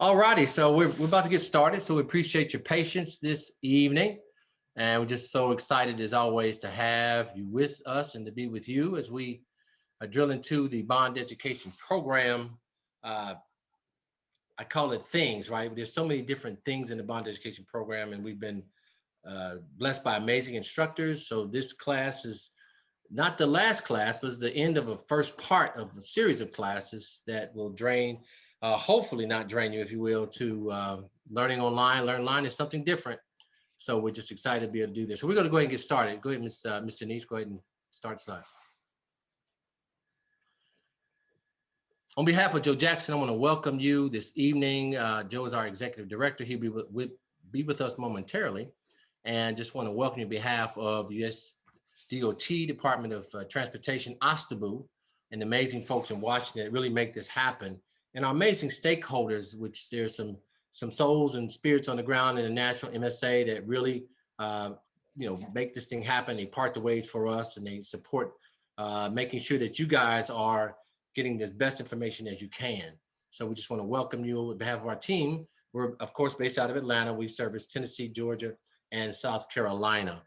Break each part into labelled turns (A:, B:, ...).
A: All righty, so we're about to get started. So we appreciate your patience this evening. And we're just so excited as always to have you with us and to be with you as we drill into the bond education program. Uh, I call it things, right? There's so many different things in the bond education program, and we've been blessed by amazing instructors. So this class is not the last class, but it's the end of a first part of a series of classes that will hopefully not drain you, if you will, to learning online. Learn online is something different. So we're just excited to be able to do this. So we're going to go ahead and get started. Go ahead, Ms. Janice, go ahead and start slide. On behalf of Joe Jackson, I want to welcome you this evening. Joe is our executive director. He'll be with us momentarily. And just want to welcome you on behalf of the U.S. DOT, Department of Transportation, OSTABU, and the amazing folks in Washington that really make this happen. And our amazing stakeholders, which there's some souls and spirits on the ground in the Nashville MSA that really, make this thing happen. They part the ways for us, and they support making sure that you guys are getting the best information as you can. So we just want to welcome you on behalf of our team. We're, of course, based out of Atlanta. We service Tennessee, Georgia, and South Carolina.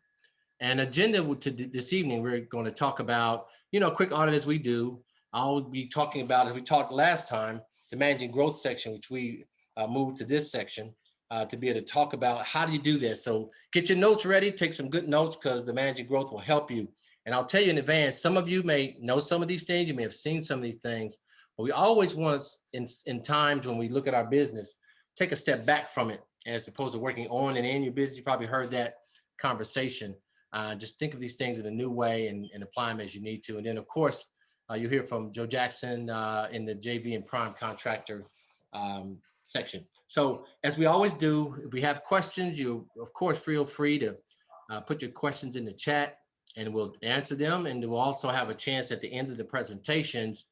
A: And agenda this evening, we're going to talk about, a quick audit as we do. I'll be talking about, as we talked last time, the managing growth section, which we moved to this section to be able to talk about how do you do this. So get your notes ready, take some good notes, because the managing growth will help you. And I'll tell you in advance, some of you may know some of these things, you may have seen some of these things, but we always want to, in times when we look at our business, take a step back from it as opposed to working on and in your business. You probably heard that conversation. Just think of these things in a new way and apply them as you need to. And then, of course, you'll hear from Joe Jackson in the JV and Prime Contractor section. So as we always do, if we have questions, you, of course, feel free to put your questions in the chat and we'll answer them. And we'll also have a chance at the end of the presentations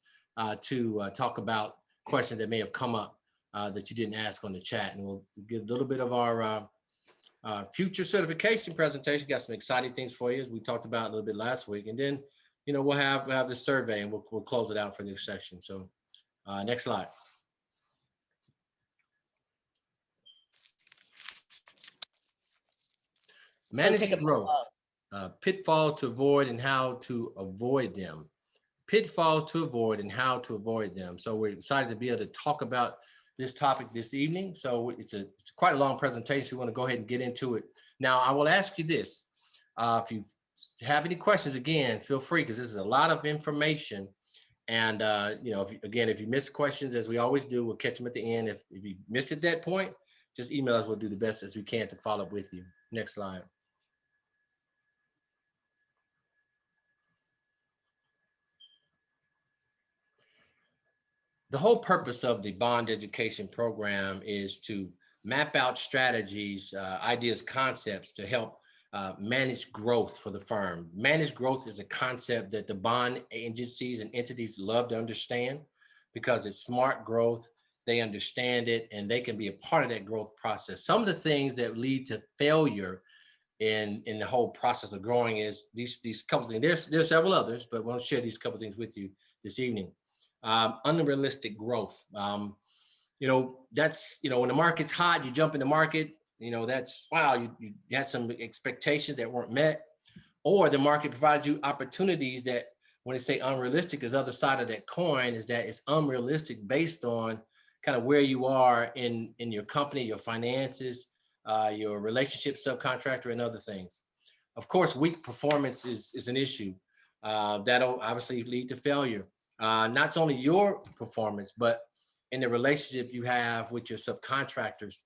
A: to talk about questions that may have come up that you didn't ask on the chat. And we'll give a little bit of our future certification presentation. Got some exciting things for you, as we talked about a little bit last week. And then, we'll have the survey, and we'll close it out for this section. So next slide. Managing growth, pitfalls to avoid and how to avoid them. Pitfalls to avoid and how to avoid them. So we're excited to be able to talk about this topic this evening. So it's quite a long presentation. We want to go ahead and get into it. Now, I will ask you this. If you have any questions, again, feel free, because this is a lot of information. And, if you miss questions, as we always do, we'll catch them at the end. If you miss at that point, just email us. We'll do the best as we can to follow up with you. Next slide. The whole purpose of the bond education program is to map out strategies, ideas, concepts to help manage growth for the firm. Managed growth is a concept that the bond agencies and entities love to understand because it's smart growth. They understand it and they can be a part of that growth process. Some of the things that lead to failure in the whole process of growing is these couple of things. There's several others, but we'll share these couple of things with you this evening. Unrealistic growth. That's, when the market's hot, you jump in the market, that's, wow, you had some expectations that weren't met, or the market provides you opportunities that, when they say unrealistic, is the other side of that coin, is that it's unrealistic based on kind of where you are in your company, your finances, your relationship, subcontractor, and other things. Of course, weak performance is an issue. That'll obviously lead to failure. Not only your performance, but in the relationship you have with your subcontractors,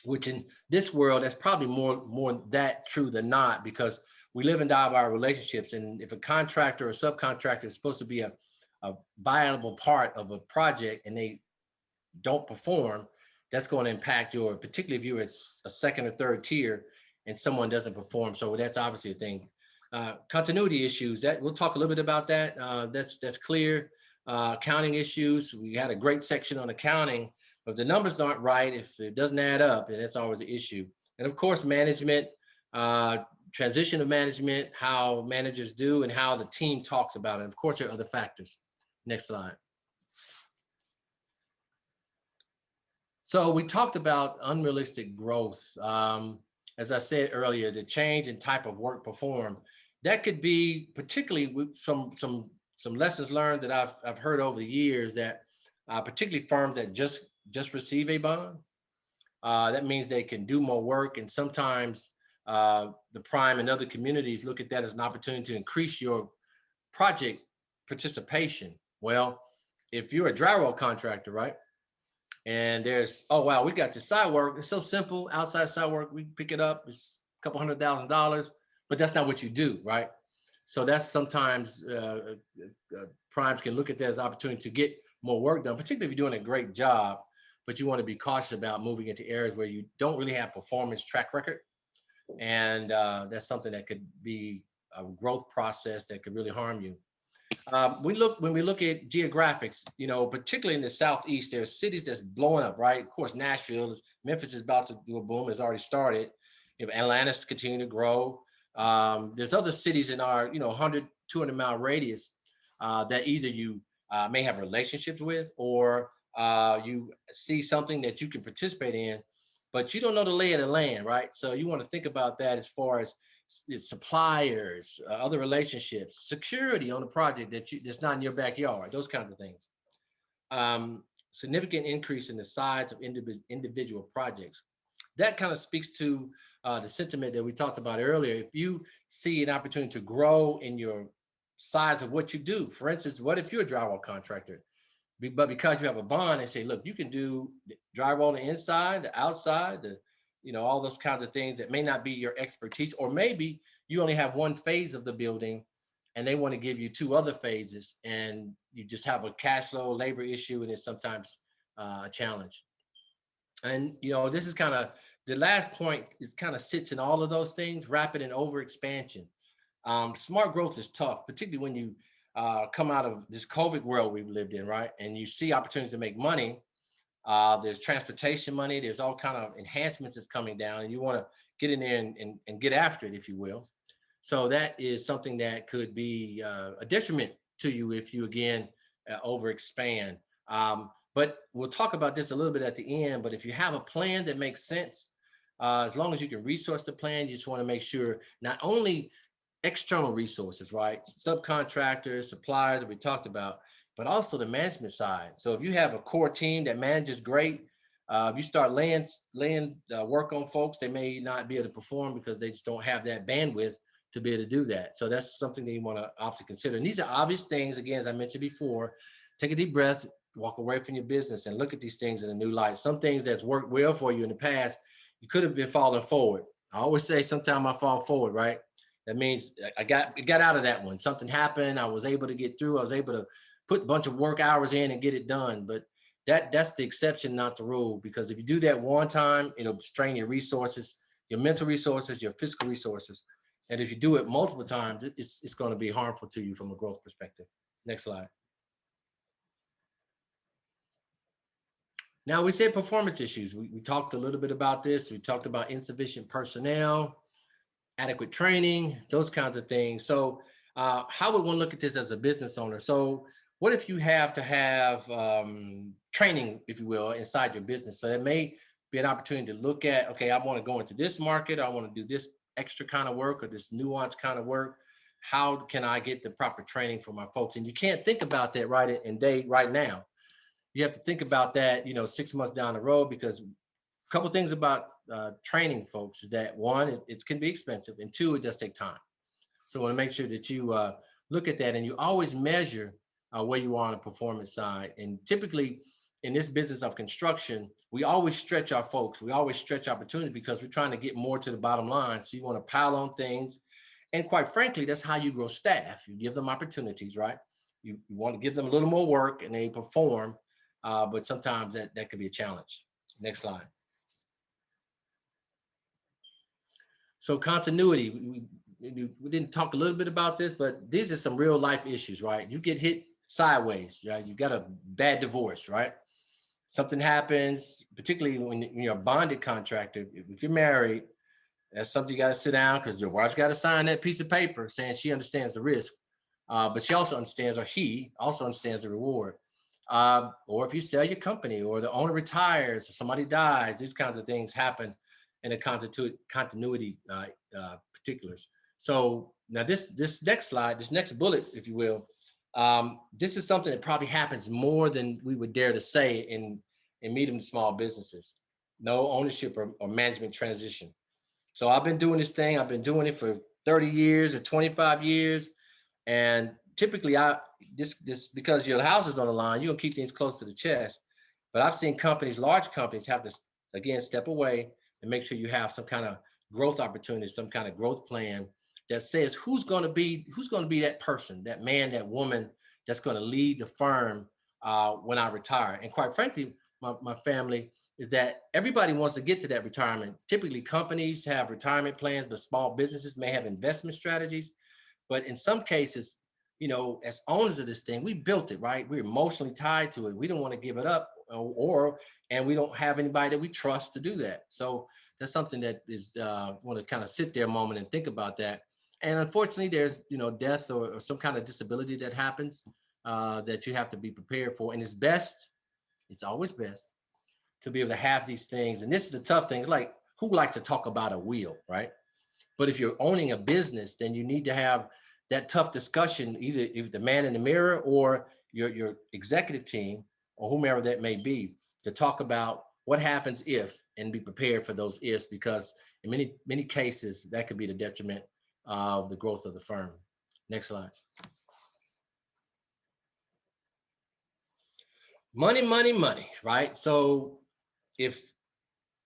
A: which in this world, that's probably more that true than not, because we live and die by our relationships. And if a contractor or subcontractor is supposed to be a viable part of a project and they don't perform, that's going to impact particularly if you're a second or third tier and someone doesn't perform. So that's obviously a thing. Continuity issues, that we'll talk a little bit about that. That's clear. Accounting issues, we had a great section on accounting, but if the numbers aren't right, if it doesn't add up, and that's always an issue. And of course, management, transition of management, how managers do and how the team talks about it. And of course, there are other factors. Next slide. So we talked about unrealistic growth. As I said earlier, the change in type of work performed. That could be particularly with some lessons learned that I've heard over the years that particularly firms that just receive a bond. That means they can do more work, and sometimes the prime and other communities look at that as an opportunity to increase your project participation. Well, if you're a drywall contractor, right? And there's, oh wow, we got the side work. It's so simple. Outside side work, we pick it up. It's a couple $100,000, but that's not what you do, right? So that's sometimes primes can look at that as an opportunity to get more work done, particularly if you're doing a great job, but you want to be cautious about moving into areas where you don't really have performance track record. And that's something that could be a growth process that could really harm you. When we look at geographics, particularly in the Southeast, there's cities that's blowing up, right? Of course, Nashville, Memphis is about to do a boom, it's already started. If Atlanta's continue to grow, there's other cities in our, 100, 200-mile radius that either you may have relationships with, or you see something that you can participate in, but you don't know the lay of the land, right? So you want to think about that as far as suppliers, other relationships, security on the project that's not in your backyard, those kinds of things. Significant increase in the size of individual projects. That kind of speaks to the sentiment that we talked about earlier. If you see an opportunity to grow in your size of what you do, for instance, what if you're a drywall contractor, but because you have a bond, they say, look, you can do drywall on the inside, the outside, all those kinds of things that may not be your expertise, or maybe you only have one phase of the building and they want to give you two other phases, and you just have a cash flow labor issue, and it's sometimes a challenge. And this is kind of the last point. Is kind of sits in all of those things: rapid and over expansion. Smart growth is tough, particularly when you come out of this COVID world we've lived in, right? And you see opportunities to make money. There's transportation money. There's all kind of enhancements that's coming down, and you want to get in there and get after it, if you will. So that is something that could be a detriment to you if you, again, overexpand. But we'll talk about this a little bit at the end. But if you have a plan that makes sense, as long as you can resource the plan, you just want to make sure not only external resources, right? Subcontractors, suppliers that we talked about, but also the management side. So if you have a core team that manages great, if you start laying work on folks, they may not be able to perform because they just don't have that bandwidth to be able to do that. So that's something that you want to often consider. And these are obvious things, again, as I mentioned before. Take a deep breath, walk away from your business, and look at these things in a new light. Some things that's worked well for you in the past, you could have been falling forward. I always say sometimes I fall forward, right? That means I got out of that one. Something happened. I was able to get through. I was able to put a bunch of work hours in and get it done. But that's the exception, not the rule. Because if you do that one time, it'll strain your resources, your mental resources, your physical resources. And if you do it multiple times, it's going to be harmful to you from a growth perspective. Next slide. Now, we said performance issues. We talked a little bit about this. We talked about insufficient personnel, adequate training, those kinds of things. So how would one look at this as a business owner? So what if you have to have training, if you will, inside your business? So it may be an opportunity to look at, okay, I want to go into this market. I want to do this extra kind of work or this nuanced kind of work. How can I get the proper training for my folks? And you can't think about that right now. You have to think about that, 6 months down the road, because a couple of things about training folks is that, one, it can be expensive, and two, it does take time. So I want to make sure that you look at that, and you always measure where you are on the performance side. And typically in this business of construction, we always stretch our folks. We always stretch opportunities because we're trying to get more to the bottom line. So you want to pile on things. And quite frankly, that's how you grow staff. You give them opportunities, right? You want to give them a little more work and they perform, but sometimes that could be a challenge. Next slide. So continuity, we didn't talk a little bit about this, but these are some real life issues, right? You get hit sideways, right? You got a bad divorce, right? Something happens, particularly when you're a bonded contractor. If you're married, that's something you got to sit down, because your wife's got to sign that piece of paper saying she understands the risk, but she also understands, or he also understands the reward. or if you sell your company or the owner retires or somebody dies, these kinds of things happen in the continuity particulars. So now this next slide, this next bullet, if you will, this is something that probably happens more than we would dare to say in medium to small businesses. No ownership or management transition. So I've been doing this thing. I've been doing it for 30 years or 25 years. And typically this because your house is on the line, you're gonna keep things close to the chest. But I've seen companies, large companies, have to again step away and make sure you have some kind of growth opportunity, some kind of growth plan that says who's gonna be that person, that man, that woman that's gonna lead the firm when I retire. And quite frankly, my family is that everybody wants to get to that retirement. Typically, companies have retirement plans, but small businesses may have investment strategies. But in some cases, as owners of this thing, we built it, right? We're emotionally tied to it. We don't want to give it up, and we don't have anybody that we trust to do that. So that's something that is want to kind of sit there a moment and think about that. And unfortunately, there's death or some kind of disability that happens that you have to be prepared for. And it's always best to be able to have these things. And this is the tough thing. It's like, who likes to talk about a wheel, right? But if you're owning a business, then you need to have that tough discussion, either if the man in the mirror or your executive team or whomever that may be, to talk about what happens if, and be prepared for those ifs, because in many cases that could be the detriment of the growth of the firm. Next slide. Money, right? So if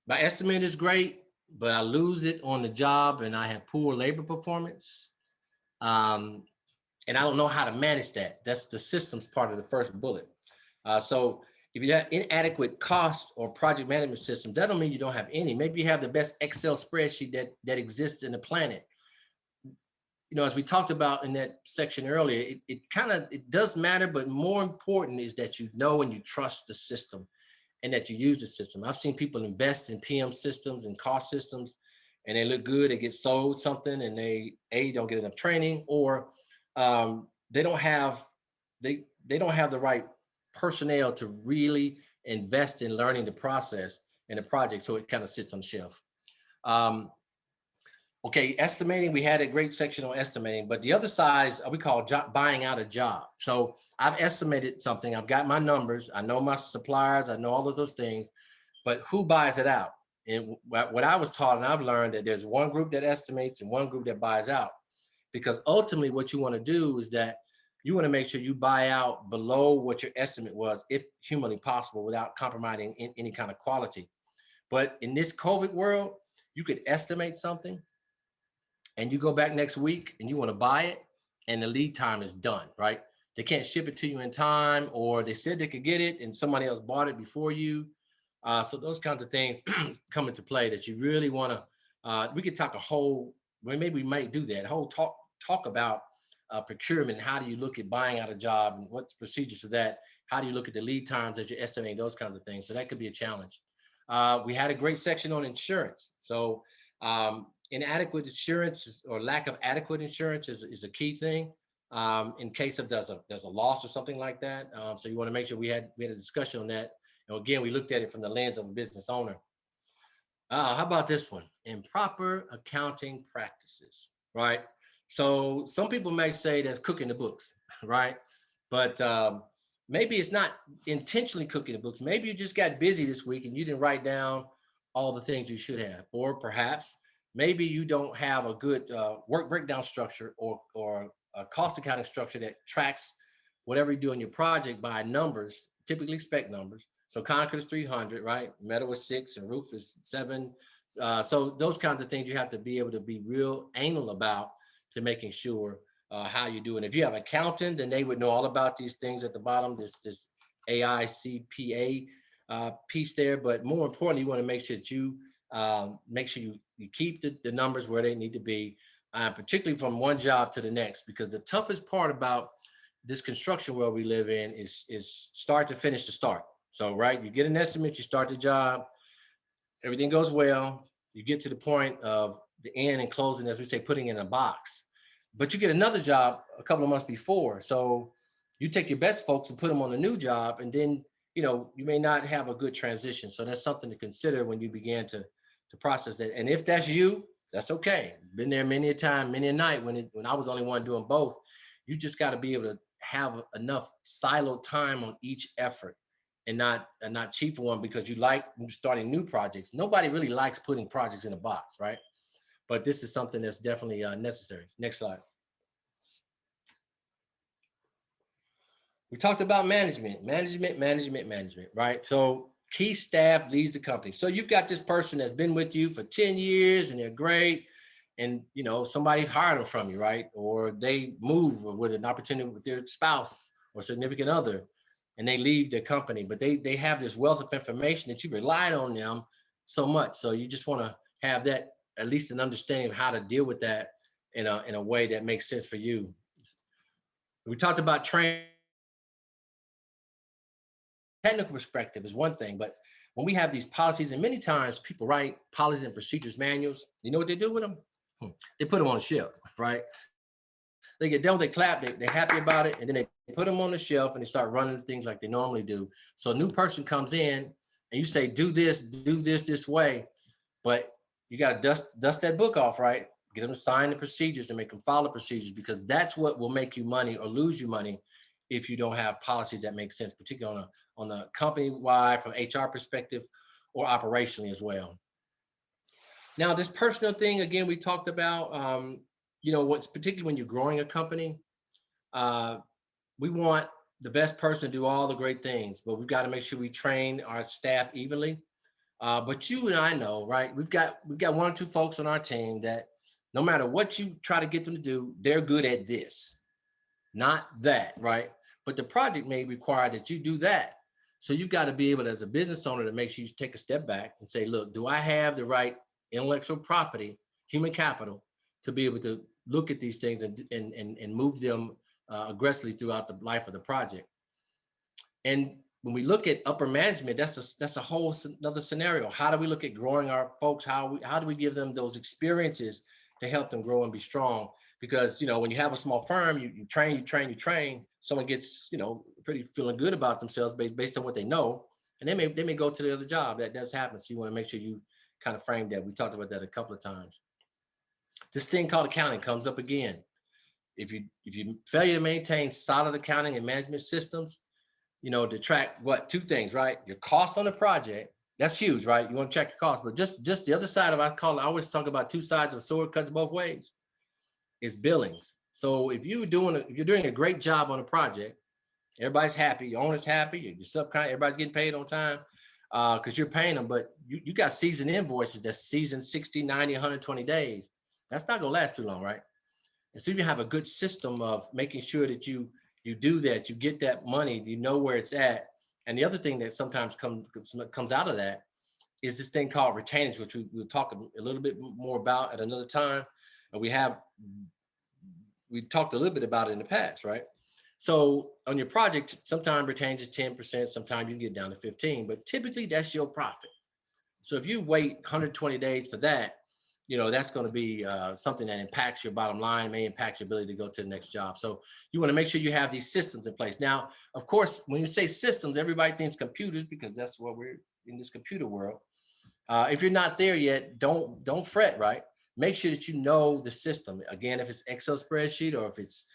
A: my estimate is great, but I lose it on the job and I have poor labor performance, and I don't know how to manage that. That's the systems part of the first bullet. So if you have inadequate costs or project management systems, that don't mean you don't have any. Maybe you have the best Excel spreadsheet that exists in the planet. As we talked about in that section earlier, it does matter, but more important is that you know and you trust the system and that you use the system. I've seen people invest in PM systems and cost systems, and they look good. They get sold something, and they don't get enough training, or they don't have the right personnel to really invest in learning the process and the project, so it kind of sits on the shelf. Okay, estimating, we had a great section on estimating, but the other side is we call buying out a job. So I've estimated something, I've got my numbers, I know my suppliers, I know all of those things, but who buys it out? And what I was taught, and I've learned, that there's one group that estimates and one group that buys out. Because ultimately what you want to do is that you want to make sure you buy out below what your estimate was, if humanly possible, without compromising any kind of quality. But in this COVID world, you could estimate something, and you go back next week and you want to buy it, and the lead time is done, right? They can't ship it to you in time, or they said they could get it and somebody else bought it before you. So those kinds of things come into play that you really want to, we could talk maybe we might do that, whole talk about procurement. How do you look at buying out a job, and what's procedures for that? How do you look at the lead times as you're estimating, those kinds of things? So that could be a challenge. We had a great section on insurance. So inadequate insurance or lack of adequate insurance is a key thing in case of there's a loss or something like that. So you want to make sure we had a discussion on that. And again, we looked at it from the lens of a business owner. How about this one? Improper accounting practices, right? So some people may say that's cooking the books, right? But maybe it's not intentionally cooking the books. Maybe you just got busy this week and you didn't write down all the things you should have. Or perhaps maybe you don't have a good work breakdown structure or a cost accounting structure that tracks whatever you do in your project by numbers, typically spec numbers. So concrete is 300, right? Metal is 6 and roof is 7. So those kinds of things you have to be able to be real anal about, to making sure how you do it. If you have an accountant, then they would know all about these things at the bottom, this AICPA piece there. But more importantly, you want to make sure that you you keep the numbers where they need to be, particularly from one job to the next, because the toughest part about this construction world we live in is start to finish to start. So, right, you get an estimate, you start the job, everything goes well, you get to the point of the end and closing, as we say, putting in a box, but you get another job a couple of months before. So You take your best folks and put them on a new job, and then, you may not have a good transition. So that's something to consider when you begin to process that. And if that's you, that's okay. Been there many a time, many a night when I was the only one doing both. You just got to be able to have enough siloed time on each effort, and not chief one because you like starting new projects. Nobody really likes putting projects in a box, right? But this is something that's definitely necessary. Next slide. We talked about management, right? So key staff leads the company. So you've got this person that's been with you for 10 years and they're great. And, somebody hired them from you, right? Or they move with an opportunity with their spouse or significant other, and they leave the company, but they have this wealth of information that you relied on them so much. So you just want to have that, at least an understanding of how to deal with that in a way that makes sense for you. We talked about training. Technical perspective is one thing, but when we have these policies, and many times people write policies and procedures manuals, you know what they do with them? They put them on the shelf, right? They get done, they clap, they're happy about it, and then they put them on the shelf and they start running things like they normally do. So a new person comes in and you say, do this way, but you got to dust that book off, right? Get them to sign the procedures and make them follow procedures, because that's what will make you money or lose you money if you don't have policies that make sense, particularly on the company-wide, from HR perspective, or operationally as well. Now, this personal thing, again, we talked about, what's particularly when you're growing a company, we want the best person to do all the great things, but we've got to make sure we train our staff evenly. But you and I know, right? We've got one or two folks on our team that no matter what you try to get them to do, they're good at this, not that, right? But the project may require that you do that. So you've got to be able, as a business owner, to make sure you take a step back and say, look, do I have the right intellectual property, human capital, to be able to look at these things and move them aggressively throughout the life of the project? And when we look at upper management, that's a whole another scenario. How do we look at growing our folks? How do we give them those experiences to help them grow and be strong? Because, when you have a small firm, you train, someone gets, pretty feeling good about themselves based on what they know, and they may go to the other job. That does happen. So you want to make sure you kind of frame that. We talked about that a couple of times. This thing called accounting comes up again. If you fail to maintain solid accounting and management systems, to track two things, right? Your costs on the project. That's huge, right? You want to track your costs, but just the other side of, I always talk about two sides of a sword, cuts both ways. Is billings. So if you're doing a great job on a project, everybody's happy, your owner's happy, your subcontract, everybody's getting paid on time because you're paying them, but you got seasoned invoices that's seasoned 60, 90, 120 days. That's not gonna last too long, right? And so you have a good system of making sure that you do that, you get that money, you know where it's at. And the other thing that sometimes comes out of that is this thing called retainage, which we'll talk a little bit more about at another time. And we talked a little bit about it in the past, right? So on your project, sometimes retainage is 10%, sometimes you can get down to 15, but typically that's your profit. So if you wait 120 days for that, that's going to be something that impacts your bottom line, may impact your ability to go to the next job. So you want to make sure you have these systems in place. Now, of course, when you say systems, everybody thinks computers, because that's what we're in, this computer world. If you're not there yet, don't fret, right? Make sure that you know the system. Again, if it's Excel spreadsheet, or if it's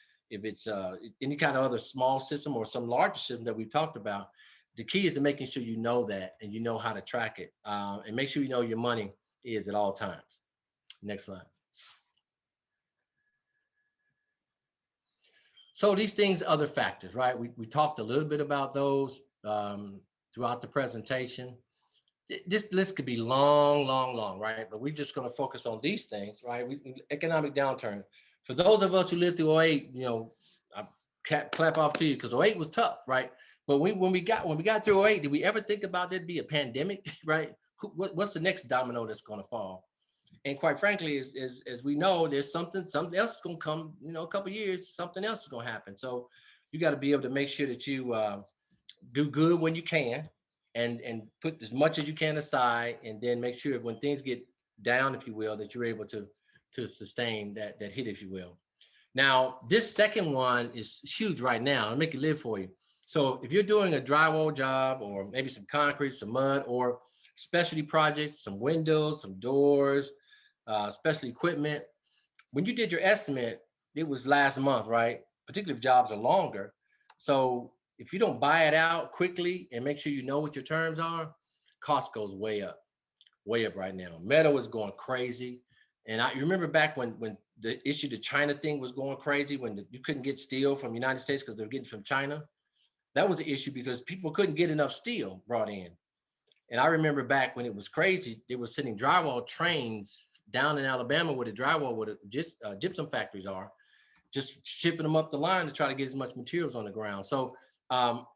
A: any kind of other small system or some larger system that we've talked about, the key is to making sure you know that and you know how to track it, and make sure you know your money is at all times. Next slide. So these things, other factors, right? We talked a little bit about those throughout the presentation. This list could be long, right? But we're just going to focus on these things, right? Economic downturn. For those of us who lived through 08, I clap off to you, because 08 was tough, right? But when we got through 08, did we ever think about there'd be a pandemic, right? What's the next domino that's going to fall? And quite frankly, as we know, there's something else is going to come. A couple of years, something else is going to happen. So you got to be able to make sure that you do good when you can, and put as much as you can aside, and then make sure when things get down, if you will, that you're able to sustain that hit, if you will. Now, this second one is huge right now. I'll make it live for you. So if you're doing a drywall job or maybe some concrete, some mud, or specialty projects, some windows, some doors, special equipment, when you did your estimate, it was last month, right? Particularly if jobs are longer. So if you don't buy it out quickly and make sure you know what your terms are, cost goes way up right now. Metal is going crazy. And I remember back when the issue, the China thing was going crazy, when you couldn't get steel from the United States because they're getting from China. That was an issue because people couldn't get enough steel brought in. And I remember back when it was crazy, they were sending drywall trains down in Alabama where the drywall, where the gypsum factories are, just shipping them up the line to try to get as much materials on the ground. So um,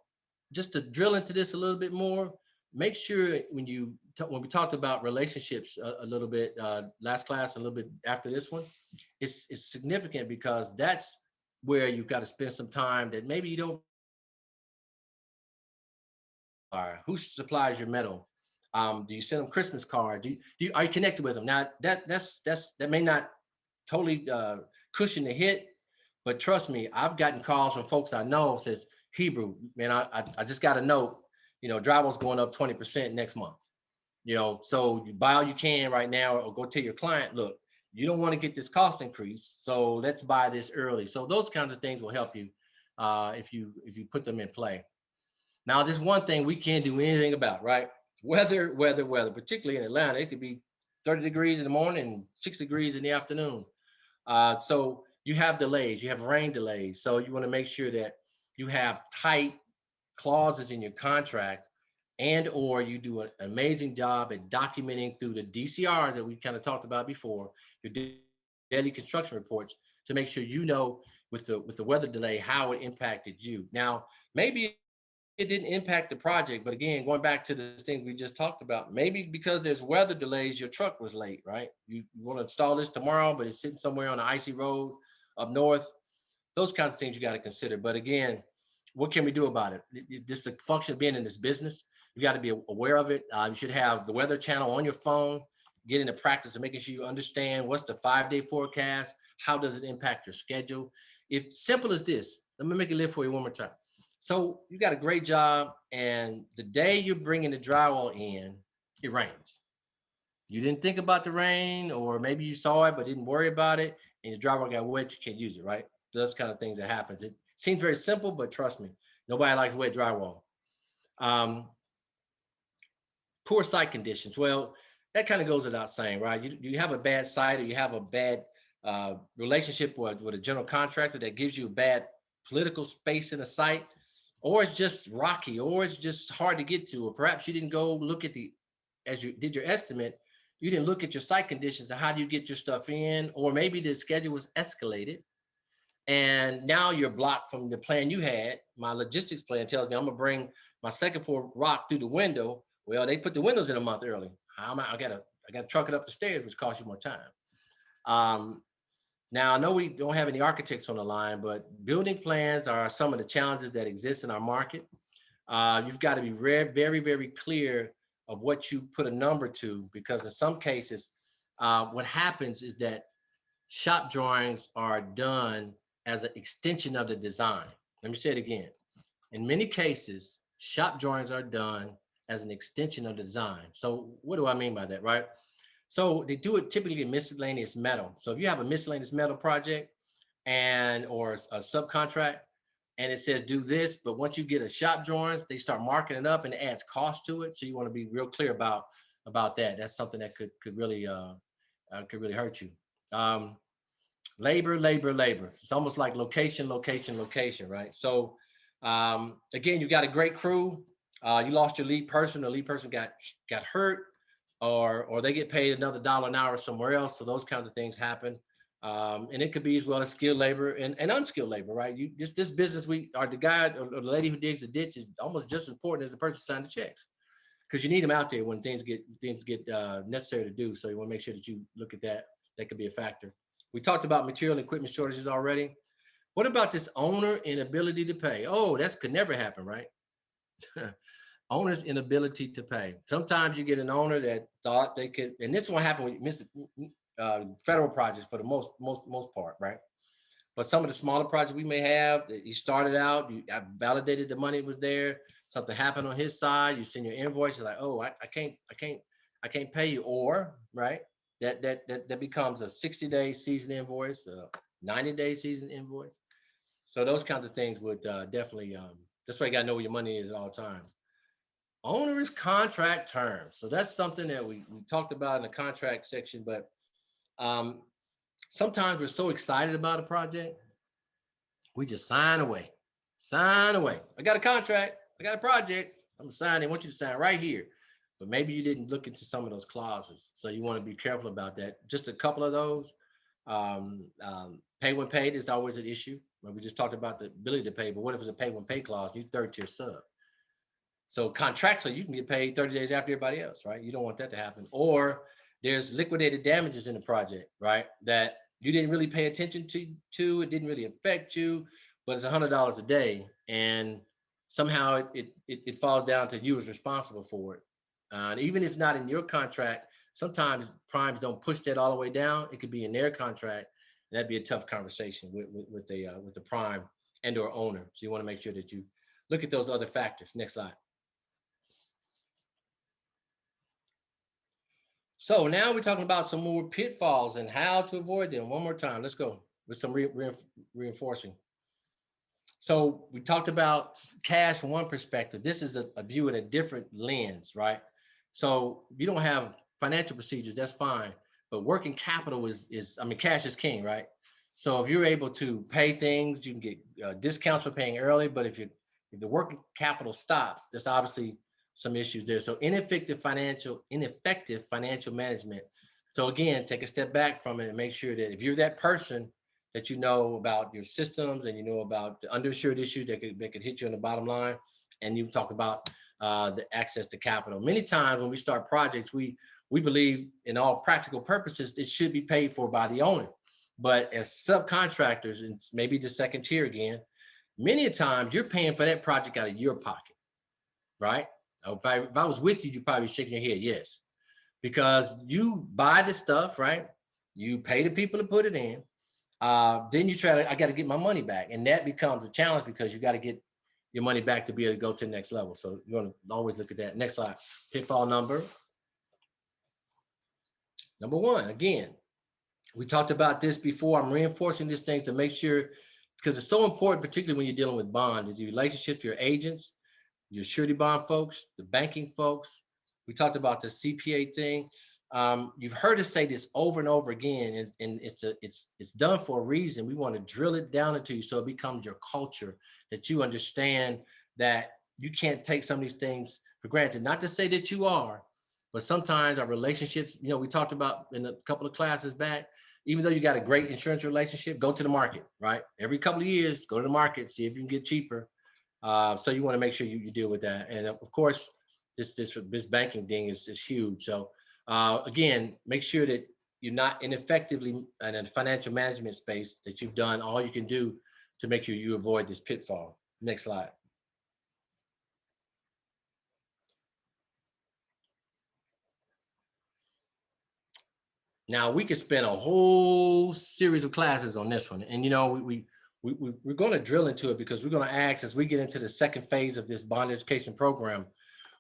A: just to drill into this a little bit more, make sure when we talked about relationships a little bit last class, a little bit after this one, it's significant because that's where you've got to spend some time that maybe you don't. Who supplies your metal? Do you send them Christmas cards? Are you connected with them? Now that may not totally cushion the hit, but trust me, I've gotten calls from folks I know says, Hebrew, man, I just got a note, drywall's going up 20% next month. So you buy all you can right now, or go tell your client, look, you don't want to get this cost increase, so let's buy this early. So those kinds of things will help you if you put them in play. Now, there's one thing we can't do anything about, right? Weather, particularly in Atlanta. It could be 30 degrees in the morning and 6 degrees in the afternoon. So you have delays, you have rain delays. So you want to make sure that you have tight clauses in your contract, and or you do an amazing job at documenting through the DCRs that we kind of talked about before, your daily construction reports, to make sure with the weather delay how it impacted you. Now, maybe it didn't impact the project, but again, going back to the thing we just talked about, maybe because there's weather delays, your truck was late, right? You want to install this tomorrow, but it's sitting somewhere on an icy road up north. Those kinds of things you got to consider. But again, what can we do about it? This is a function of being in this business. You got to be aware of it. You should have the weather channel on your phone. Get into practice of making sure you understand what's the 5-day forecast. How does it impact your schedule? If simple as this, let me make it live for you one more time. So you got a great job, and the day you're bringing the drywall in, it rains. You didn't think about the rain, or maybe you saw it but didn't worry about it, and the drywall got wet, you can't use it, right? Those kind of things that happens. It seems very simple, but trust me, nobody likes wet drywall. Poor site conditions. Well, that kind of goes without saying, right? You have a bad site, or you have a bad relationship with a general contractor that gives you a bad political space in a site, or it's just rocky, or it's just hard to get to, or perhaps you didn't go look at as you did your estimate, you didn't look at your site conditions and how do you get your stuff in, or maybe the schedule was escalated and now you're blocked from the plan you had. My logistics plan tells me I'm gonna bring my second floor rock through the window. Well, they put the windows in a month early. I gotta truck it up the stairs, which costs you more time. Now, I know we don't have any architects on the line, but building plans are some of the challenges that exist in our market. You've got to be very, very, very clear of what you put a number to, because in some cases, what happens is that shop drawings are done as an extension of the design. Let me say it again. In many cases, shop drawings are done as an extension of the design. So what do I mean by that, right? So they do it typically in miscellaneous metal. So if you have a miscellaneous metal project or a subcontract, and it says do this, but once you get a shop drawings, they start marking it up and it adds cost to it. So you want to be real clear about that. That's something that could really hurt you. Labor. It's almost like location, right? So again, you got a great crew. You lost your lead person. The lead person got hurt, or they get paid another $1 an hour somewhere else. So those kinds of things happen. And it could be as well as skilled labor and unskilled labor, right? This business, the guy or the lady who digs the ditch is almost just as important as the person signing the checks, because you need them out there when things get necessary to do. So you want to make sure that you look at that. That could be a factor. We talked about material and equipment shortages already. What about this owner inability to pay? Oh, that could never happen, right? Owner's inability to pay. Sometimes you get an owner that thought they could, and this one happened with federal projects for the most part, right? But some of the smaller projects we may have, you started out, I validated the money was there, something happened on his side, you send your invoice, you're like, oh, I can't pay you, or right, that becomes a 60-day season invoice, a 90-day season invoice. So those kinds of things would definitely, that's why you got to know where your money is at all times. Onerous contract terms. So that's something that we talked about in the contract section, but sometimes we're so excited about a project, we just sign away. I got a contract, I got a project, I'm signing. I want you to sign right here. But maybe you didn't look into some of those clauses. So you want to be careful about that. Just a couple of those. Pay when paid is always an issue. We just talked about the ability to pay, but what if it's a pay when pay clause? You third tier sub. So contractually, you can get paid 30 days after everybody else, right? You don't want that to happen. Or there's liquidated damages in the project, right? That you didn't really pay attention to, it didn't really affect you, but it's $100 a day. And somehow it falls down to you as responsible for it. And even if it's not in your contract, sometimes primes don't push that all the way down. It could be in their contract. And that'd be a tough conversation with the prime and or owner. So you want to make sure that you look at those other factors. Next slide. So now we're talking about some more pitfalls and how to avoid them. One more time, let's go with some reinforcing. So we talked about cash from one perspective. This is a view in a different lens, right? So you don't have financial procedures, that's fine. But working capital is, I mean, cash is king, right? So if you're able to pay things, you can get discounts for paying early. But if the working capital stops, there's obviously some issues there. So ineffective financial management. So again, take a step back from it and make sure that if you're that person that you know about your systems and you know about the underinsured issues that could hit you on the bottom line, and you talk about the access to capital. Many times when we start projects, we believe in all practical purposes, it should be paid for by the owner. But as subcontractors, and maybe the second tier again, many a times you're paying for that project out of your pocket, right? If I was with you, you'd probably be shaking your head, yes. Because you buy the stuff, right? You pay the people to put it in. Then you I got to get my money back. And that becomes a challenge because you got to get your money back to be able to go to the next level. So you want to always look at that. Next slide. Pitfall number one. Again, we talked about this before. I'm reinforcing this thing to make sure, because it's so important, particularly when you're dealing with bond, is your relationship to your agents, your surety bond folks, the banking folks. We talked about the CPA thing. You've heard us say this over and over again, and it's done for a reason. We want to drill it down into you so it becomes your culture, that you understand that you can't take some of these things for granted. Not to say that you are, but sometimes our relationships, we talked about in a couple of classes back, even though you got a great insurance relationship, go to the market, right? Every couple of years, go to the market, see if you can get cheaper. So you want to make sure you deal with that. And of course, this banking thing is huge. So again, make sure that you're not ineffectively in a financial management space, that you've done all you can do to make sure you avoid this pitfall. Next slide. Now we could spend a whole series of classes on this one. And we're going to drill into it because we're going to ask, as we get into the second phase of this bond education program,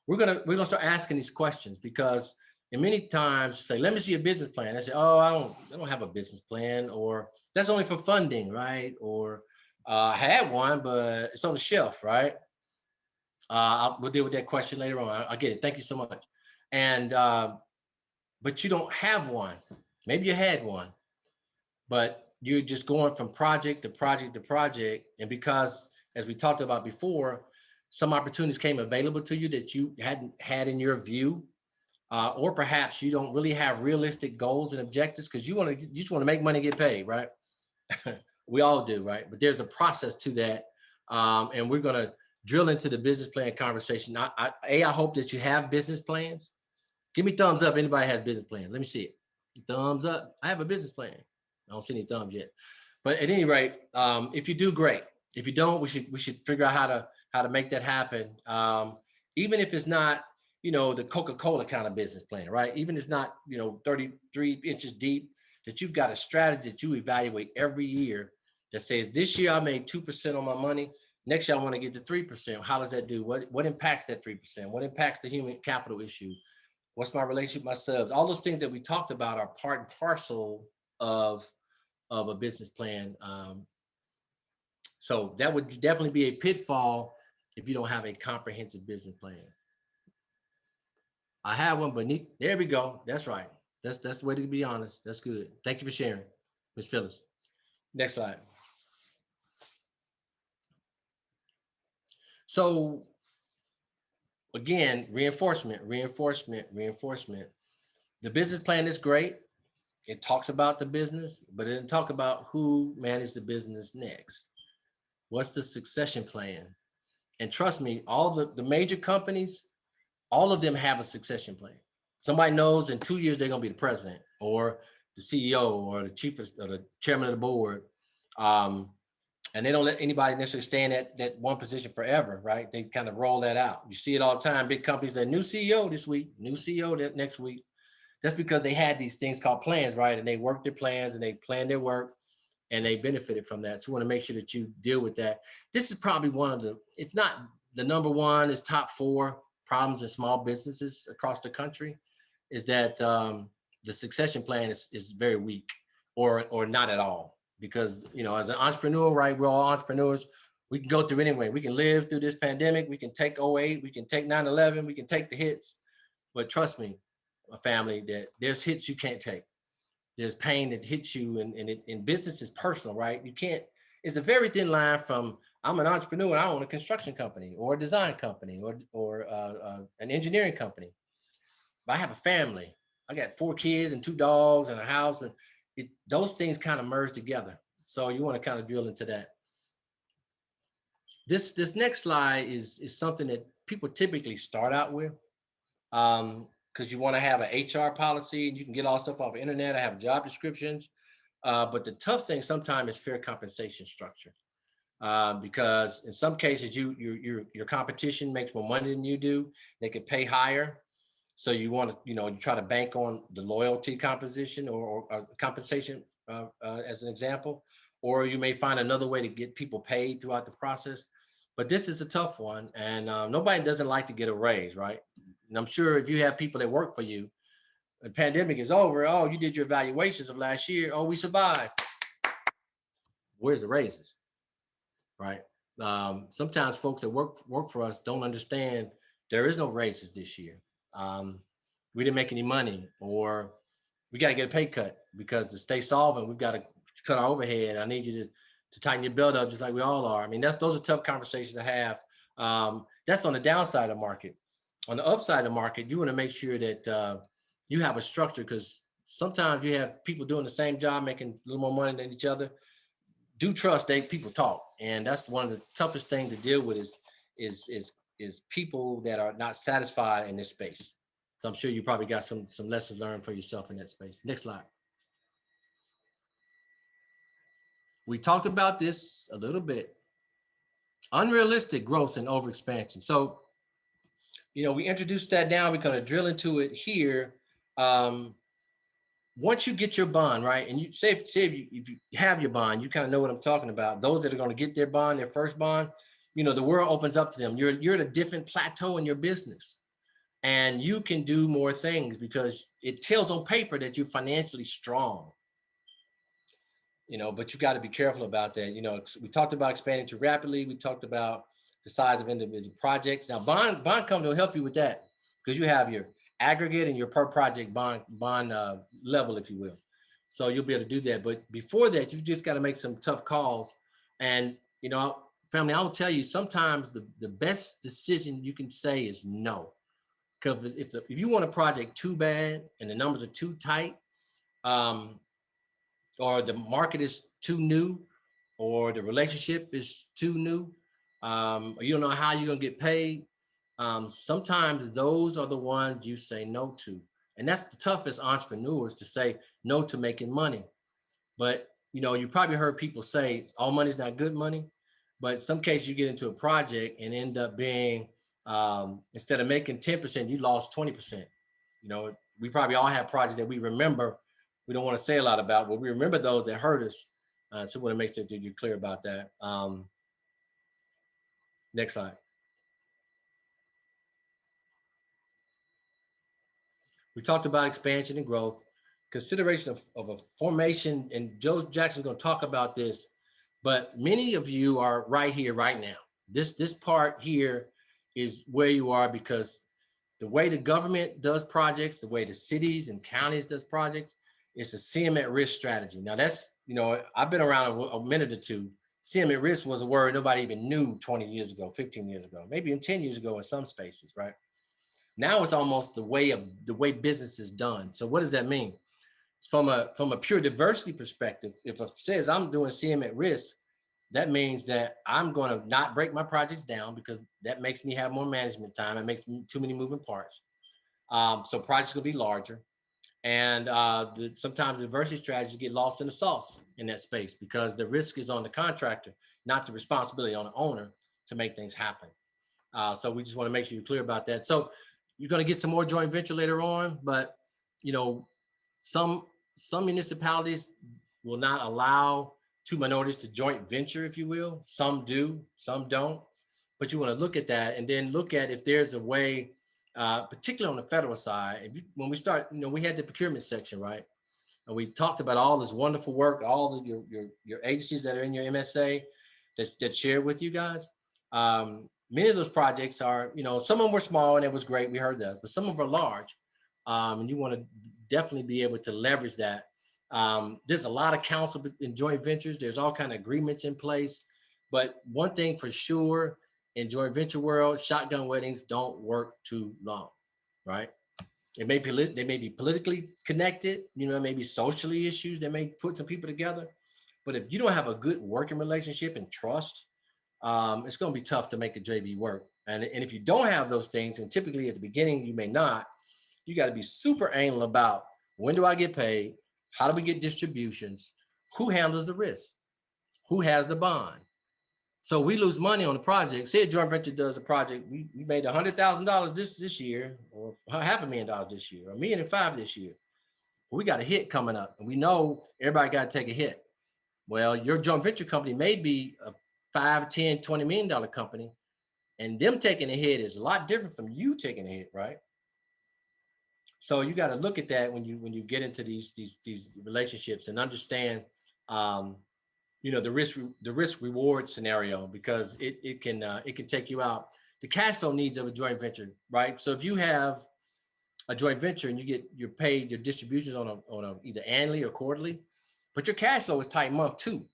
A: we're going to start asking these questions, because and many times say, let me see a business plan. I say, oh, I don't have a business plan, or that's only for funding, right? Or I had one, but it's on the shelf, right? We'll deal with that question later on. I get it. Thank you so much. And but you don't have one. Maybe you had one, but you're just going from project to project to project. And because, as we talked about before, some opportunities came available to you that you hadn't had in your view, or perhaps you don't really have realistic goals and objectives because you just want to make money and get paid, right? We all do, right? But there's a process to that, and we're going to drill into the business plan conversation. I hope that you have business plans. Give me thumbs up. Anybody has business plan? Let me see it. Thumbs up. I have a business plan. I don't see any thumbs yet. But at any rate, if you do, great. If you don't, we should figure out how to make that happen. Even if it's not, the Coca-Cola kind of business plan, right? Even if it's not, 33 inches deep, that you've got a strategy that you evaluate every year that says, this year I made 2% on my money. Next year I want to get to 3%. How does that do? What impacts that 3%? What impacts the human capital issue? What's my relationship with my subs? All those things that we talked about are part and parcel of a business plan. So that would definitely be a pitfall if you don't have a comprehensive business plan. I have one, but there we go. That's right. That's the way to be honest. That's good. Thank you for sharing, Ms. Phyllis. Next slide. So again, reinforcement. The business plan is great. It talks about the business, but it didn't talk about who manages the business next. What's the succession plan? And trust me, all the major companies, all of them have a succession plan. Somebody knows in 2 years they're going to be the president or the CEO or the chief or the chairman of the board. And they don't let anybody necessarily stay in that one position forever, right? They kind of roll that out. You see it all the time. Big companies say new CEO this week, new CEO that next week. That's because they had these things called plans, right? And they worked their plans and they planned their work and they benefited from that. So we want to make sure that you deal with that. This is probably one of the, if not the number one, is top 4 problems in small businesses across the country, is that the succession plan is very weak or not at all. Because, you know, as an entrepreneur, right, we're all entrepreneurs. We can go through anyway. We can live through this pandemic. We can take 08. We can take 9/11. We can take the hits. But trust me, my family, that there's hits you can't take. There's pain that hits you, and business is personal, right? You can't. It's a very thin line from I'm an entrepreneur and I own a construction company or a design company or an engineering company. But I have a family. I got 4 kids and 2 dogs and a house, and those things kind of merge together. So you want to kind of drill into that. This next slide is something that people typically start out with, because you want to have an HR policy and you can get all stuff off the internet. I have job descriptions, but the tough thing sometimes is fair compensation structure, because in some cases your competition makes more money than you do. They could pay higher. So you want to, you try to bank on the loyalty composition or compensation as an example, or you may find another way to get people paid throughout the process. But this is a tough one, and nobody doesn't like to get a raise, right? And I'm sure if you have people that work for you, the pandemic is over. Oh, you did your evaluations of last year. Oh, we survived. Where's the raises, right? Sometimes folks that work for us don't understand there is no raises this year. We didn't make any money, or we got to get a pay cut because to stay solvent, we've got to cut our overhead. I need you to tighten your belt up just like we all are. I mean, those are tough conversations to have. That's on the downside of the market. On the upside of the market, you want to make sure that you have a structure, because sometimes you have people doing the same job, making a little more money than each other. Do trust people talk. And that's one of the toughest things to deal with is people that are not satisfied in this space. So I'm sure you probably got some lessons learned for yourself in that space. Next slide. We talked about this a little bit. Unrealistic growth and overexpansion. So, we introduced that now. We're going to drill into it here. Once you get your bond, right, and you say if you have your bond, you kind of know what I'm talking about. Those that are going to get their bond, their first bond, the world opens up to them. You're at a different plateau in your business, and you can do more things because it tells on paper that you're financially strong. But you got to be careful about that. We talked about expanding too rapidly. We talked about the size of individual projects. Now, bond company will help you with that because you have your aggregate and your per project bond level, if you will. So you'll be able to do that. But before that, you just got to make some tough calls. And, family, I will tell you, sometimes the best decision you can say is no. Because if you want a project too bad and the numbers are too tight, or the market is too new, or the relationship is too new, or you don't know how you're going to get paid, sometimes those are the ones you say no to. And that's the toughest entrepreneurs, to say no to making money. But, you probably heard people say all money's not good money. But in some cases, you get into a project and end up being, instead of making 10%, you lost 20%. We probably all have projects that we remember. We don't want to say a lot about, but we remember those that hurt us. So I want to make sure that you're clear about that. Next slide. We talked about expansion and growth, consideration of a formation, and Joe Jackson's going to talk about this, but many of you are right here, right now. This part here is where you are because the way the government does projects, the way the cities and counties does projects, it's a CM at risk strategy. Now that's, I've been around a minute or two. CM at risk was a word nobody even knew 20 years ago, 15 years ago, maybe even 10 years ago in some spaces, right? Now it's almost the way business is done. So what does that mean? From a pure diversity perspective, if it says I'm doing CM at risk, that means that I'm going to not break my projects down because that makes me have more management time. It makes me too many moving parts. So projects will be larger. And sometimes the diversity strategies get lost in the sauce in that space because the risk is on the contractor, not the responsibility on the owner to make things happen. So we just want to make sure you're clear about that. So you're going to get some more joint venture later on, but some municipalities will not allow two minorities to joint venture, if you will. Some do, some don't. But you want to look at that and then look at if there's a way, particularly on the federal side. When we start, we had the procurement section, right? And we talked about all this wonderful work, all of your agencies that are in your MSA that share with you guys. Many of those projects are, some of them were small and it was great. We heard that, but some of them are large. And you want to definitely be able to leverage that. There's a lot of counsel in joint ventures. There's all kinds of agreements in place. But one thing for sure, in joint venture world, shotgun weddings don't work too long, right? They may be politically connected, maybe socially issues that may put some people together. But if you don't have a good working relationship and trust, it's going to be tough to make a JV work. And if you don't have those things, and typically at the beginning you may not, you got to be super anal about when do I get paid? How do we get distributions? Who handles the risk? Who has the bond? So we lose money on the project. Say a joint venture does a project, we made $100,000 this year, or $500,000 this year, or $1.5 million this year. We got a hit coming up, and we know everybody got to take a hit. Well, your joint venture company may be a $5, $10, $20 million company, and them taking a hit is a lot different from you taking a hit, right? So you got to look at that when you get into these relationships and understand, the risk reward scenario, because it can take you out. The cash flow needs of a joint venture, right? So if you have a joint venture and you're paid your distributions on a either annually or quarterly, but your cash flow is tight month too.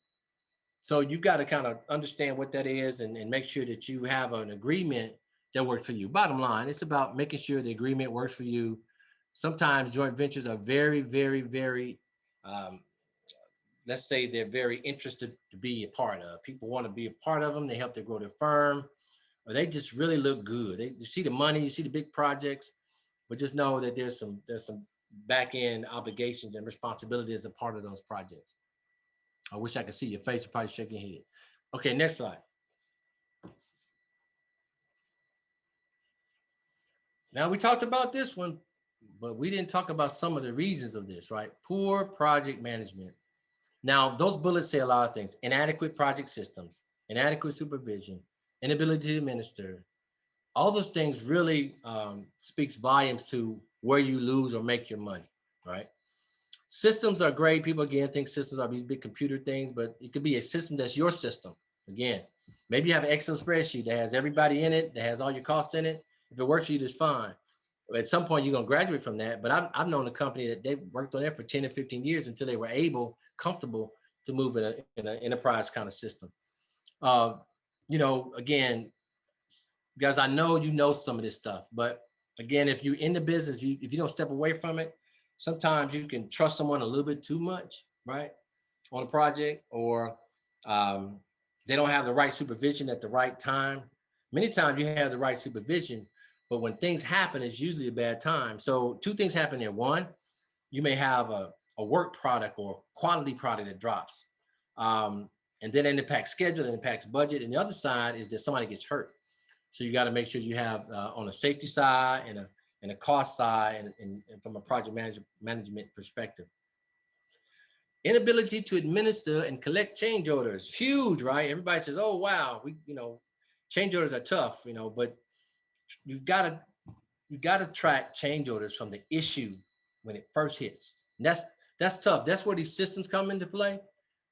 A: So you've got to kind of understand what that is and make sure that you have an agreement that works for you. Bottom line, it's about making sure the agreement works for you. Sometimes joint ventures are very, very, very, let's say they're very interested to be a part of. People want to be a part of them. They help to grow their firm, or they just really look good. You see the money, you see the big projects, but just know that there's some back end obligations and responsibilities as a part of those projects. I wish I could see your face. You're probably shaking your head. Okay, next slide. Now we talked about this one, but we didn't talk about some of the reasons of this, right? Poor project management. Now, those bullets say a lot of things: inadequate project systems, inadequate supervision, inability to administer. All those things really speaks volumes to where you lose or make your money, right? Systems are great. People, again, think systems are these big computer things, but it could be a system that's your system. Again, maybe you have an Excel spreadsheet that has everybody in it, that has all your costs in it. If it works for you, that's fine. At some point, you're going to graduate from that. But I've known a company that they worked on that for 10 or 15 years until they were comfortable to move in an enterprise kind of system. Again, guys, I know you know some of this stuff, but again, if you're in the business, if you don't step away from it, sometimes you can trust someone a little bit too much, right, on a project, or they don't have the right supervision at the right time. Many times you have the right supervision, but when things happen, it's usually a bad time. So two things happen there. One, you may have a work product or quality product that drops. And then it impacts schedule, it impacts budget. And the other side is that somebody gets hurt. So you got to make sure you have on a safety side and a cost side and from a project management perspective. Inability to administer and collect change orders, huge, right? Everybody says, oh, wow, change orders are tough, but you've got to track change orders from the issue when it first hits. And that's tough. That's where these systems come into play,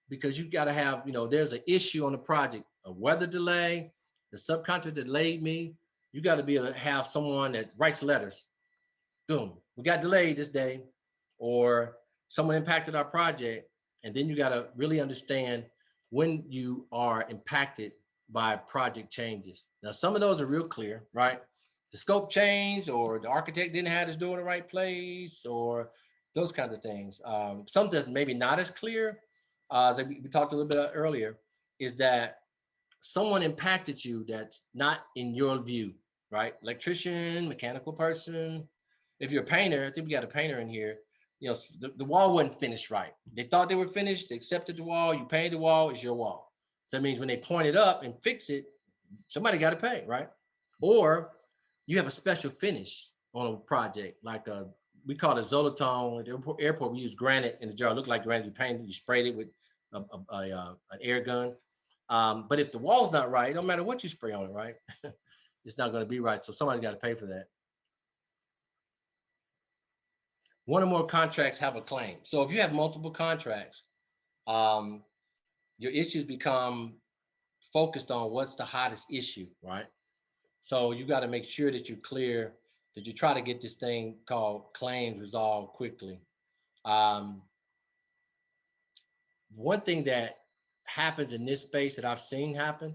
A: because you got to have, there's an issue on the project, a weather delay, the subcontractor delayed me. You got to be able to have someone that writes letters. Boom, we got delayed this day, or someone impacted our project. And then you got to really understand when you are impacted by project changes. Now, some of those are real clear, right? The scope changed, or the architect didn't have his door in the right place, or those kinds of things. Some that's maybe not as clear, as we talked a little bit earlier, is that someone impacted you that's not in your view, right? Electrician, mechanical person. If you're a painter, I think we got a painter in here. The wall wasn't finished right. They thought they were finished. They accepted the wall. You paid the wall. It's your wall. So that means when they point it up and fix it, somebody got to pay, right? Or you have a special finish on a project, like we call it Zolatone. At the airport, we use granite in the jar. It looked like granite. You painted, you sprayed it with an air gun. But if the wall's not right, it don't matter what you spray on it, right? It's not going to be right. So somebody's got to pay for that. One or more contracts have a claim. So if you have multiple contracts, your issues become focused on what's the hottest issue, right? So you got to make sure that you're clear, that you try to get this thing called claims resolved quickly. One thing that happens in this space that I've seen happen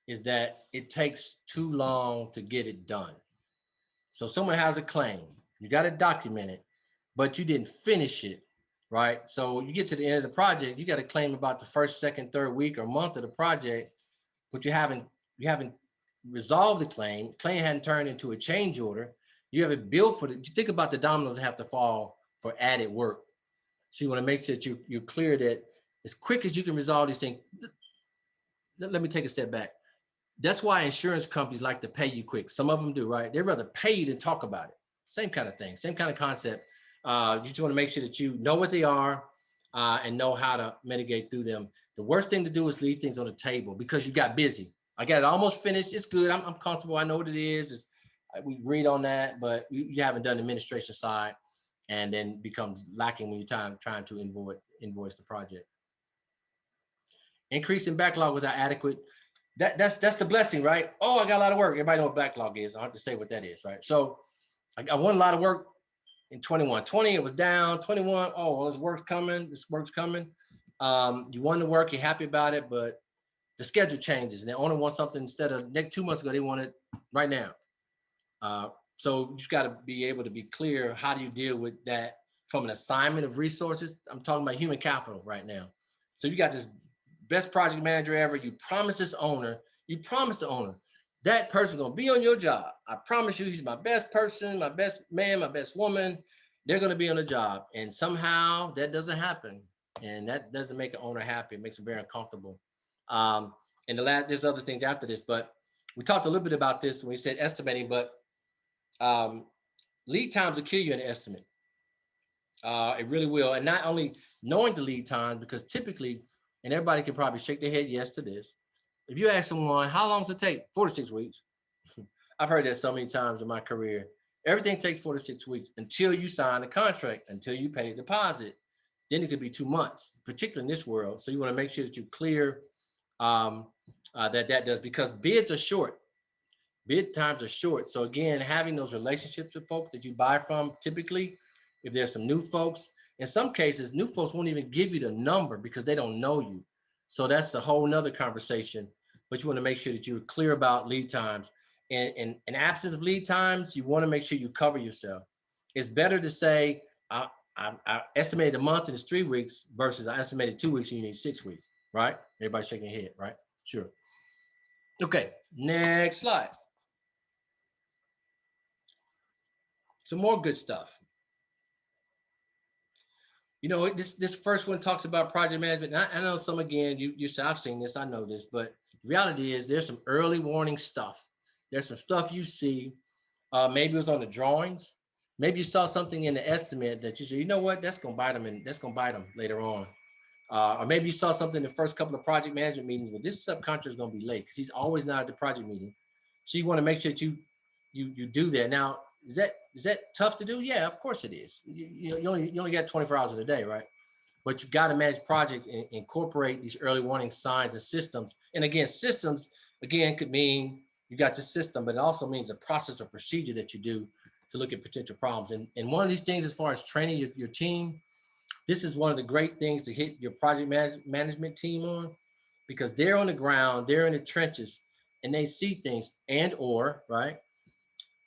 A: is that it takes too long to get it done. So someone has a claim, you got to document it, but you didn't finish it, right? So you get to the end of the project, you got to claim about the first, second, third week or month of the project, but you haven't resolved the claim. Claim hadn't turned into a change order. You haven't billed for it. You think about the dominoes that have to fall for added work. So you want to make sure that you're clear that as quick as you can resolve these things. Let me take a step back. That's why insurance companies like to pay you quick. Some of them do, right? They'd rather pay you than talk about it. Same kind of thing, same kind of concept. You just want to make sure that you know what they are and know how to mitigate through them. The worst thing to do is leave things on the table because you got busy. I got it almost finished. It's good. I'm comfortable. I know what it is. We read on that, but you haven't done the administration side, and then becomes lacking when you're trying to invoice the project. Increase in backlog without adequate. That's the blessing, right? Oh, I got a lot of work. Everybody know what backlog is. I don't have to say what that is, right? So I won a lot of work in 21. 20, it was down. 21, oh, well, this work's coming. You won the work, you're happy about it, but the schedule changes and they only want something instead of next 2 months ago, they want it right now. So you just got to be able to be clear. How do you deal with that from an assignment of resources? I'm talking about human capital right now. So you got this best project manager ever. You promise the owner, that person's going to be on your job. I promise you, he's my best person, my best man, my best woman. They're going to be on the job. And somehow that doesn't happen. And that doesn't make an owner happy. It makes them very uncomfortable. And there's other things after this, but we talked a little bit about this when we said estimating, but lead times will kill you in an estimate. It really will. And not only knowing the lead time, because typically, and everybody can probably shake their head yes to this. If you ask someone, how long does it take? 4 to 6 weeks. I've heard that so many times in my career. Everything takes 4 to 6 weeks until you sign the contract, until you pay the deposit. Then it could be 2 months, particularly in this world. So you want to make sure that you're clear that does, because bids are short. Bid times are short. So again, having those relationships with folks that you buy from, typically, if there's some new folks, in some cases, new folks won't even give you the number because they don't know you. So that's a whole nother conversation, but you want to make sure that you're clear about lead times. And in absence of lead times, you want to make sure you cover yourself. It's better to say, I estimated a month and it's 3 weeks versus I estimated 2 weeks and you need 6 weeks, right? Everybody shaking your head, right? Sure. Okay, next slide. Some more good stuff. You know, this first one talks about project management. And I know some, again, you say, I've seen this, I know this, but the reality is there's some early warning stuff. There's some stuff you see, maybe it was on the drawings. Maybe you saw something in the estimate that you said, you know what, that's going to bite them, and that's going to bite them later on. Or maybe you saw something in the first couple of project management meetings, but this subcontractor is going to be late because he's always not at the project meeting. So you want to make sure that you do that. Now, is that tough to do? Yeah, of course it is. You only got 24 hours in a day, right? But you've got to manage projects and incorporate these early warning signs and systems. And again, systems, again, could mean you got your system, but it also means a process or procedure that you do to look at potential problems. And one of these things, as far as training your team, this is one of the great things to hit your project management team on, because they're on the ground, they're in the trenches, and they see things right?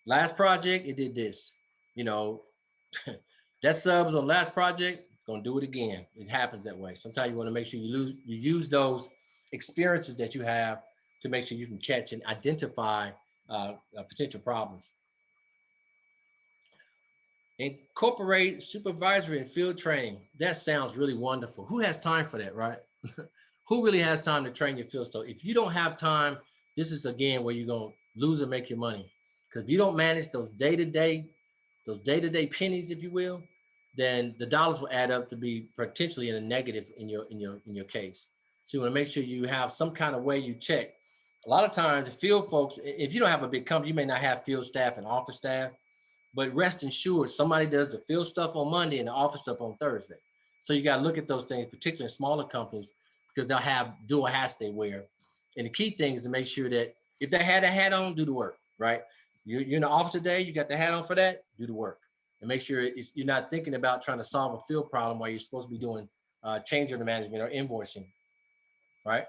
A: Last project, it did this. That sub was on last project, gonna do it again. It happens that way. Sometimes you want to make sure you use those experiences that you have to make sure you can catch and identify potential problems. Incorporate supervisory and field training. That sounds really wonderful. Who has time for that, right? Who really has time to train your field staff? If you don't have time, this is again where you're gonna lose or make your money. Because if you don't manage those day-to-day pennies, if you will, then the dollars will add up to be potentially in a negative in your case. So you want to make sure you have some kind of way you check. A lot of times the field folks, if you don't have a big company, you may not have field staff and office staff, but rest assured somebody does the field stuff on Monday and the office stuff on Thursday. So you got to look at those things, particularly in smaller companies, because they'll have dual hats they wear. And the key thing is to make sure that if they had a hat on, do the work, right? You're in the office today, you got the hat on for that, do the work. And make sure you're not thinking about trying to solve a field problem while you're supposed to be doing change order management or invoicing, right?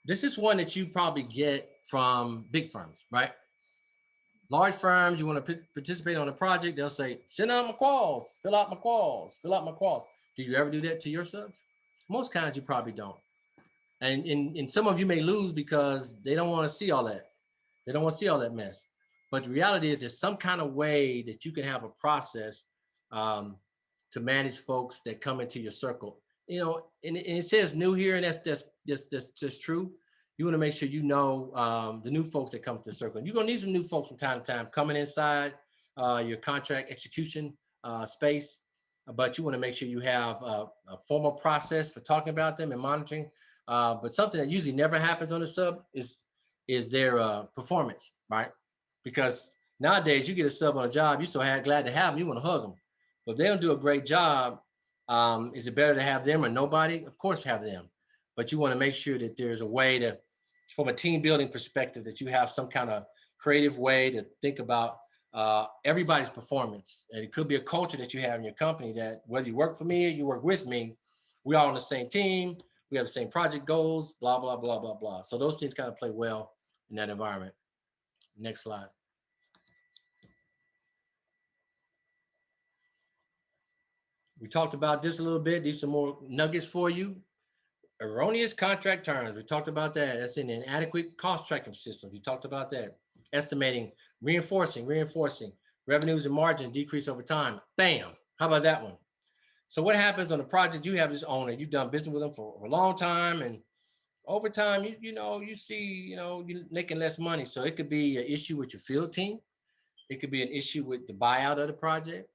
A: This is one that you probably get from big firms, right? Large firms, you want to participate on a project, they'll say, send out my quals, fill out my quals, fill out my quals. Do you ever do that to your subs? Most kinds you probably don't. And some of you may lose because they don't want to see all that. They don't want to see all that mess. But the reality is there's some kind of way that you can have a process to manage folks that come into your circle. And it says new here, and that's true. You want to make sure you know the new folks that come to the circle. You're going to need some new folks from time to time coming inside your contract execution space, but you want to make sure you have a formal process for talking about them and monitoring. But something that usually never happens on the sub is their performance, right? Because nowadays you get a sub on a job, you're so glad to have them, you want to hug them. But if they don't do a great job, is it better to have them or nobody? Of course, have them. But you want to make sure that there's a way to, from a team building perspective, that you have some kind of creative way to think about everybody's performance. And it could be a culture that you have in your company that whether you work for me or you work with me, we're all on the same team. We have the same project goals, blah, blah, blah, blah, blah. So those things kind of play well in that environment. Next slide. We talked about this a little bit. These are more nuggets for you. Erroneous contract terms. We talked about that. That's an inadequate cost tracking system. We talked about that. Estimating, reinforcing. Revenues and margin decrease over time. Bam. How about that one? So what happens on a project? You have this owner. You've done business with them for a long time, and over time, you see, you're making less money. So it could be an issue with your field team. It could be an issue with the buyout of the project.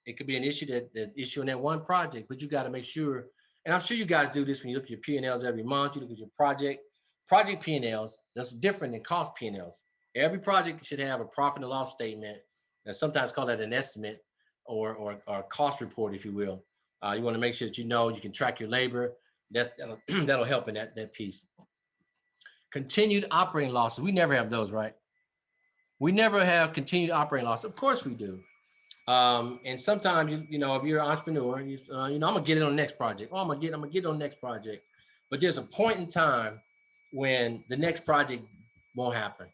A: It could be an issue that issue in that one project, but you got to make sure, and I'm sure you guys do this when you look at your P&Ls every month, you look at your project P&Ls, that's different than cost P&Ls. Every project should have a profit and loss statement, and sometimes call that an estimate or cost report, if you will. You want to make sure that you can track your labor. That'll help in that piece. Continued operating losses. We never have those, right? We never have continued operating losses. Of course we do. And sometimes, if you're an entrepreneur, I'm gonna get it on the next project. Oh, I'm gonna get it on the next project. But there's a point in time when the next project won't happen,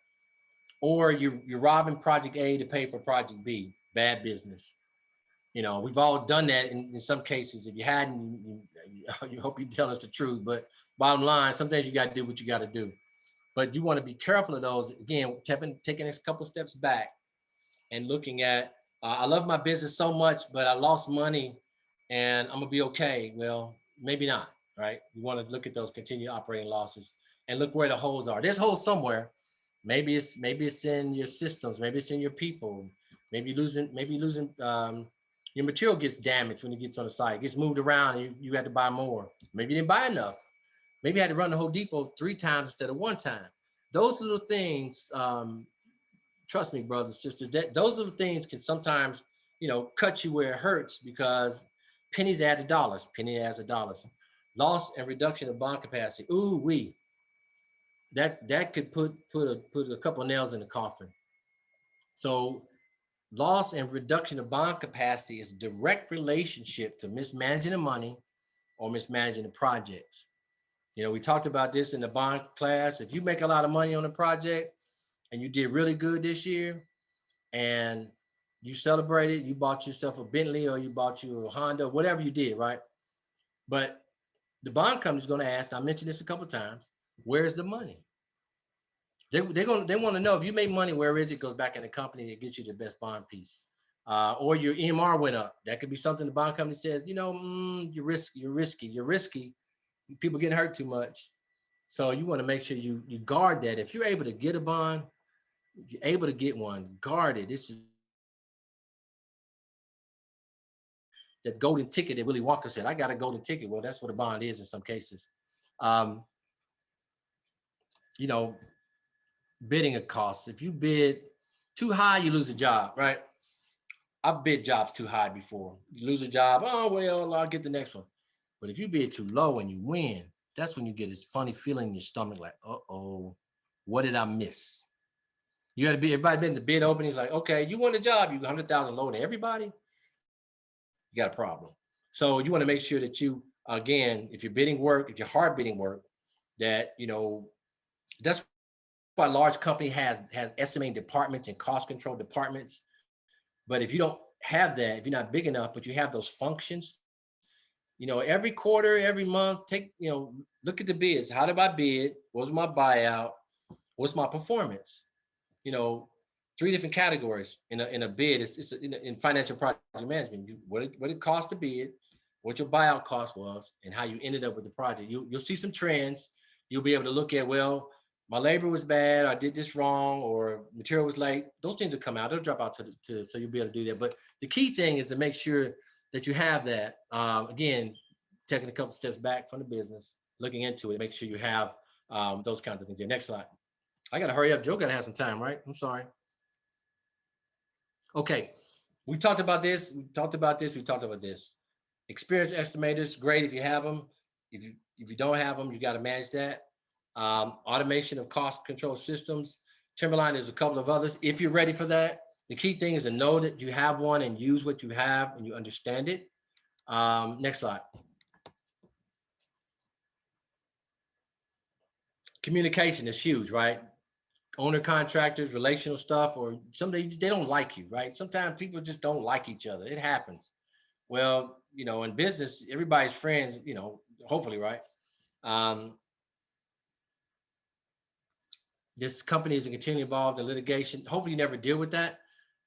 A: or you're robbing project A to pay for project B. Bad business. We've all done that in some cases. If you hadn't, you hope you tell us the truth. But bottom line, sometimes you got to do what you got to do. But you want to be careful of those. Again, taking a couple of steps back and looking at, I love my business so much, but I lost money and I'm going to be okay. Well, maybe not, right? You want to look at those continued operating losses and look where the holes are. There's holes somewhere. Maybe it's in your systems. Maybe it's in your people. Maybe losing your material gets damaged when it gets on the site, it gets moved around, and you had to buy more. Maybe you didn't buy enough. Maybe you had to run the Home Depot 3 times instead of 1 time. Those little things, trust me, brothers and sisters, that those little things can sometimes, cut you where it hurts, because pennies add to dollars. Penny adds to dollars. Loss and reduction of bond capacity. Ooh, that could put a couple of nails in the coffin. So loss and reduction of bond capacity is a direct relationship to mismanaging the money or mismanaging the projects. We talked about this in the bond class. If you make a lot of money on a project and you did really good this year and you celebrated, you bought yourself a Bentley or you bought you a Honda, whatever you did, right? But the bond company's going to ask, I mentioned this a couple of times, where's the money? They want to know, if you make money, where is it? It goes back in the company that gets you the best bond piece. Or your EMR went up. That could be something the bond company says, you're risky. People getting hurt too much. So you want to make sure you guard that. If you're able to get a bond, you're able to get one, guard it. This is that golden ticket that Willy Wonka said. I got a golden ticket. Well, that's what a bond is in some cases. Bidding a cost. If you bid too high, you lose a job, right? I've bid jobs too high before. You lose a job. Oh, well, I'll get the next one. But if you bid too low and you win, that's when you get this funny feeling in your stomach, like, uh-oh, what did I miss? You got to be, everybody been in the bid opening, like, okay, you won the job, you 100,000 lower than everybody, you got a problem. So you want to make sure that you, again, if you're bidding work, if you're hard bidding work, that, that's why a large company has estimating departments and cost control departments. But if you don't have that, if you're not big enough, but you have those functions, every quarter, every month, look at the bids. How did I bid? What was my buyout? What's my performance? 3 different categories in a bid. It's in financial project management. What it cost to bid, what your buyout cost was, and how you ended up with the project. You'll see some trends. You'll be able to look at, well, my labor was bad, I did this wrong, or material was late. Those things will come out. They'll drop out so you'll be able to do that. But the key thing is to make sure that you have that. Again, taking a couple steps back from the business, looking into it, make sure you have those kinds of things there. Next slide. I got to hurry up. Joe got to have some time, right? I'm sorry. Okay. We talked about this. We talked about this. Experienced estimators, great if you have them. If you don't have them, you got to manage that. Automation of cost control systems. Timberline, there's a couple of others. If you're ready for that, the key thing is to know that you have one and use what you have and you understand it. Next slide. Communication is huge, right? Owner contractors, relational stuff, or somebody, they don't like you, right? Sometimes people just don't like each other. It happens. Well, in business, everybody's friends, hopefully, right? This company is continually involved in litigation. Hopefully you never deal with that.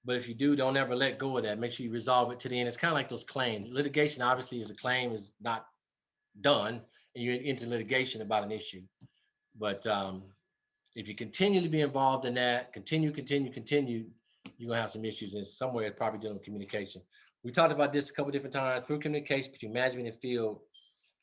A: But if you do, don't ever let go of that. Make sure you resolve it to the end. It's kind of like those claims. Litigation, obviously, is a claim is not done and you're into litigation about an issue. But if you continue to be involved in that, continue, you're gonna have some issues, and somewhere it's probably dealing with communication. We talked about this a couple of different times, through communication between management and field.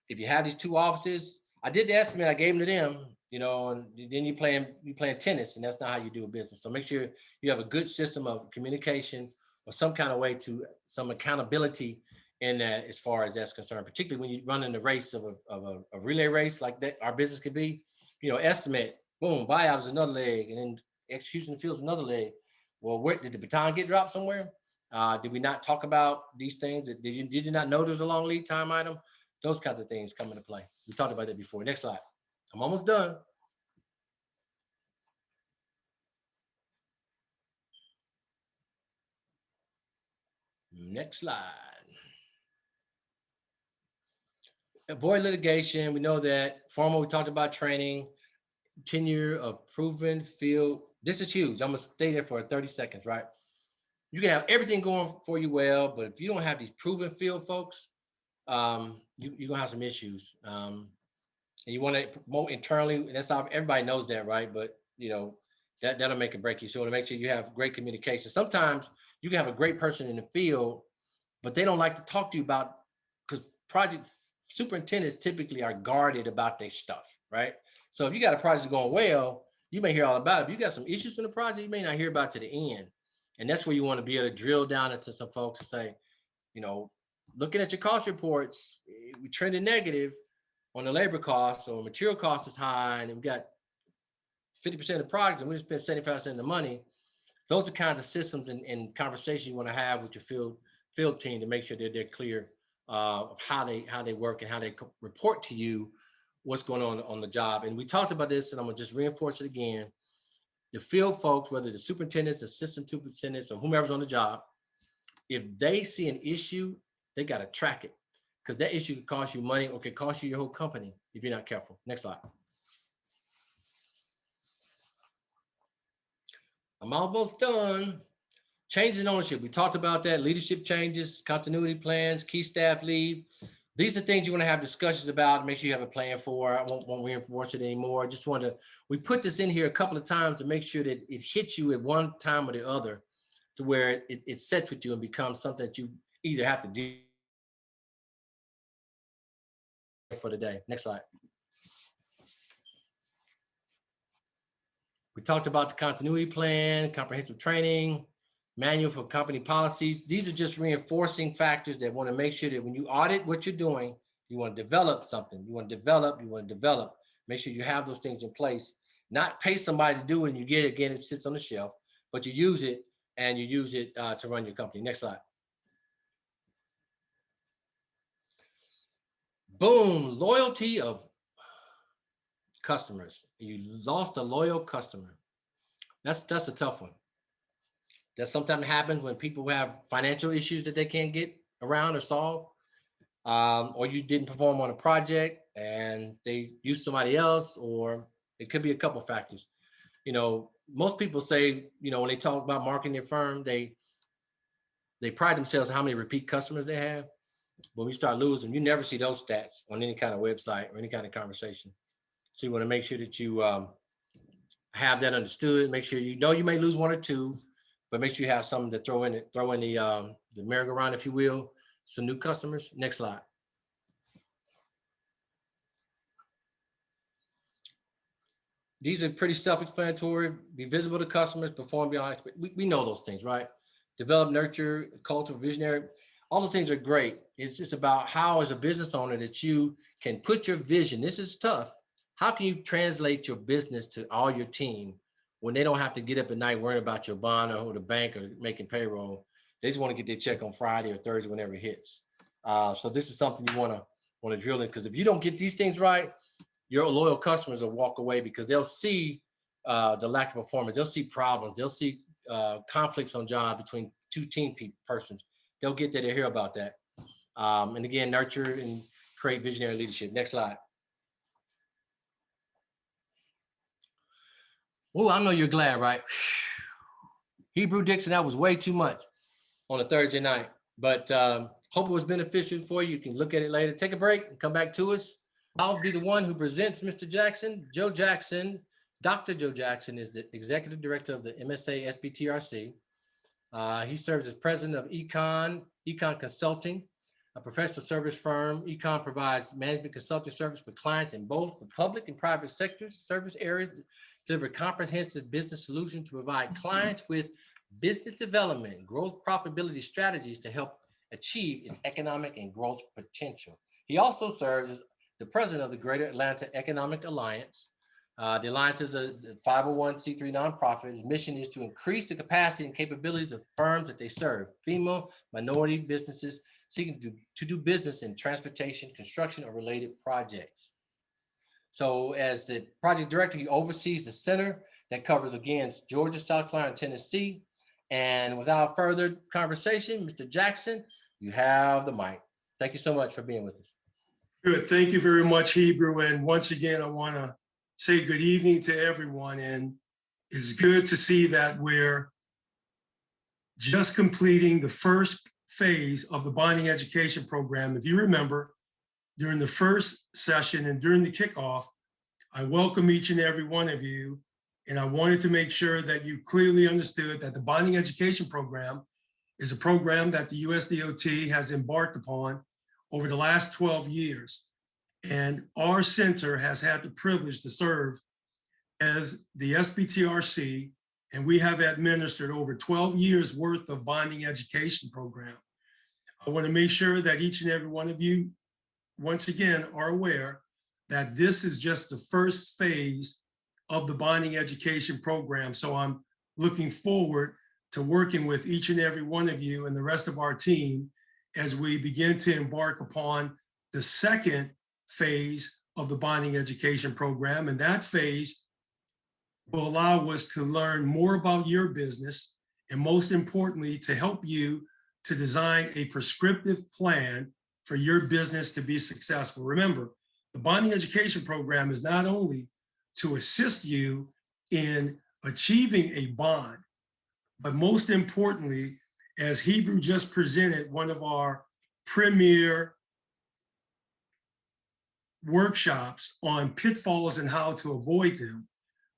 A: If you have these 2 offices, I did the estimate, I gave them to them, and then you're playing tennis, and that's not how you do a business. So make sure you have a good system of communication or some kind of way to some accountability in that, as far as that's concerned, particularly when you run in the race of a relay race like that our business could be. Estimate, boom, buyout is another leg, and then execution of the field is another leg. Well, where did the baton get dropped somewhere? Did we not talk about these things? Did you not know there's a long lead time item? Those kinds of things come into play. We talked about that before. Next slide. I'm almost done. Next slide. Avoid litigation. We know that. Formal, we talked about training. Tenure of proven field. This is huge. I'm going to stay there for 30 seconds, right? You can have everything going for you well, but if you don't have these proven field folks, you're going to have some issues. And you want to promote internally. And that's how everybody knows that, right? But, that'll make or break you. So you want to make sure you have great communication. Sometimes you can have a great person in the field, but they don't like to talk to you about, because project superintendents typically are guarded about their stuff, right? So if you got a project going well, you may hear all about it. If you got some issues in the project, you may not hear about it to the end. And that's where you want to be able to drill down into some folks and say, you know, looking at your cost reports, we trended negative on the labor costs, or material costs is high, and we got 50% of the project and we spend 75% of the money. Those are kinds of systems and conversations you want to have with your field team to make sure that they're clear of how they work and how they report to you what's going on the job. And we talked about this, and I'm gonna just reinforce it again. The field folks, whether the superintendents, assistant superintendents, or whomever's on the job, if they see an issue, they got to track it, because that issue could cost you money or could cost you your whole company if you're not careful. Next slide. I'm almost done. Changes in ownership. We talked about that. Leadership changes, continuity plans, key staff leave. These are things you want to have discussions about. Make sure you have a plan for. I won't reinforce it anymore. Just wanted to, we put this in here a couple of times to make sure that it hits you at one time or the other, to where it sets with you and becomes something that you either have to do for the day. Next slide. We talked about the continuity plan, comprehensive training, manual for company policies. These are just reinforcing factors that want to make sure that when you audit what you're doing, you want to develop something. You want to develop. Make sure you have those things in place. Not pay somebody to do it and you get it again, it sits on the shelf, but you use it, and you use it to run your company. Next slide. Boom, loyalty of customers. You lost a loyal customer. That's a tough one. That sometimes happens when people have financial issues that they can't get around or solve, or you didn't perform on a project and they use somebody else, or it could be a couple factors. You know, most people say, you know, when they talk about marketing their firm, they pride themselves on how many repeat customers they have. When we start losing, you never see those stats on any kind of website or any kind of conversation. So you want to make sure that you have that understood. Make sure you know you may lose one or two, but make sure you have something to throw in the merry-go-round, if you will, some new customers. Next slide. These are pretty self-explanatory. Be visible to customers, perform beyond. We know those things, right? Develop, nurture, culture, visionary. All those things are great. It's just about how, as a business owner, that you can put your vision. This is tough. How can you translate your business to all your team when they don't have to get up at night worrying about your bond or the bank or making payroll? They just want to get their check on Friday or Thursday whenever it hits. So this is something you want to drill in, because if you don't get these things right, your loyal customers will walk away, because they'll see the lack of performance. They'll see problems. They'll see conflicts on job between two team persons. They'll get there to hear about that. And again, nurture and create visionary leadership. Next slide. Oh, I know you're glad, right? Hebrew Dixon, that was way too much on a Thursday night, but hope it was beneficial for you. You can look at it later. Take a break and come back to us. I'll be the one who presents Mr. Jackson. Joe Jackson, Dr. Joe Jackson, is the executive director of the MSA SBTRC. He serves as president of Econ Consulting, a professional service firm. Econ provides management consulting service for clients in both the public and private sectors, service areas, deliver comprehensive business solutions to provide clients with business development, growth, profitability strategies to help achieve its economic and growth potential. He also serves as the president of the Greater Atlanta Economic Alliance. The Alliance is a 501c3 nonprofit. Its mission is to increase the capacity and capabilities of firms that they serve, female, minority businesses seeking to do business in transportation, construction, or related projects. So as the project director, he oversees the center that covers, again, Georgia, South Carolina, and Tennessee. And without further conversation, Mr. Jackson, you have the mic. Thank you so much for being with us.
B: Good. Thank you very much, Hebrew. And once again, I want to say good evening to everyone. And it's good to see that we're just completing the first phase of the bonding education program. If you remember, during the first session and during the kickoff, I welcome each and every one of you. And I wanted to make sure that you clearly understood that the bonding education program is a program that the US DOT has embarked upon over the last 12 years. And our center has had the privilege to serve as the SBTRC, and we have administered over 12 years worth of bonding education program. I want to make sure that each and every one of you, once again, are aware that this is just the first phase of the bonding education program. So I'm looking forward to working with each and every one of you and the rest of our team as we begin to embark upon the second phase of the bonding education program. And that phase will allow us to learn more about your business, and most importantly, to help you to design a prescriptive plan for your business to be successful. Remember, the bonding education program is not only to assist you in achieving a bond, but most importantly, as Hebrew just presented, one of our premier workshops on pitfalls and how to avoid them,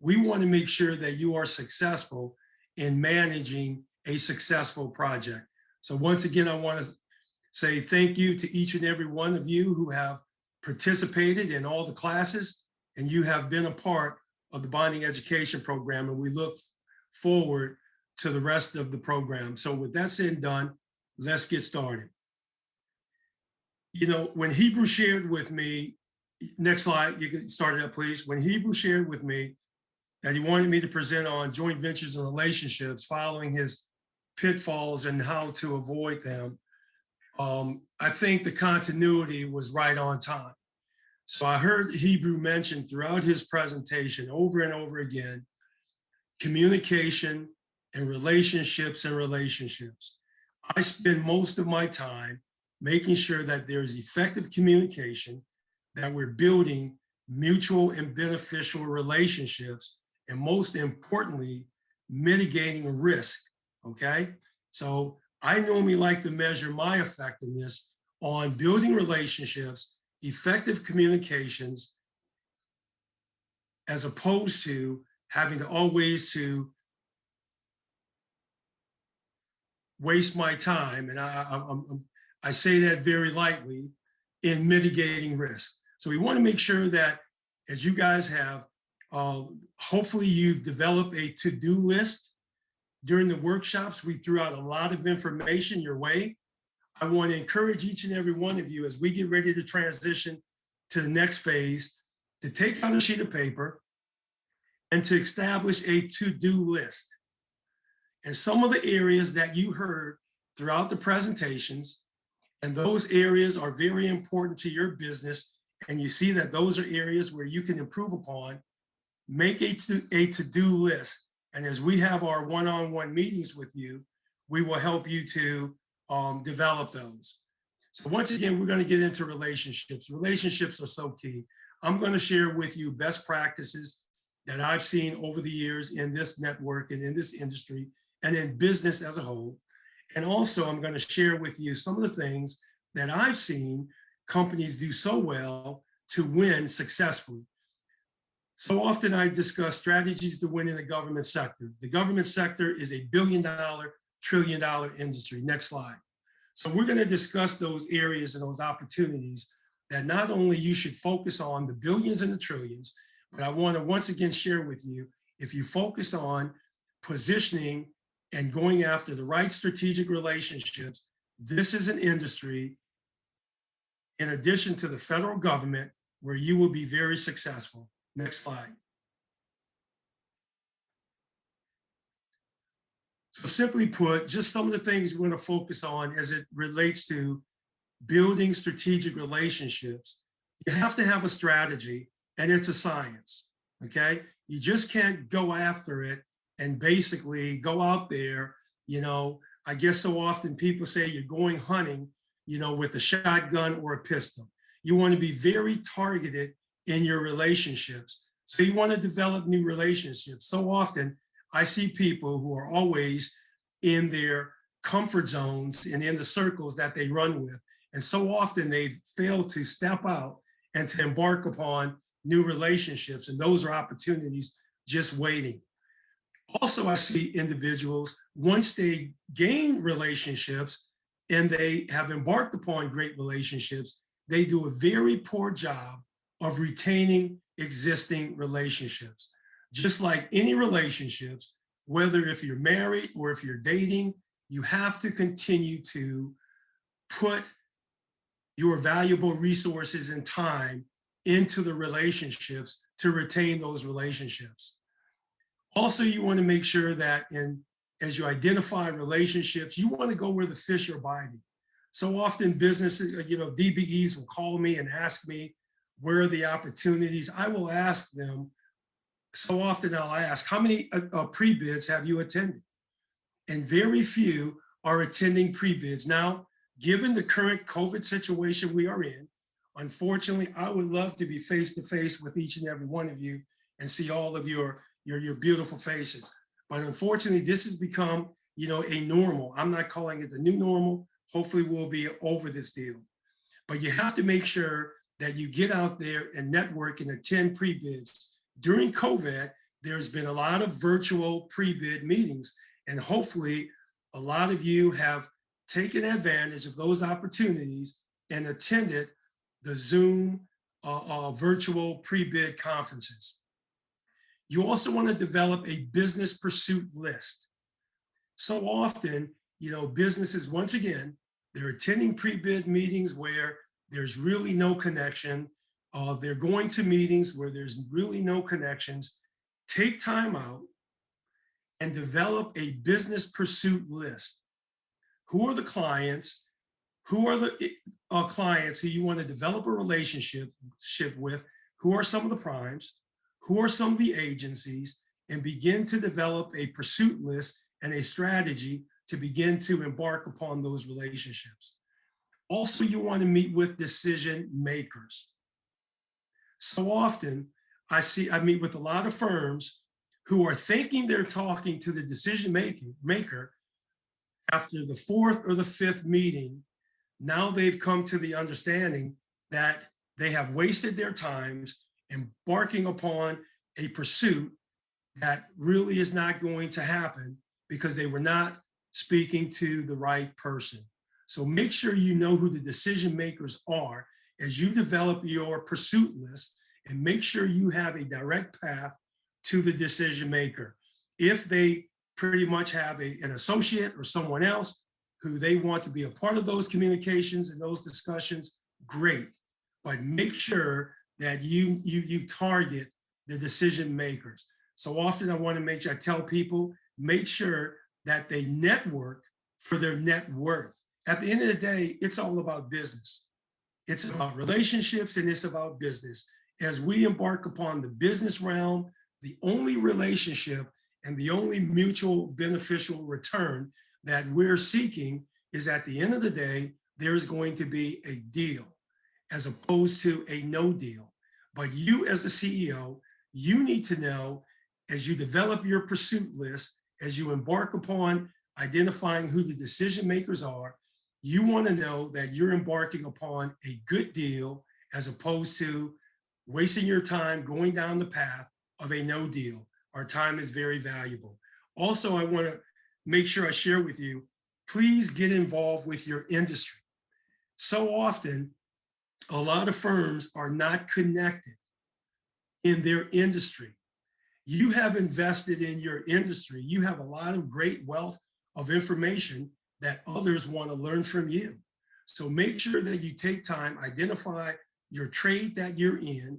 B: we want to make sure that you are successful in managing a successful project. So once again, I want to say thank you to each and every one of you who have participated in all the classes, and you have been a part of the bonding education program, and we look forward to the rest of the program. So with that said and done, let's get started. You know, when Hebrew shared with me, next slide, you can start it up, please. When Hebrew shared with me that he wanted me to present on joint ventures and relationships following his pitfalls and how to avoid them, I think the continuity was right on time. So I heard Hebrew mention throughout his presentation over and over again, communication and relationships and relationships. I spend most of my time making sure that there's effective communication, that we're building mutual and beneficial relationships, and most importantly, mitigating risk, okay? So I normally like to measure my effectiveness on building relationships, effective communications, as opposed to having to always to waste my time, and I say that very lightly, in mitigating risk. So we want to make sure that as you guys have, hopefully you've developed a to-do list. During the workshops, we threw out a lot of information your way. I want to encourage each and every one of you as we get ready to transition to the next phase to take out a sheet of paper and to establish a to-do list. And some of the areas that you heard throughout the presentations, and those areas are very important to your business, and you see that those are areas where you can improve upon, make a to-do list. And as we have our one-on-one meetings with you, we will help you to develop those. So once again, we're going to get into relationships. Relationships are so key. I'm going to share with you best practices that I've seen over the years in this network and in this industry and in business as a whole. And also I'm going to share with you some of the things that I've seen companies do so well to win successfully. So often I discuss strategies to win in the government sector. The government sector is a billion-dollar, trillion-dollar industry. Next slide. So we're going to discuss those areas and those opportunities that not only you should focus on the billions and the trillions, but I want to once again share with you, if you focus on positioning and going after the right strategic relationships, this is an industry, in addition to the federal government, where you will be very successful. Next slide. So simply put, just some of the things we're going to focus on as it relates to building strategic relationships. You have to have a strategy, and it's a science, okay? You just can't go after it and basically go out there, you know, I guess so often people say you're going hunting, you know, with a shotgun or a pistol. You want to be very targeted in your relationships. So you want to develop new relationships. So often I see people who are always in their comfort zones and in the circles that they run with. And so often they fail to step out and to embark upon new relationships. And those are opportunities just waiting. Also, I see individuals, once they gain relationships and they have embarked upon great relationships, they do a very poor job of retaining existing relationships. Just like any relationships, whether if you're married or if you're dating, you have to continue to put your valuable resources and time into the relationships to retain those relationships. Also, you want to make sure that as you identify relationships, you want to go where the fish are biting. So often businesses, DBEs will call me and ask me, where are the opportunities? I will ask them, so often I'll ask, how many pre-bids have you attended? And very few are attending pre-bids. Now, given the current COVID situation we are in, unfortunately, I would love to be face-to-face with each and every one of you and see all of your beautiful faces. But unfortunately, this has become, a normal. I'm not calling it the new normal. Hopefully we'll be over this deal. But you have to make sure that you get out there and network and attend pre-bids. During COVID, there's been a lot of virtual pre-bid meetings, and hopefully a lot of you have taken advantage of those opportunities and attended the Zoom virtual pre-bid conferences. You also want to develop a business pursuit list. So often, businesses, once again, they're attending pre-bid meetings where there's really no connection. They're going to meetings where there's really no connections. Take time out and develop a business pursuit list. Who are the clients? Who are the clients who you want to develop a relationship with? Who are some of the primes? Who are some of the agencies? And begin to develop a pursuit list and a strategy to begin to embark upon those relationships. Also, you want to meet with decision makers. So often, I meet with a lot of firms who are thinking they're talking to the decision maker. After the fourth or the fifth meeting, now they've come to the understanding that they have wasted their times embarking upon a pursuit that really is not going to happen because they were not speaking to the right person. So make sure you know who the decision makers are as you develop your pursuit list, and make sure you have a direct path to the decision maker. If they pretty much have an associate or someone else who they want to be a part of those communications and those discussions, great. But make sure that you target the decision makers. So often I tell people, make sure that they network for their net worth. At the end of the day, it's all about business. It's about relationships and it's about business. As we embark upon the business realm, the only relationship and the only mutual beneficial return that we're seeking is, at the end of the day, there is going to be a deal as opposed to a no deal. But you as the CEO, you need to know, as you develop your pursuit list, as you embark upon identifying who the decision makers are, you want to know that you're embarking upon a good deal as opposed to wasting your time going down the path of a no deal. Our time is very valuable. Also, I want to make sure I share with you, please get involved with your industry. So often, a lot of firms are not connected in their industry. You have invested in your industry. You have a lot of great wealth of information that others want to learn from you. So make sure that you take time, identify your trade that you're in,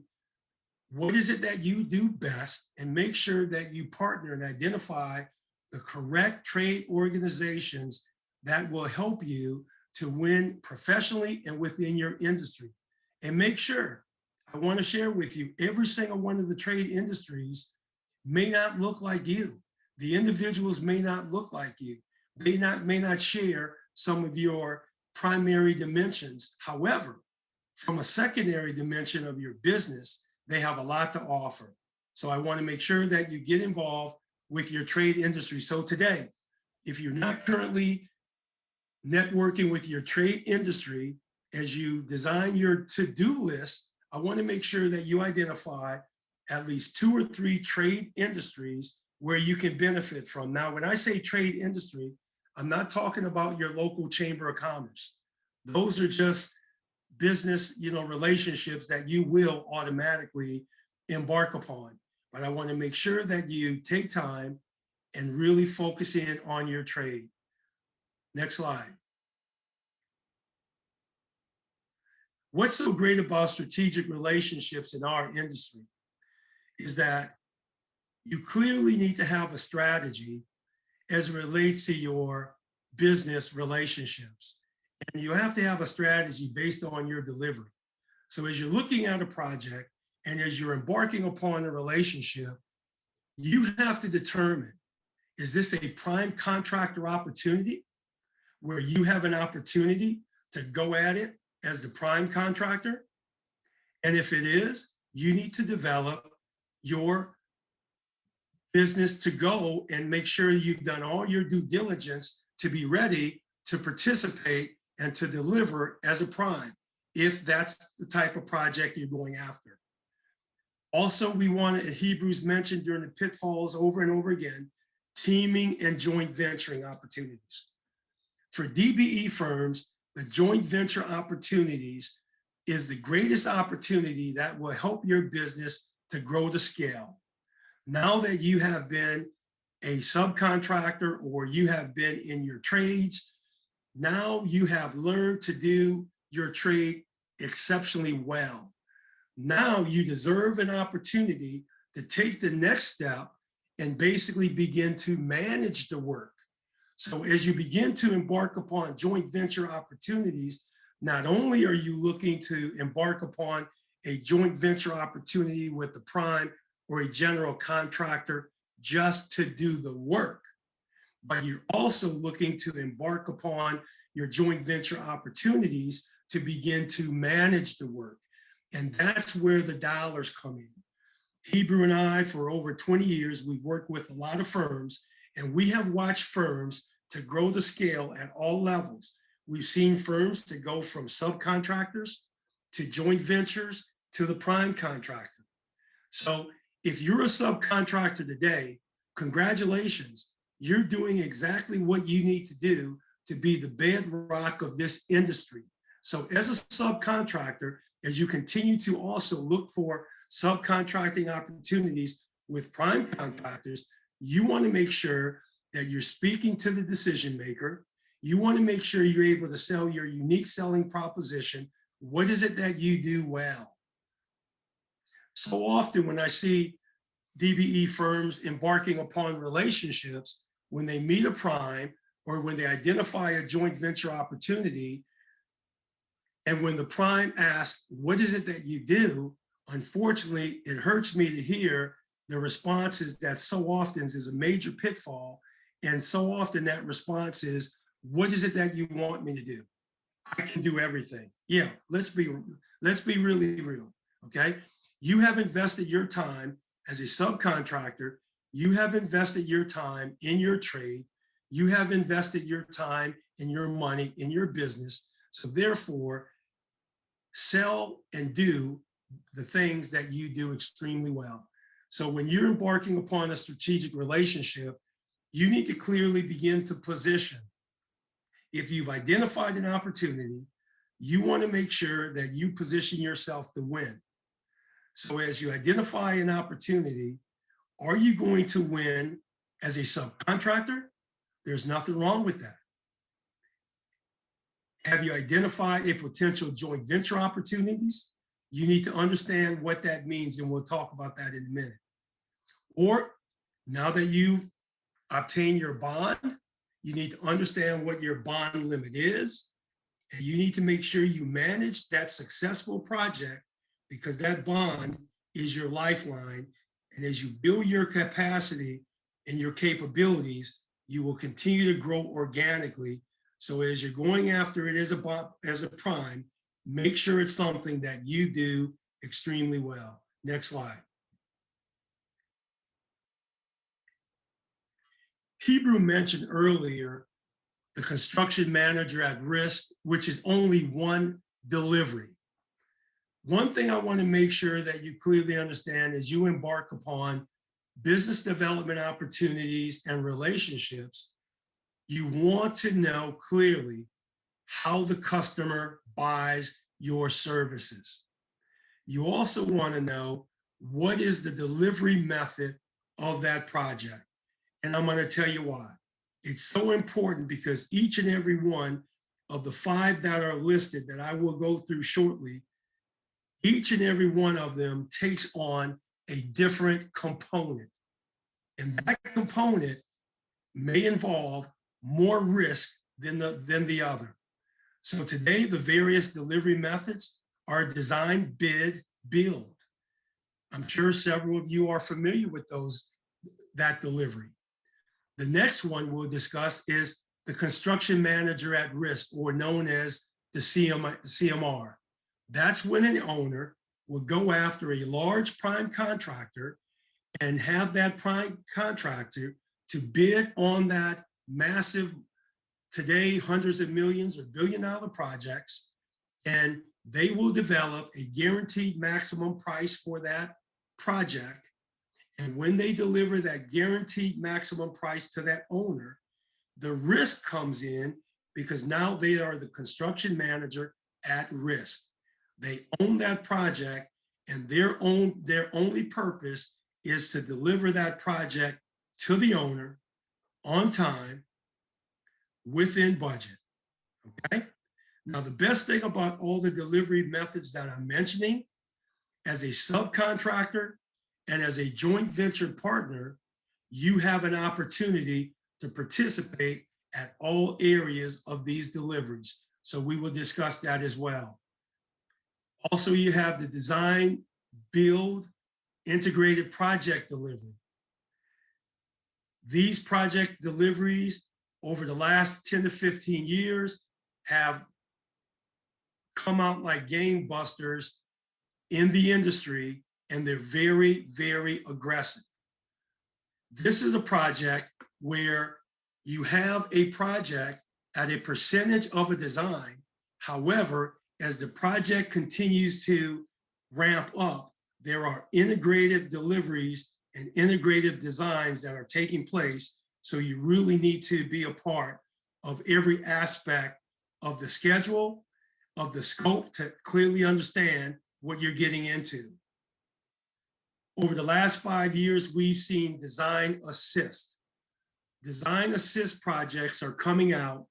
B: what is it that you do best, and make sure that you partner and identify the correct trade organizations that will help you to win professionally and within your industry. And make sure, I want to share with you, every single one of the trade industries may not look like you. The individuals may not look like you. They may not share some of your primary dimensions. However, from a secondary dimension of your business, they have a lot to offer. So I want to make sure that you get involved with your trade industry. So today, if you're not currently networking with your trade industry, as you design your to-do list, I want to make sure that you identify at least 2 or 3 trade industries where you can benefit from. Now, when I say trade industry, I'm not talking about your local chamber of commerce. Those are just business, relationships that you will automatically embark upon. But I want to make sure that you take time and really focus in on your trade. Next slide. What's so great about strategic relationships in our industry is that you clearly need to have a strategy as it relates to your business relationships. And you have to have a strategy based on your delivery. So as you're looking at a project and as you're embarking upon a relationship, you have to determine, is this a prime contractor opportunity where you have an opportunity to go at it as the prime contractor? And if it is, you need to develop your business to go and make sure you've done all your due diligence to be ready to participate and to deliver as a prime, if that's the type of project you're going after. Also, we want to, Hebrews mentioned during the pitfalls over and over again, teaming and joint venturing opportunities. For DBE firms, the joint venture opportunities is the greatest opportunity that will help your business to grow to scale. Now that you have been a subcontractor or you have been in your trades, now you have learned to do your trade exceptionally well. Now you deserve an opportunity to take the next step and basically begin to manage the work. So as you begin to embark upon joint venture opportunities, not only are you looking to embark upon a joint venture opportunity with the prime or a general contractor just to do the work, but you're also looking to embark upon your joint venture opportunities to begin to manage the work. And that's where the dollars come in. Hebrew and I, for over 20 years, we've worked with a lot of firms, and we have watched firms to grow the scale at all levels. We've seen firms to go from subcontractors to joint ventures to the prime contractor. So if you're a subcontractor today, congratulations, you're doing exactly what you need to do to be the bedrock of this industry. So as a subcontractor, as you continue to also look for subcontracting opportunities with prime contractors, you want to make sure that you're speaking to the decision maker. You want to make sure you're able to sell your unique selling proposition. What is it that you do well? So often when I see DBE firms embarking upon relationships, when they meet a prime or when they identify a joint venture opportunity, and when the prime asks, what is it that you do? Unfortunately, it hurts me to hear the responses that so often is a major pitfall. And so often that response is, what is it that you want me to do? I can do everything. Yeah, let's be really real, okay? You have invested your time as a subcontractor. You have invested your time in your trade. You have invested your time and your money in your business. So therefore, sell and do the things that you do extremely well. So when you're embarking upon a strategic relationship, you need to clearly begin to position. If you've identified an opportunity, you want to make sure that you position yourself to win. So as you identify an opportunity, are you going to win as a subcontractor? There's nothing wrong with that. Have you identified a potential joint venture opportunities? You need to understand what that means, and we'll talk about that in a minute. Or now that you've obtained your bond, you need to understand what your bond limit is, and you need to make sure you manage that successful project, because that bond is your lifeline. And as you build your capacity and your capabilities, you will continue to grow organically. So as you're going after it as a prime, make sure it's something that you do extremely well. Next slide. Hebrew mentioned earlier the construction manager at risk, which is only one delivery. One thing I want to make sure that you clearly understand as you embark upon business development opportunities and relationships, you want to know clearly how the customer buys your services. You also want to know what is the delivery method of that project. And I'm going to tell you why. It's so important because each and every one of the 5 that are listed that I will go through shortly, each and every one of them takes on a different component. And that component may involve more risk than the other. So today, the various delivery methods are design, bid, build. I'm sure several of you are familiar with that delivery. The next one we'll discuss is the construction manager at risk, or known as the CMR. That's when an owner will go after a large prime contractor and have that prime contractor to bid on that massive, today, hundreds of millions or billion-dollar projects, and they will develop a guaranteed maximum price for that project. And when they deliver that guaranteed maximum price to that owner, the risk comes in because now they are the construction manager at risk. They own that project, and their only purpose is to deliver that project to the owner on time, within budget, okay? Now, the best thing about all the delivery methods that I'm mentioning, as a subcontractor and as a joint venture partner, you have an opportunity to participate at all areas of these deliveries. So we will discuss that as well. Also, you have the design, build, integrated project delivery. These project deliveries over the last 10 to 15 years have come out like gangbusters in the industry, and they're very, very aggressive. This is a project where you have a project at a percentage of a design. However, as the project continues to ramp up, there are integrated deliveries and integrated designs that are taking place. So you really need to be a part of every aspect of the schedule, of the scope, to clearly understand what you're getting into. Over the last 5 years, we've seen design assist. Design assist projects are coming out.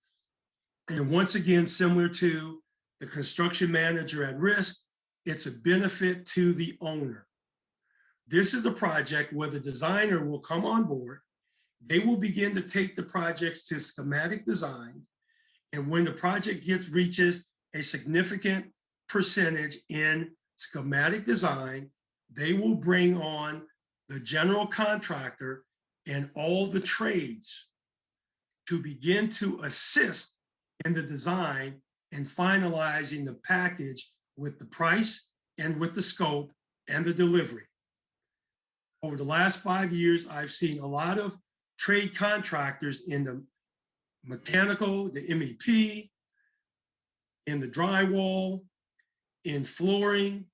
B: And once again, similar to the construction manager at risk, it's a benefit to the owner. This is a project where the designer will come on board. They will begin to take the projects to schematic design. And when the project reaches a significant percentage in schematic design, they will bring on the general contractor and all the trades to begin to assist in the design and finalizing the package with the price and with the scope and the delivery. Over the last 5 years, I've seen a lot of trade contractors in the mechanical, the MEP, in the drywall, in flooring,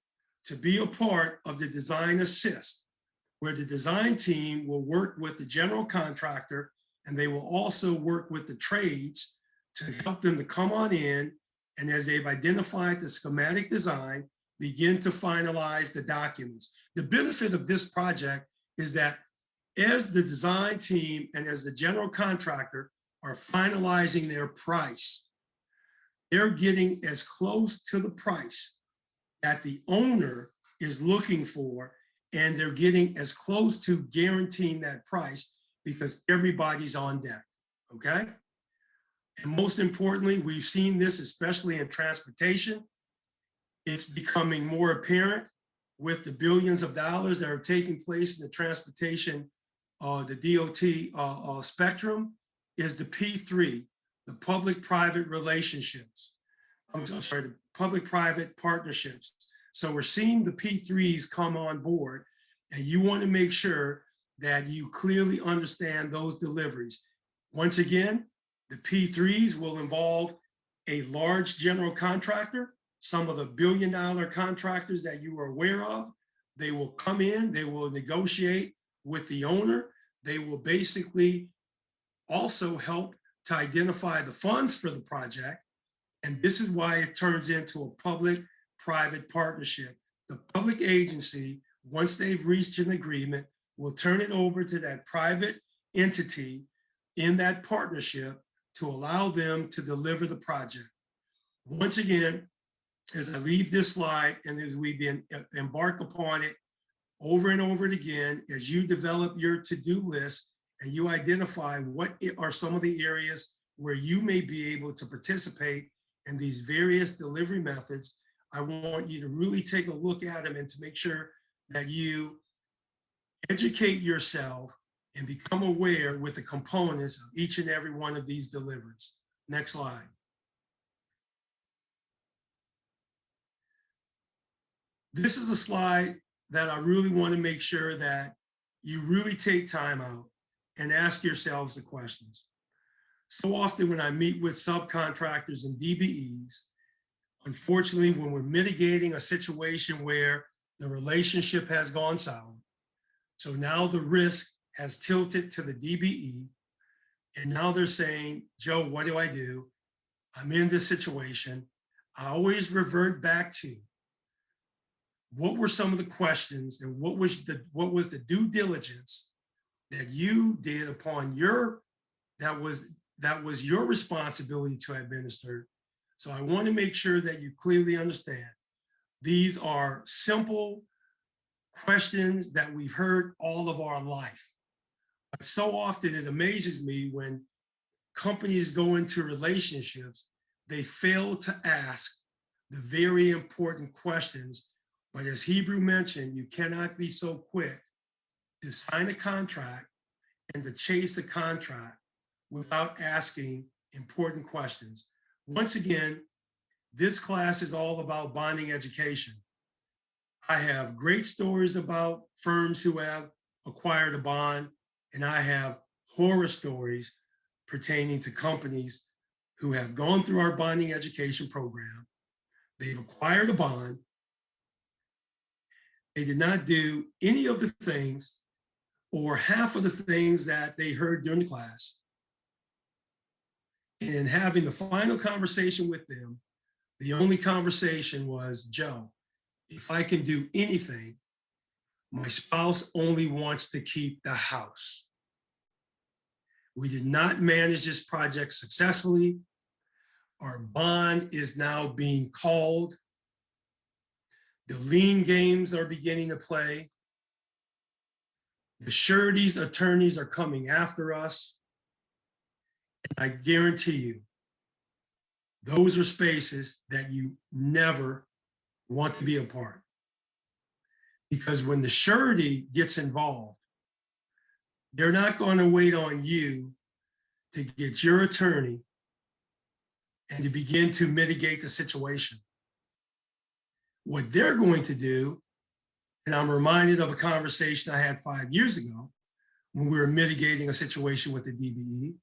B: to be a part of the design assist, where the design team will work with the general contractor, and they will also work with the trades to help them to come on in, and as they've identified the schematic design, begin to finalize the documents. The benefit of this project is that as the design team and as the general contractor are finalizing their price, they're getting as close to the price that the owner is looking for, and they're getting as close to guaranteeing that price because everybody's on deck, okay? And most importantly, we've seen this, especially in transportation. It's becoming more apparent with the billions of dollars that are taking place in the transportation, the DOT spectrum, is the P3, the public-private relationships. I'm sorry, the public-private partnerships. So we're seeing the P3s come on board, and you want to make sure that you clearly understand those deliveries. Once again, the P3s will involve a large general contractor, some of the billion-dollar contractors that you are aware of. They will come in, they will negotiate with the owner. They will basically also help to identify the funds for the project. And this is why it turns into a public-private partnership. The public agency, once they've reached an agreement, will turn it over to that private entity in that partnership to allow them to deliver the project. Once again, as I leave this slide and as we embark upon it over and over again, as you develop your to-do list and you identify what are some of the areas where you may be able to participate in these various delivery methods, I want you to really take a look at them and to make sure that you educate yourself and become aware with the components of each and every one of these deliveries. Next slide. This is a slide that I really want to make sure that you really take time out and ask yourselves the questions. So often when I meet with subcontractors and DBEs, unfortunately, when we're mitigating a situation where the relationship has gone sour, so now the risk has tilted to the DBE, and now they're saying, Joe, what do I do? I'm in this situation. I always revert back to what were some of the questions and what was the due diligence that you did upon that was your responsibility to administer. So I want to make sure that you clearly understand these are simple questions that we've heard all of our life. But so often it amazes me when companies go into relationships, they fail to ask the very important questions. But as Hebrew mentioned, you cannot be so quick to sign a contract and to chase a contract without asking important questions. Once again, this class is all about bonding education. I have great stories about firms who have acquired a bond, and I have horror stories pertaining to companies who have gone through our bonding education program. They've acquired a bond. They did not do any of the things or half of the things that they heard during the class. And in having the final conversation with them, the only conversation was, Joe, if I can do anything, my spouse only wants to keep the house. We did not manage this project successfully. Our bond is now being called. The lien games are beginning to play. The surety's attorneys are coming after us. And I guarantee you, those are spaces that you never want to be a part. Because when the surety gets involved, they're not going to wait on you to get your attorney and to begin to mitigate the situation. What they're going to do, and I'm reminded of a conversation I had 5 years ago when we were mitigating a situation with the DBE.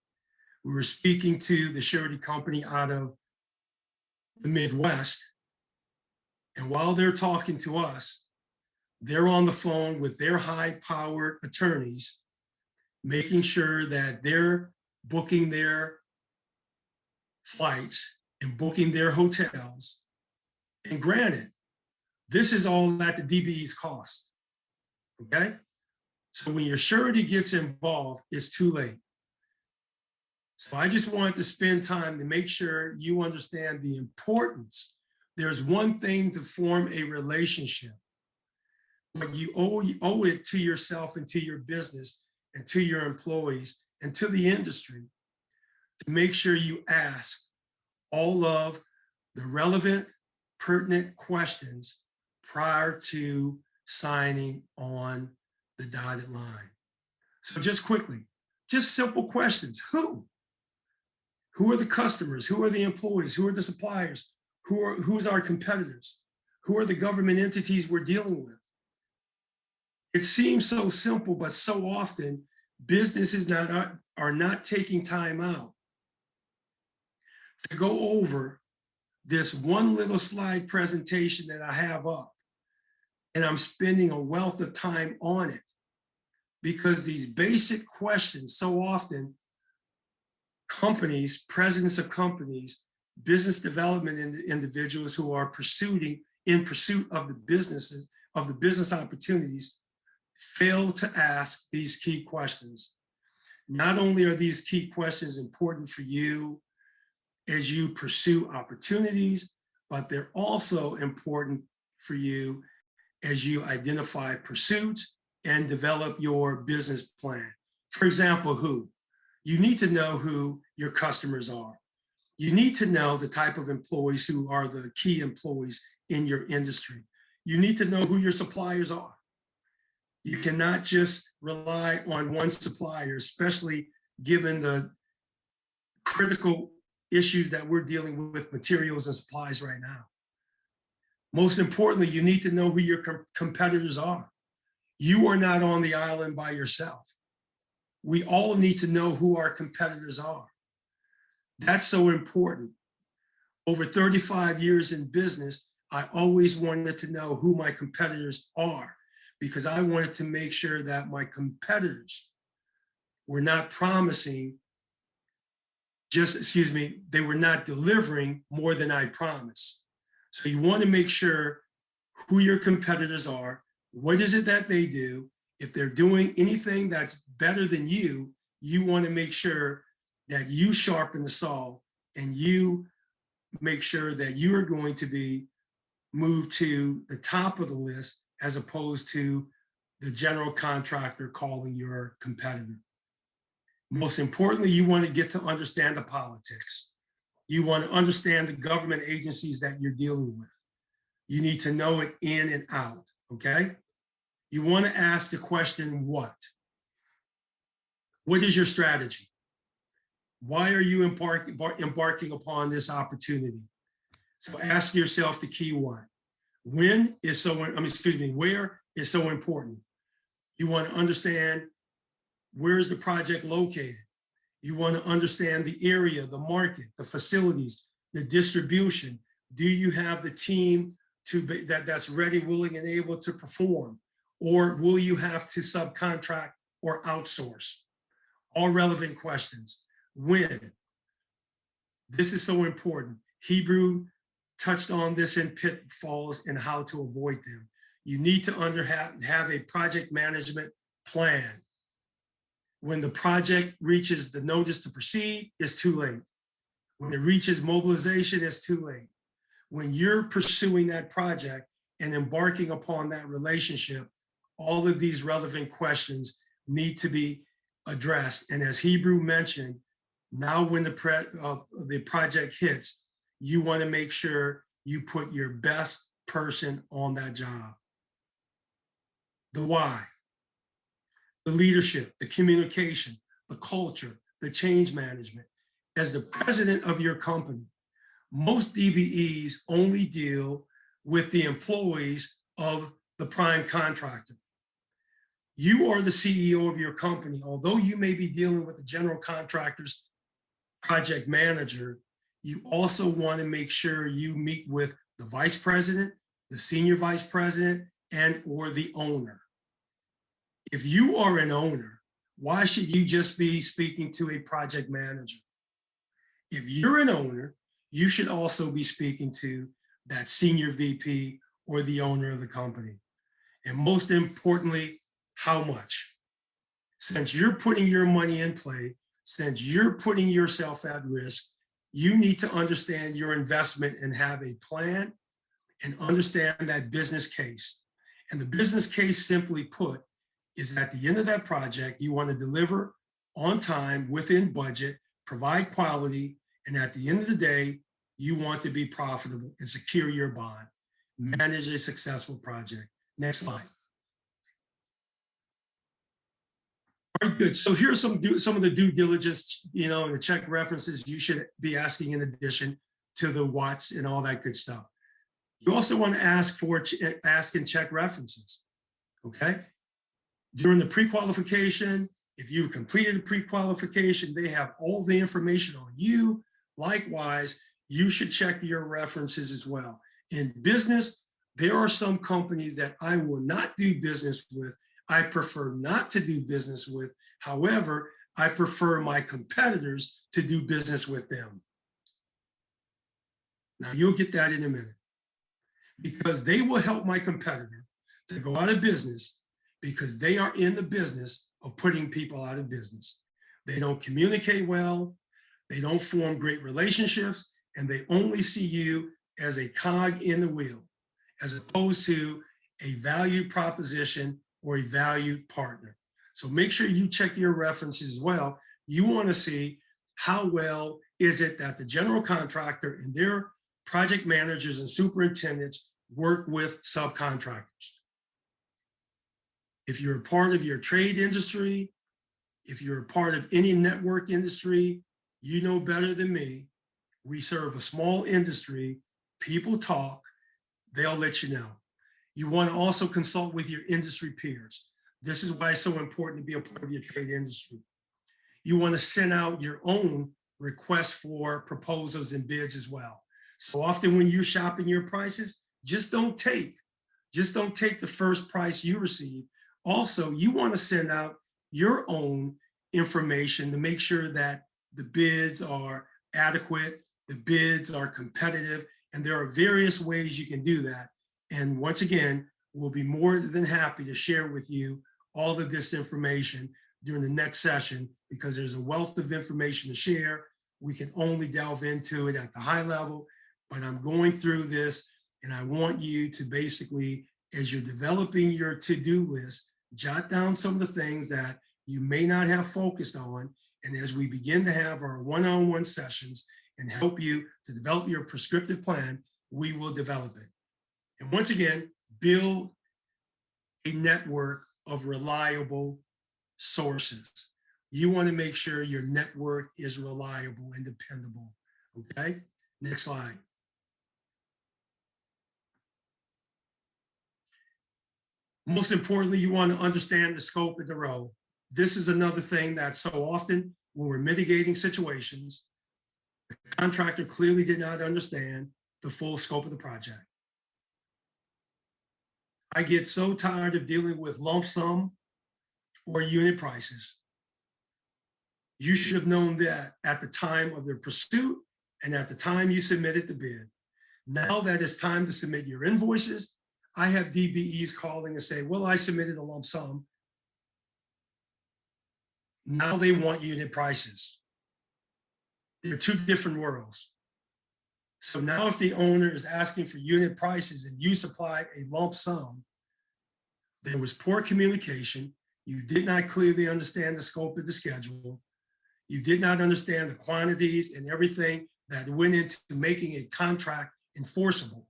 B: We were speaking to the surety company out of the Midwest. And while they're talking to us, they're on the phone with their high-powered attorneys, making sure that they're booking their flights and booking their hotels. And granted, this is all at the DBE's cost, okay? So when your surety gets involved, it's too late. So I just wanted to spend time to make sure you understand the importance. There's one thing to form a relationship, but you owe it to yourself and to your business and to your employees and to the industry to make sure you ask all of the relevant, pertinent questions prior to signing on the dotted line. So just quickly, just simple questions. Who? Who are the customers? Who are the employees? Who are the suppliers? Who's our competitors? Who are the government entities we're dealing with? It seems so simple, but so often businesses are not taking time out to go over this one little slide presentation that I have up, and I'm spending a wealth of time on it. because these basic questions, so often companies, presidents of companies, business development individuals who are in pursuit of the business opportunities, fail to ask these key questions. Not only are these key questions important for you as you pursue opportunities, but they're also important for you as you identify pursuits and develop your business plan. For example, who? You need to know who your customers are. You need to know the type of employees who are the key employees in your industry. You need to know who your suppliers are. You cannot just rely on one supplier, especially given the critical issues that we're dealing with materials and supplies right now. Most importantly, you need to know who your competitors are. You are not on the island by yourself. We all need to know who our competitors are. That's so important. Over 35 years in business, I always wanted to know who my competitors are, because I wanted to make sure that my competitors were not promising they were not delivering more than I promised. So you want to make sure who your competitors are, what is it that they do. If they're doing anything that's better than you want to make sure that you sharpen the saw and you make sure that you are going to be moved to the top of the list as opposed to the general contractor calling your competitor. Most importantly, you want to get to understand the politics. You want to understand the government agencies that you're dealing with. You need to know it in and out, okay? You want to ask the question, what? What is your strategy? Why are you embarking upon this opportunity? So ask yourself the key one. Where is so important? You want to understand, where is the project located? You want to understand the area, the market, the facilities, the distribution. Do you have the team that's ready, willing, and able to perform? Or will you have to subcontract or outsource? All relevant questions. When? This is so important. Hebrew touched on this in pitfalls and how to avoid them. You need to have a project management plan. When the project reaches the notice to proceed, it's too late. When it reaches mobilization, it's too late. When you're pursuing that project and embarking upon that relationship, all of these relevant questions need to be addressed. And as Hebrew mentioned, now when the project hits, you want to make sure you put your best person on that job. The why, the leadership, the communication, the culture, the change management. As the president of your company, most DBEs only deal with the employees of the prime contractor. You are the CEO of your company. Although you may be dealing with the general contractor's project manager, you also want to make sure you meet with the vice president, the senior vice president, and or the owner. If you are an owner, why should you just be speaking to a project manager? If you're an owner, you should also be speaking to that senior VP or the owner of the company. And most importantly, how much? Since you're putting your money in play, since you're putting yourself at risk, you need to understand your investment and have a plan and understand that business case. And the business case, simply put, is at the end of that project, you want to deliver on time, within budget, provide quality, and at the end of the day, you want to be profitable and secure your bond, manage a successful project. Next slide. All right, good. So here's some of the due diligence, and the check references you should be asking in addition to the what's and all that good stuff. You also want to ask and check references, okay? During the pre-qualification, if you completed the pre-qualification, they have all the information on you. Likewise, you should check your references as well. In business, there are some companies that I will not do business with I prefer not to do business with. However, I prefer my competitors to do business with them. Now you'll get that in a minute, because they will help my competitor to go out of business because they are in the business of putting people out of business. They don't communicate well, they don't form great relationships, and they only see you as a cog in the wheel, as opposed to a value proposition or a valued partner. So make sure you check your references as well. You want to see how well is it that the general contractor and their project managers and superintendents work with subcontractors. If you're a part of your trade industry, if you're a part of any network industry, you know better than me. We serve a small industry, people talk, they'll let you know. You want to also consult with your industry peers. This is why it's so important to be a part of your trade industry. You want to send out your own requests for proposals and bids as well. So often when you're shopping your prices, just don't take the first price you receive. Also, you want to send out your own information to make sure that the bids are adequate, the bids are competitive, and there are various ways you can do that. And once again, we'll be more than happy to share with you all of this information during the next session, because there's a wealth of information to share. We can only delve into it at the high level, but I'm going through this and I want you to basically, as you're developing your to-do list, jot down some of the things that you may not have focused on. And as we begin to have our one-on-one sessions and help you to develop your prescriptive plan, we will develop it. And once again, build a network of reliable sources. You want to make sure your network is reliable and dependable. Okay, next slide. Most importantly, you want to understand the scope of the role. This is another thing that so often when we're mitigating situations, the contractor clearly did not understand the full scope of the project. I get so tired of dealing with lump sum or unit prices. You should have known that at the time of the pursuit and at the time you submitted the bid. Now that it's time to submit your invoices, I have DBEs calling and say, well, I submitted a lump sum. Now they want unit prices. They're two different worlds. So now if the owner is asking for unit prices and you supplied a lump sum, there was poor communication. You did not clearly understand the scope of the schedule. You did not understand the quantities and everything that went into making a contract enforceable,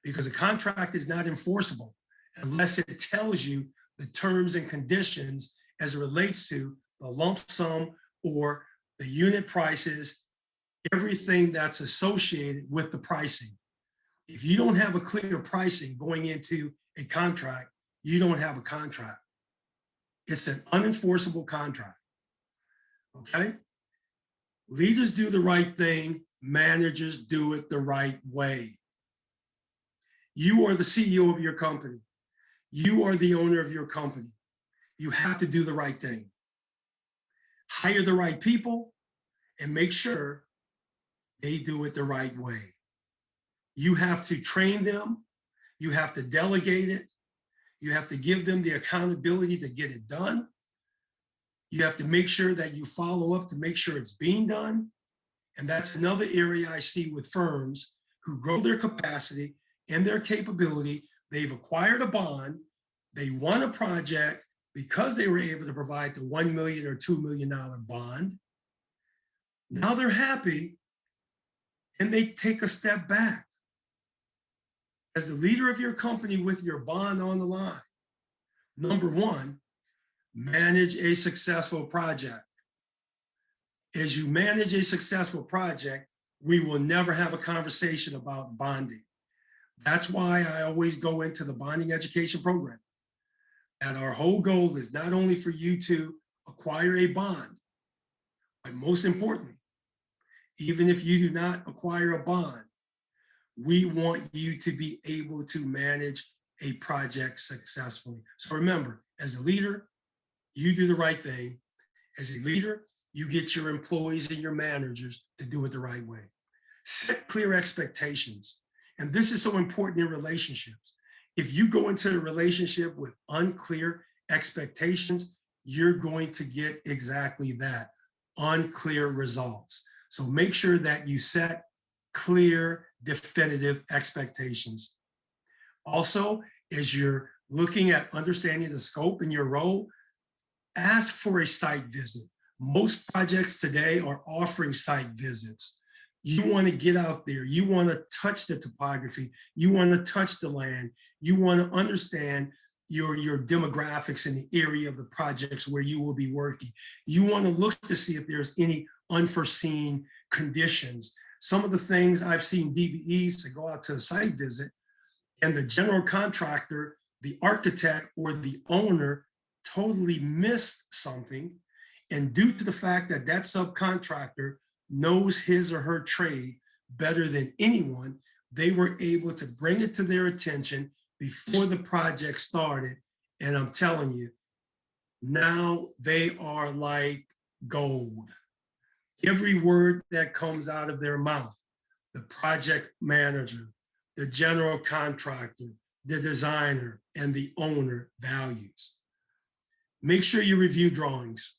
B: because a contract is not enforceable unless it tells you the terms and conditions as it relates to the lump sum or the unit prices, everything that's associated with the pricing. If you don't have a clear pricing going into a contract, you don't have a contract. It's an unenforceable contract. Okay? Leaders do the right thing, managers do it the right way. You are the CEO of your company. You are the owner of your company. You have to do the right thing. Hire the right people and make sure they do it the right way. You have to train them. You have to delegate it. You have to give them the accountability to get it done. You have to make sure that you follow up to make sure it's being done. And that's another area I see with firms who grow their capacity and their capability. They've acquired a bond. They won a project because they were able to provide the $1 million or $2 million bond. Now they're happy and they take a step back. As the leader of your company with your bond on the line, number one, manage a successful project. As you manage a successful project, we will never have a conversation about bonding. That's why I always go into the bonding education program. And our whole goal is not only for you to acquire a bond, but most importantly, even if you do not acquire a bond, we want you to be able to manage a project successfully. So remember, As a leader, you do the right thing. As a leader, you get your employees and your managers to do it the right way. Set clear expectations. And this is so important in relationships. If you go into a relationship with unclear expectations, you're going to get exactly that, unclear results. So make sure that you set clear, definitive expectations. Also, as you're looking at understanding the scope and your role, ask for a site visit. Most projects today are offering site visits. You want to get out there. You want to touch the topography. You want to touch the land. You want to understand your demographics in the area of the projects where you will be working. You want to look to see if there's any unforeseen conditions. Some of the things I've seen DBEs to go out to a site visit, and the general contractor, the architect, or the owner totally missed something. And due to the fact that that subcontractor knows his or her trade better than anyone, they were able to bring it to their attention before the project started. And I'm telling you, now they are like gold. Every word that comes out of their mouth, the project manager, the general contractor, the designer, and the owner values. Make sure you review drawings.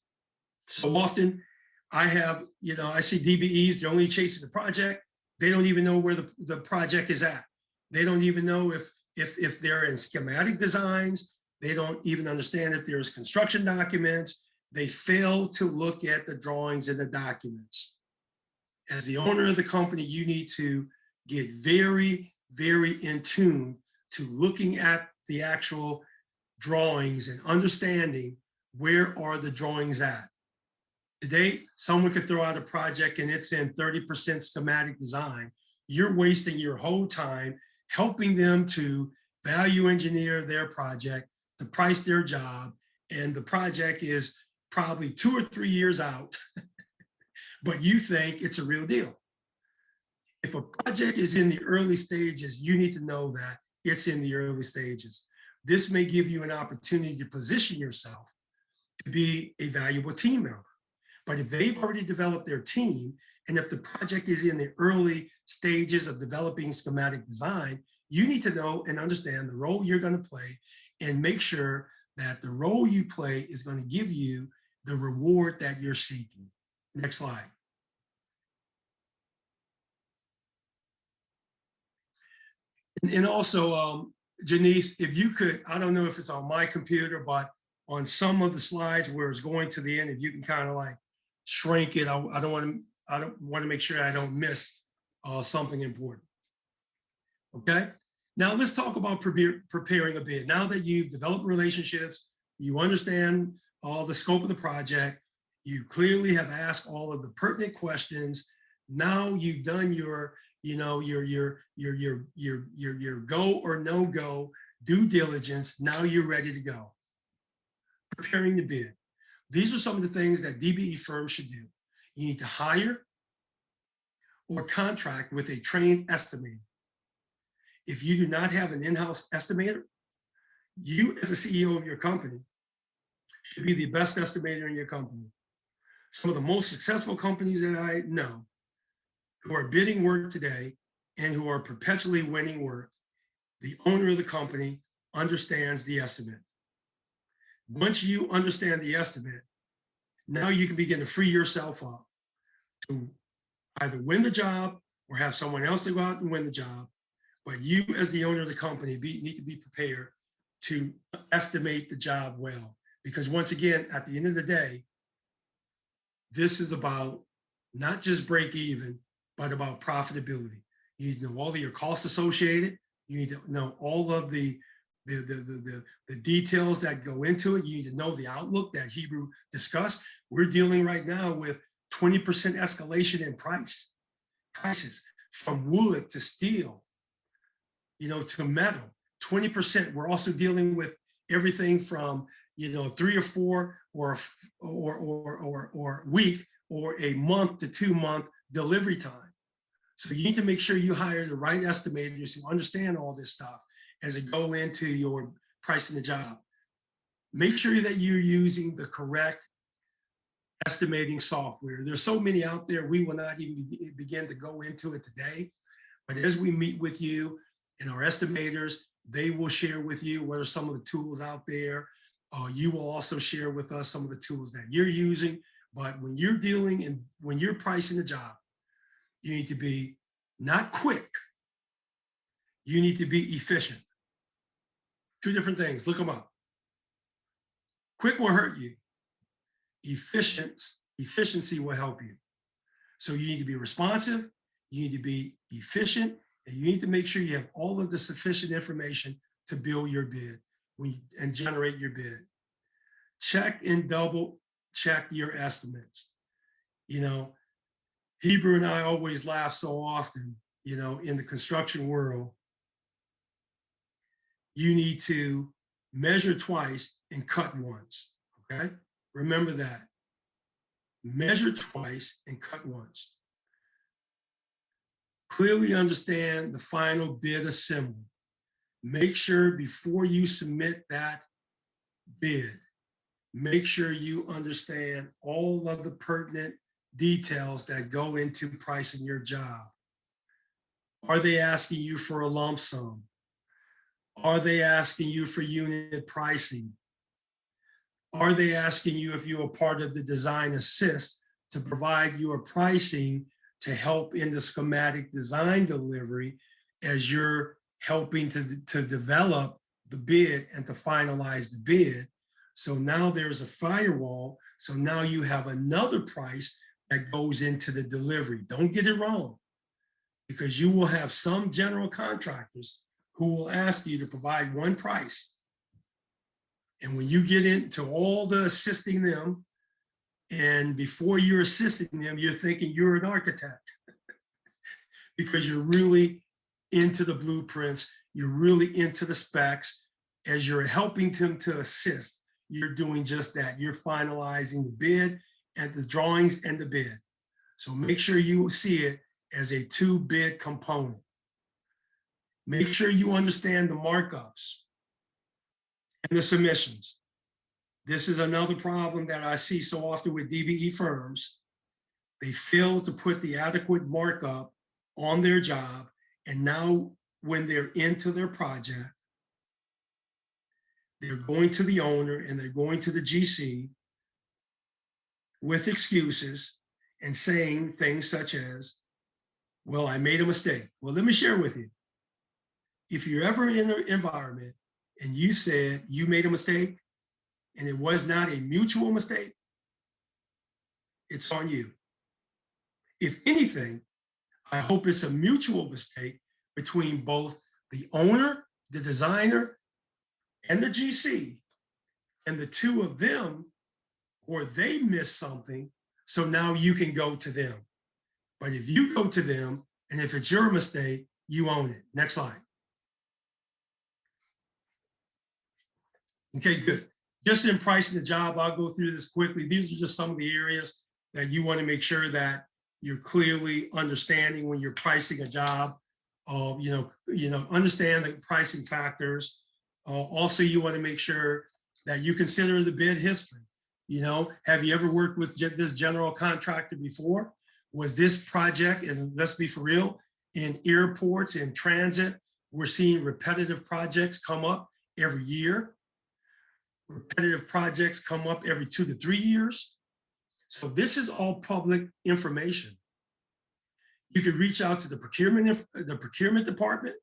B: So often I see DBEs, they're only chasing the project. They don't even know where the project is at. They don't even know if they're in schematic designs. They don't even understand if there's construction documents. They fail to look at the drawings and the documents. As the owner of the company, you need to get very, very in tune to looking at the actual drawings and understanding where are the drawings at. Today, someone could throw out a project and it's in 30% schematic design. You're wasting your whole time helping them to value engineer their project, to price their job, and the project is probably 2 or 3 years out, but you think it's a real deal. If a project is in the early stages, you need to know that it's in the early stages. This may give you an opportunity to position yourself to be a valuable team member. But if they've already developed their team, and if the project is in the early stages of developing schematic design, you need to know and understand the role you're going to play and make sure that the role you play is going to give you the reward that you're seeking. Next slide. And also, Janice, if you could, I don't know if it's on my computer, but on some of the slides where it's going to the end, if you can kind of like shrink it, I don't want to make sure I don't miss something important. Okay. Now let's talk about preparing a bid. Now that you've developed relationships, you understand all the scope of the project, you clearly have asked all of the pertinent questions. Now you've done your go or no go due diligence. Now you're ready to go. Preparing the bid. These are some of the things that DBE firms should do. You need to hire or contract with a trained estimator. If you do not have an in-house estimator, you as a CEO of your company should be the best estimator in your company. Some of the most successful companies that I know who are bidding work today and who are perpetually winning work, the owner of the company understands the estimate. Once you understand the estimate, now you can begin to free yourself up to either win the job or have someone else to go out and win the job. But you as the owner of the company need to be prepared to estimate the job well. Because once again, at the end of the day, this is about not just break even, but about profitability. You need to know all of your costs associated. You need to know all of the details that go into it. You need to know the outlook that Hebrew discussed. We're dealing right now with 20% escalation in prices from wood to steel, to metal, 20%. We're also dealing with everything from, 3 or 4 or week or a month to 2 month delivery time. So you need to make sure you hire the right estimators who understand all this stuff as it go into your pricing the job. make sure that you're using the correct estimating software. There's so many out there, we will not even begin to go into it today. But as we meet with you and our estimators, they will share with you what are some of the tools out there. You will also share with us some of the tools that you're using. But when you're dealing and when you're pricing a job, you need to be not quick. You need to be efficient. Two different things. Look them up. Quick will hurt you. Efficiency will help you. So you need to be responsive. You need to be efficient, and you need to make sure you have all of the sufficient information to build your bid and generate your bid. Check and double check your estimates. You know, Hebrew and I always laugh so often, you know, in the construction world, you need to measure twice and cut once, okay? Remember that. Measure twice and cut once. Clearly understand the final bid assembly. Make sure before you submit that bid, make sure you understand all of the pertinent details that go into pricing your job. Are they asking you for a lump sum? Are they asking you for unit pricing? Are they asking you if you're a part of the design assist to provide your pricing to help in the schematic design delivery as you're helping to develop the bid and to finalize the bid? So now there's a firewall. So now you have another price that goes into the delivery. Don't get it wrong, because you will have some general contractors who will ask you to provide one price. And when you get into all the assisting them, and before you're assisting them, you're thinking you're an architect because you're really into the blueprints, you're really into the specs. As you're helping them to assist, you're doing just that. You're finalizing the bid and the drawings and the bid. So make sure you see it as a two bid component. Make sure you understand the markups and the submissions. This is another problem that I see so often with DBE firms. They fail to put the adequate markup on their job. And now when they're into their project, they're going to the owner and they're going to the GC with excuses and saying things such as, well, I made a mistake. Well, let me share with you. If you're ever in an environment and you said you made a mistake and it was not a mutual mistake, it's on you. If anything, I hope it's a mutual mistake between both the owner, the designer, and the GC, and the two of them, or they missed something, so now you can go to them. But if you go to them, and if it's your mistake, you own it. Next slide. Okay, good. Just in pricing the job, I'll go through this quickly. These are just some of the areas that you want to make sure that you're clearly understanding when you're pricing a job. Understand the pricing factors. Also, you want to make sure that you consider the bid history. You know, have you ever worked with this general contractor before? Was this project, and let's be for real, in airports, in transit, we're seeing repetitive projects come up every year. Repetitive projects come up every 2 to 3 years. So this is all public information. You can reach out to the procurement department,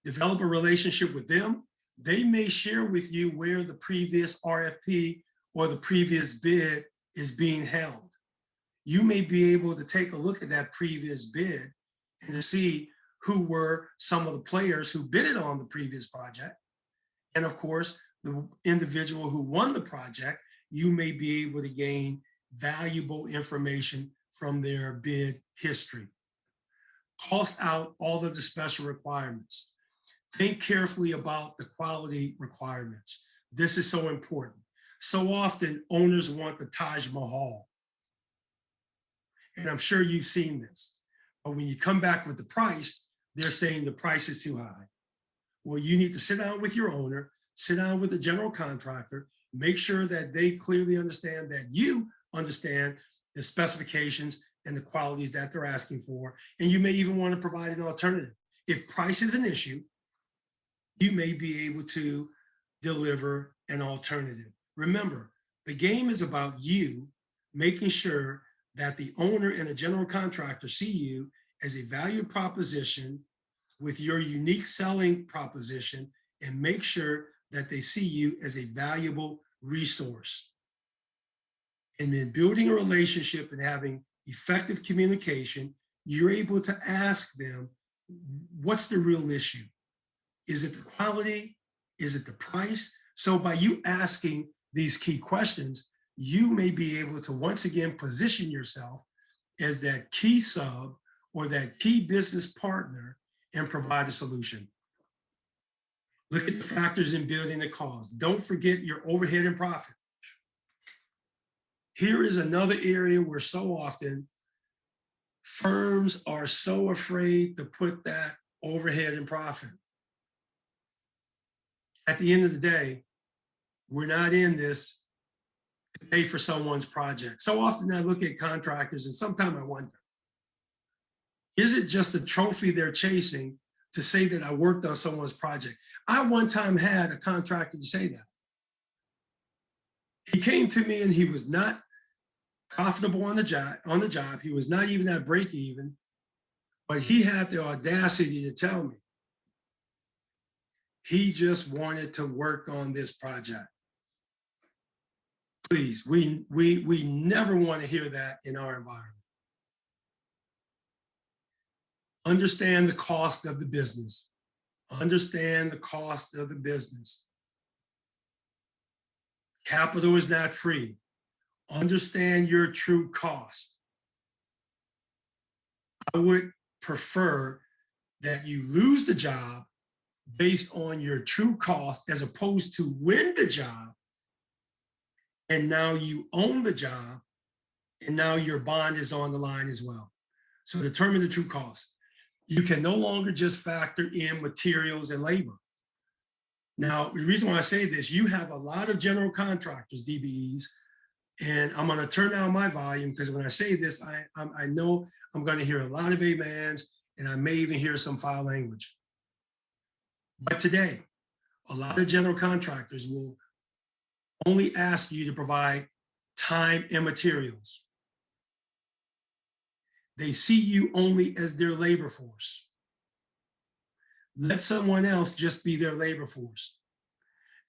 B: develop a relationship with them. They may share with you where the previous RFP or the previous bid is being held. You may be able to take a look at that previous bid and to see who were some of the players who bid on the previous project. And of course, the individual who won the project, you may be able to gain valuable information from their bid history. Cost out all of the special requirements. Think carefully about the quality requirements. This is so important. So often owners want the Taj Mahal. And I'm sure you've seen this. But when you come back with the price, they're saying the price is too high. Well, you need to sit down with your owner, sit down with the general contractor, Make sure that they clearly understand that you understand the specifications and the qualities that they're asking for. And you may even want to provide an alternative. If price is an issue, you may be able to deliver an alternative. Remember, the game is about you making sure that the owner and the general contractor see you as a value proposition with your unique selling proposition, and make sure that they see you as a valuable resource. And then building a relationship and having effective communication, you're able to ask them, what's the real issue? Is it the quality? Is it the price? So by you asking these key questions, you may be able to once again position yourself as that key sub or that key business partner and provide a solution. Look at the factors in building the cost. Don't forget your overhead and profit. Here is another area where so often firms are so afraid to put that overhead and profit. At the end of the day, we're not in this to pay for someone's project. So often I look at contractors and sometimes I wonder, is it just a trophy they're chasing to say that I worked on someone's project? I one time had a contractor say that. He came to me and he was not profitable on the job. He was not even at break even, but he had the audacity to tell me he just wanted to work on this project. Please, we never want to hear that in our environment. Understand the cost of the business. Understand the cost of the business. Capital is not free. Understand your true cost. I would prefer that you lose the job based on your true cost as opposed to win the job and now you own the job and now your bond is on the line as well. So determine the true cost. You can no longer just factor in materials and labor. Now, the reason why I say this, you have a lot of general contractors, DBEs, and I'm going to turn down my volume because when I say this, I know I'm going to hear a lot of amens and I may even hear some foul language. But today, a lot of general contractors will only ask you to provide time and materials. They see you only as their labor force. Let someone else just be their labor force.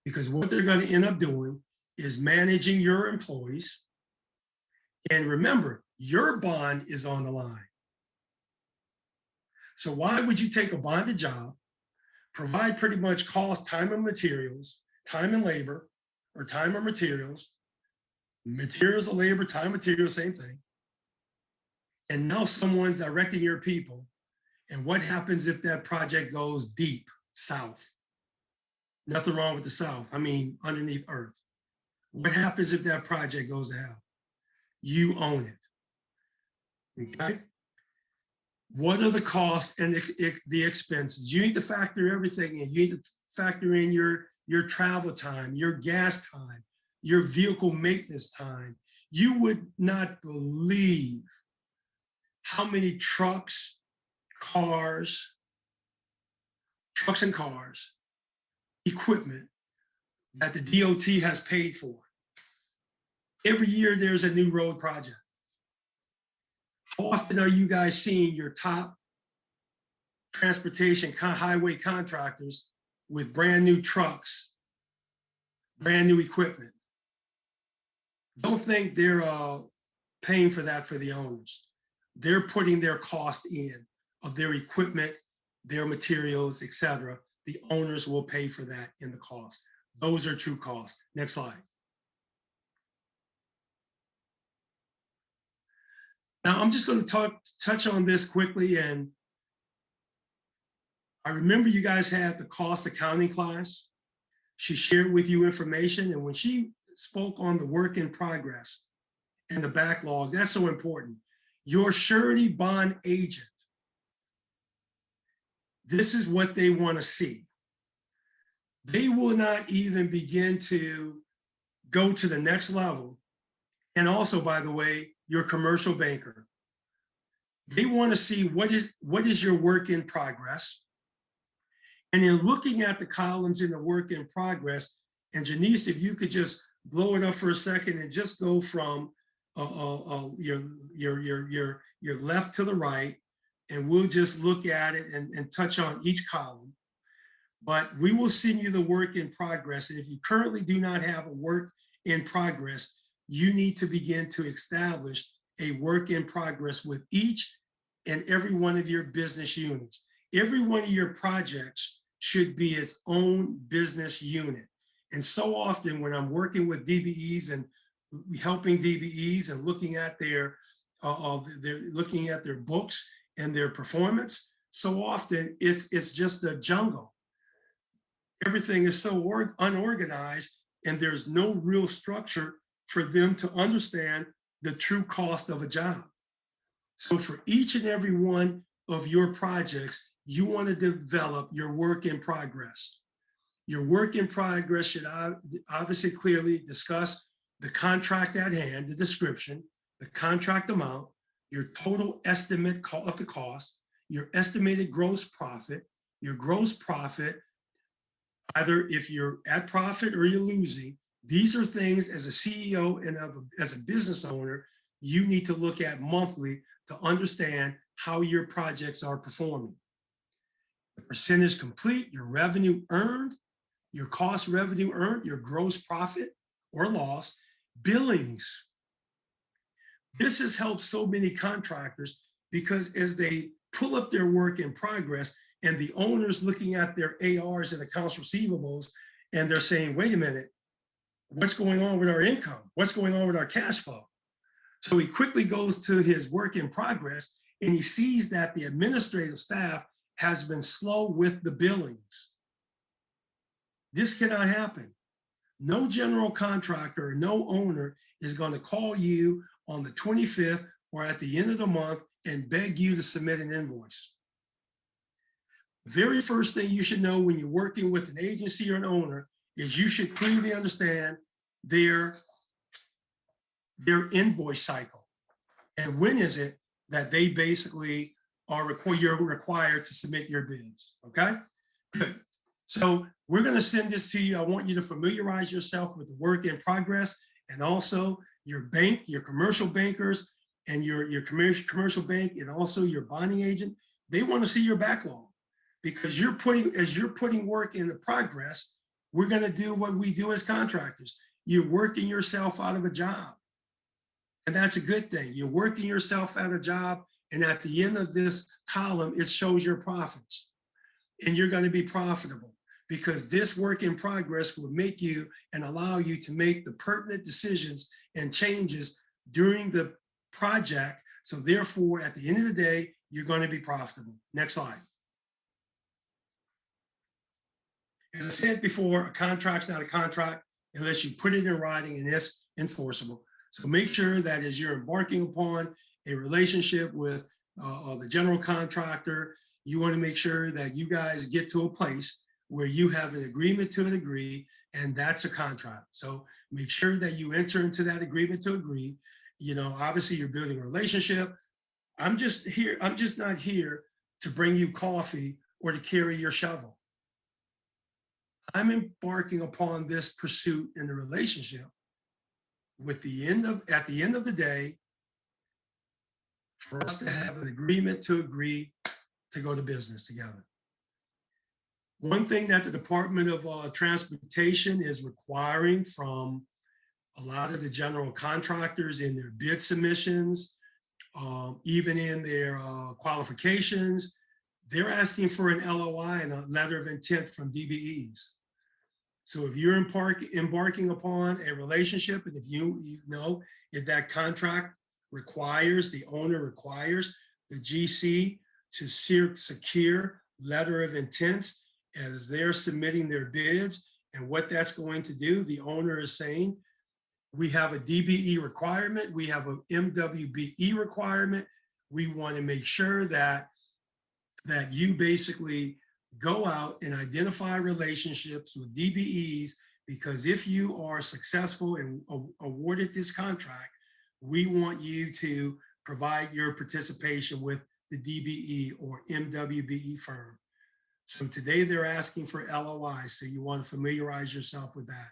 B: Because what they're going to end up doing is managing your employees. And remember, your bond is on the line. So why would you take a bonded job, provide pretty much cost, time and materials, time and labor, or time or materials or labor, time, materials, same thing. And now someone's directing your people. And what happens if that project goes deep south? Nothing wrong with the south. I mean, underneath earth. What happens if that project goes to hell? You own it. Okay? What are the costs and the expenses? You need to factor everything in. You need to factor in your travel time, your gas time, your vehicle maintenance time. You would not believe how many trucks and cars, equipment that the DOT has paid for. Every year there's a new road project. How often are you guys seeing your top transportation highway contractors with brand new trucks, brand new equipment? Don't think they're paying for that for the owners. They're putting their cost in of their equipment, their materials, etc. The owners will pay for that in the cost. Those are true costs. Next slide. Now, I'm just going to touch on this quickly. And I remember you guys had the cost accounting class. She shared with you information. And when she spoke on the work in progress and the backlog, that's so important. Your surety bond agent, this is what they want to see. They will not even begin to go to the next level. And also, by the way, your commercial banker. They want to see what is your work in progress. And in looking at the columns in the work in progress, and Janice, if you could just blow it up for a second and just go from your left to the right, and we'll just look at it and touch on each column. But we will send you the work in progress. And if you currently do not have a work in progress, you need to begin to establish a work in progress with each and every one of your business units. Every one of your projects should be its own business unit. And so often when I'm working with DBEs and helping DBEs and looking at their books and their performance, so often it's just a jungle. Everything is so unorganized, and there's no real structure for them to understand the true cost of a job. So for each and every one of your projects, you want to develop your work in progress. Your work in progress should obviously clearly discuss the contract at hand, the description, the contract amount, your total estimate of the cost, your estimated gross profit, your gross profit, either if you're at profit or you're losing. These are things as a CEO and as a business owner, you need to look at monthly to understand how your projects are performing. The percentage complete, your revenue earned, your cost revenue earned, your gross profit or loss, billings. This has helped so many contractors because as they pull up their work in progress and the owner's looking at their ARs and accounts receivables, and they're saying, wait a minute, what's going on with our income? What's going on with our cash flow? So he quickly goes to his work in progress and he sees that the administrative staff has been slow with the billings. This cannot happen. No general contractor, no owner is going to call you on the 25th or at the end of the month and beg you to submit an invoice. The very first thing you should know when you're working with an agency or an owner is you should clearly understand their invoice cycle. And when is it that they basically you're required to submit your bids, okay? Good. So we're gonna send this to you. I want you to familiarize yourself with the work in progress and also your bank, your commercial bankers and your commercial bank and also your bonding agent. They wanna see your backlog because as you're putting work into progress, we're gonna do what we do as contractors. You're working yourself out of a job. And that's a good thing. You're working yourself out of a job, and at the end of this column, it shows your profits. And you're going to be profitable because this work in progress will make you and allow you to make the pertinent decisions and changes during the project. So therefore, at the end of the day, you're going to be profitable. Next slide. As I said before, a contract's not a contract unless you put it in writing and it's enforceable. So make sure that as you're embarking upon a relationship with the general contractor, you want to make sure that you guys get to a place where you have an agreement to agree, and that's a contract. So make sure that you enter into that agreement to agree. You know, obviously you're building a relationship. I'm just not here to bring you coffee or to carry your shovel. I'm embarking upon this pursuit in the relationship with at the end of the day, for us to have an agreement to agree to go to business together. One thing that the Department of Transportation is requiring from a lot of the general contractors in their bid submissions, even in their qualifications, they're asking for an LOI and a letter of intent from DBEs. So if you're embarking upon a relationship, and if you know if that contract requires, the owner requires the GC to secure letter of intents as they're submitting their bids, and what that's going to do, the owner is saying, we have a DBE requirement, we have an MWBE requirement, we want to make sure that you basically go out and identify relationships with DBEs because if you are successful and awarded this contract, we want you to provide your participation with the DBE or MWBE firm. So today they're asking for LOIs, so you want to familiarize yourself with that.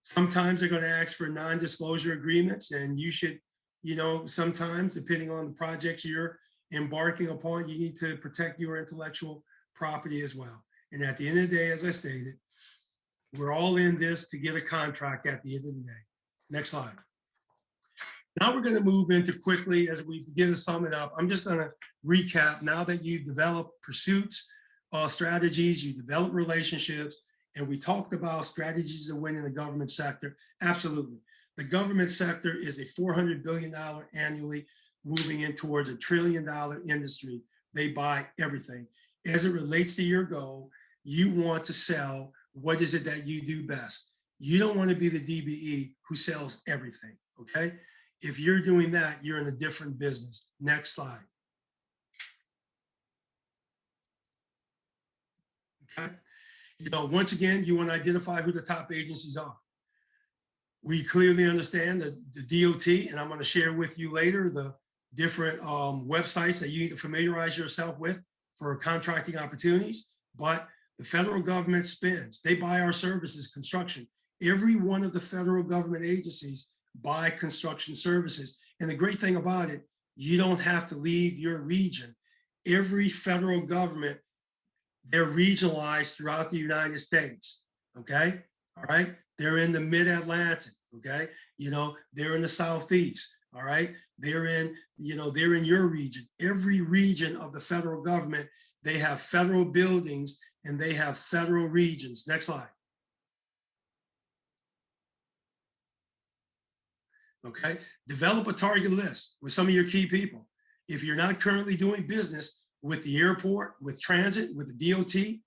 B: Sometimes they're going to ask for non-disclosure agreements, and you should, sometimes depending on the projects you're embarking upon, you need to protect your intellectual property as well. And at the end of the day, as I stated, we're all in this to get a contract at the end of the day. Next slide. Now we're going to move into quickly as we begin to sum it up. I'm just going to recap. Now that you've developed pursuits, strategies, you develop relationships, and we talked about strategies to win in the government sector. Absolutely. The government sector is a $400 billion annually, moving in towards $1 trillion industry. They buy everything. As it relates to your goal, you want to sell what is it that you do best. You don't want to be the DBE who sells everything, okay? If you're doing that, you're in a different business. Next slide. Okay. Once again, you want to identify who the top agencies are. We clearly understand that the DOT, and I'm going to share with you later the different websites that you need to familiarize yourself with for contracting opportunities. But the federal government spends, they buy our services, construction. Every one of the federal government agencies buy construction services. And the great thing about it, you don't have to leave your region. Every federal government, they're regionalized throughout the United States, okay? All right, they're in the mid-Atlantic, okay? They're in the Southeast, all right? They're in your region. Every region of the federal government, they have federal buildings and they have federal regions. Next slide. Okay, develop a target list with some of your key people. If you're not currently doing business with the airport, with transit, with the DOT,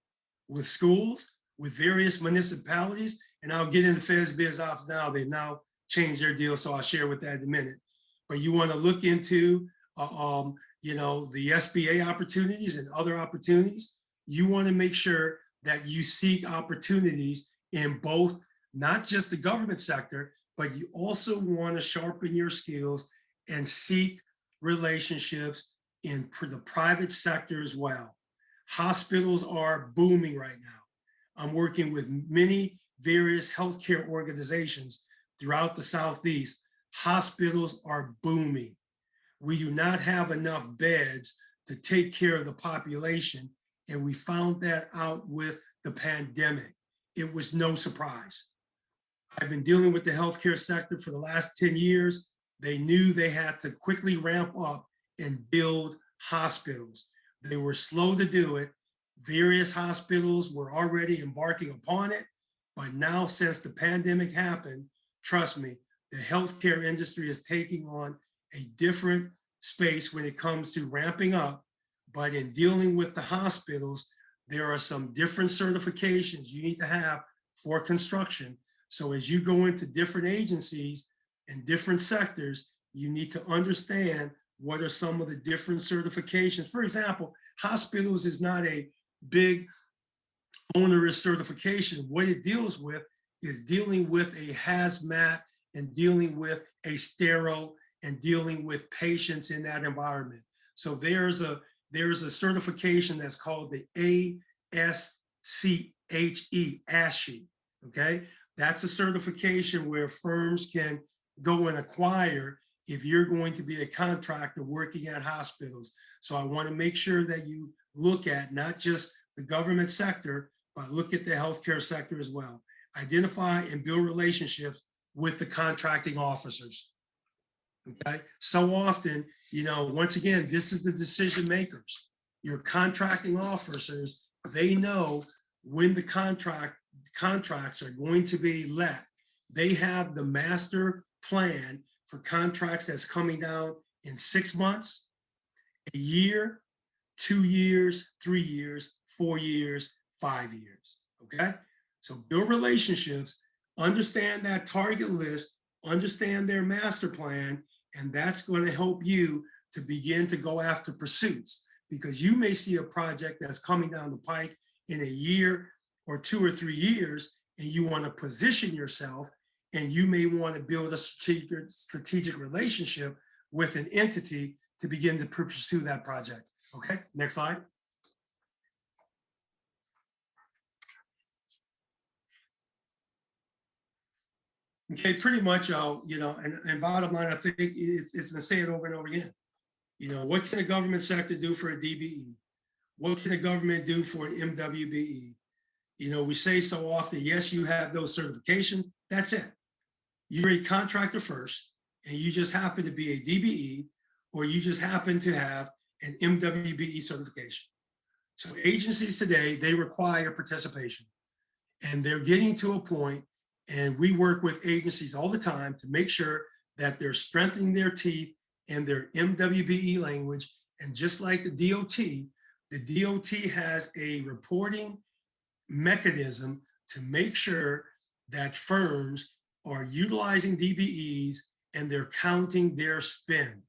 B: with schools, with various municipalities, and I'll get into Feds Biz Ops now, they've now changed their deal, so I'll share with that in a minute. But you want to look into, the SBA opportunities and other opportunities. You want to make sure that you seek opportunities in both, not just the government sector, but you also want to sharpen your skills and seek relationships in the private sector as well. Hospitals are booming right now. I'm working with many various healthcare organizations throughout the Southeast. Hospitals are booming. We do not have enough beds to take care of the population, and we found that out with the pandemic. It was no surprise. I've been dealing with the healthcare sector for the last 10 years. They knew they had to quickly ramp up and build hospitals. They were slow to do it. Various hospitals were already embarking upon it. But now, since the pandemic happened, trust me, the healthcare industry is taking on a different space when it comes to ramping up. But in dealing with the hospitals, there are some different certifications you need to have for construction. So as you go into different agencies and different sectors, you need to understand what are some of the different certifications. For example, hospitals is not a big onerous certification. What it deals with is dealing with a hazmat and dealing with a sterile and dealing with patients in that environment. So there's a certification that's called the ASCHE, ASCHE, okay? That's a certification where firms can go and acquire if you're going to be a contractor working at hospitals. So I want to make sure that you look at not just the government sector, but look at the healthcare sector as well. Identify and build relationships with the contracting officers. Okay. So often, once again, this is the decision makers. Your contracting officers, they know when the contracts are going to be let. They have the master plan for contracts that's coming down in 6 months, a year, 2 years, 3 years, 4 years, 5 years, okay? So build relationships, understand that target list, understand their master plan, and that's going to help you to begin to go after pursuits, because you may see a project that's coming down the pike in a year or 2 or 3 years, and you want to position yourself, and you may want to build a strategic relationship with an entity to begin to pursue that project. Okay, next slide. Okay, pretty much, and bottom line, I think it's going to say it over and over again. What can the government sector do for a DBE? What can the government do for an MWBE? We say so often, yes, you have those certifications. That's it. You're a contractor first, and you just happen to be a DBE, or you just happen to have an MWBE certification. So agencies today, they require participation, and they're getting to a point, and we work with agencies all the time to make sure that they're strengthening their teeth in their MWBE language. And just like the DOT has a reporting mechanism to make sure that firms are utilizing DBEs and they're counting their spend.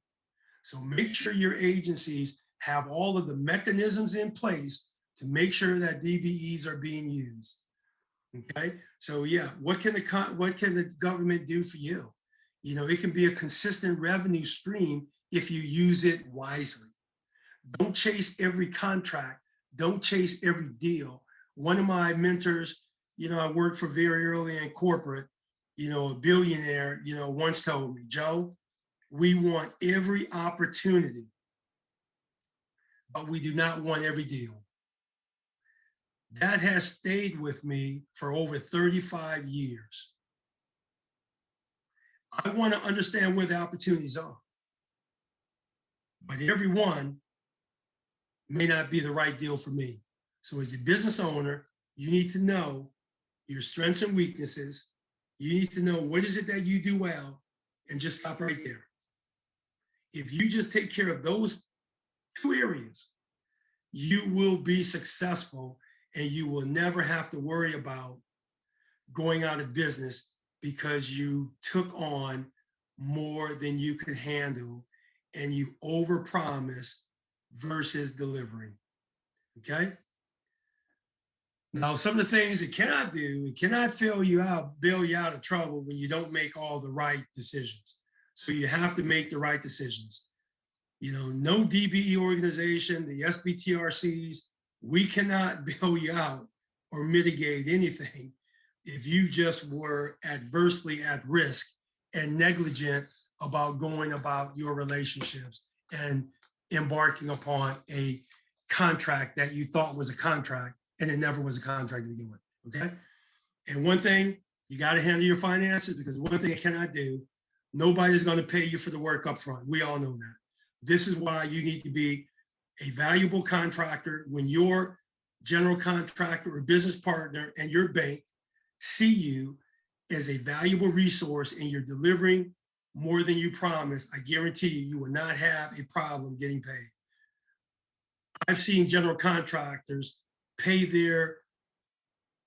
B: So make sure your agencies have all of the mechanisms in place to make sure that DBEs are being used. Okay, so yeah, what can the government do for you? It can be a consistent revenue stream if you use it wisely. Don't chase every contract. Don't chase every deal. One of my mentors, I worked for very early in corporate, a billionaire, once told me, Joe, we want every opportunity, but we do not want every deal. That has stayed with me for over 35 years. I want to understand where the opportunities are, but every one may not be the right deal for me. So as a business owner, you need to know your strengths and weaknesses. You need to know what is it that you do well, and just stop right there. If you just take care of those two areas, you will be successful, and you will never have to worry about going out of business because you took on more than you could handle and you overpromised versus delivering. Okay? Now, some of the things it cannot do, it cannot bail you out of trouble when you don't make all the right decisions. So you have to make the right decisions. No DBE organization, the SBTRCs, we cannot bail you out or mitigate anything if you just were adversely at risk and negligent about going about your relationships and embarking upon a contract that you thought was a contract and it never was a contract to begin with, okay? And one thing, you gotta handle your finances, because one thing it cannot do, nobody's gonna pay you for the work up front. We all know that. This is why you need to be a valuable contractor. When your general contractor or business partner and your bank see you as a valuable resource and you're delivering more than you promised, I guarantee you will not have a problem getting paid. I've seen general contractors pay their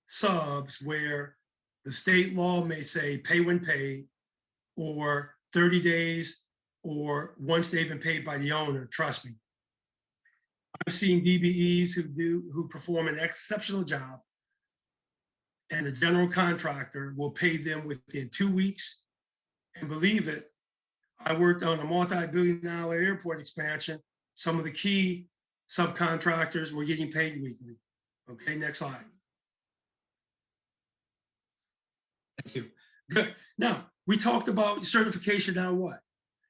B: subs where the state law may say pay when paid, or 30 days, or once they've been paid by the owner. Trust me. I've seen DBEs who perform an exceptional job, and the general contractor will pay them within 2 weeks. And believe it, I worked on a multi-billion-dollar airport expansion. Some of the key subcontractors were getting paid weekly. Okay, next slide. Thank you. Good. Now, we talked about certification. Now what?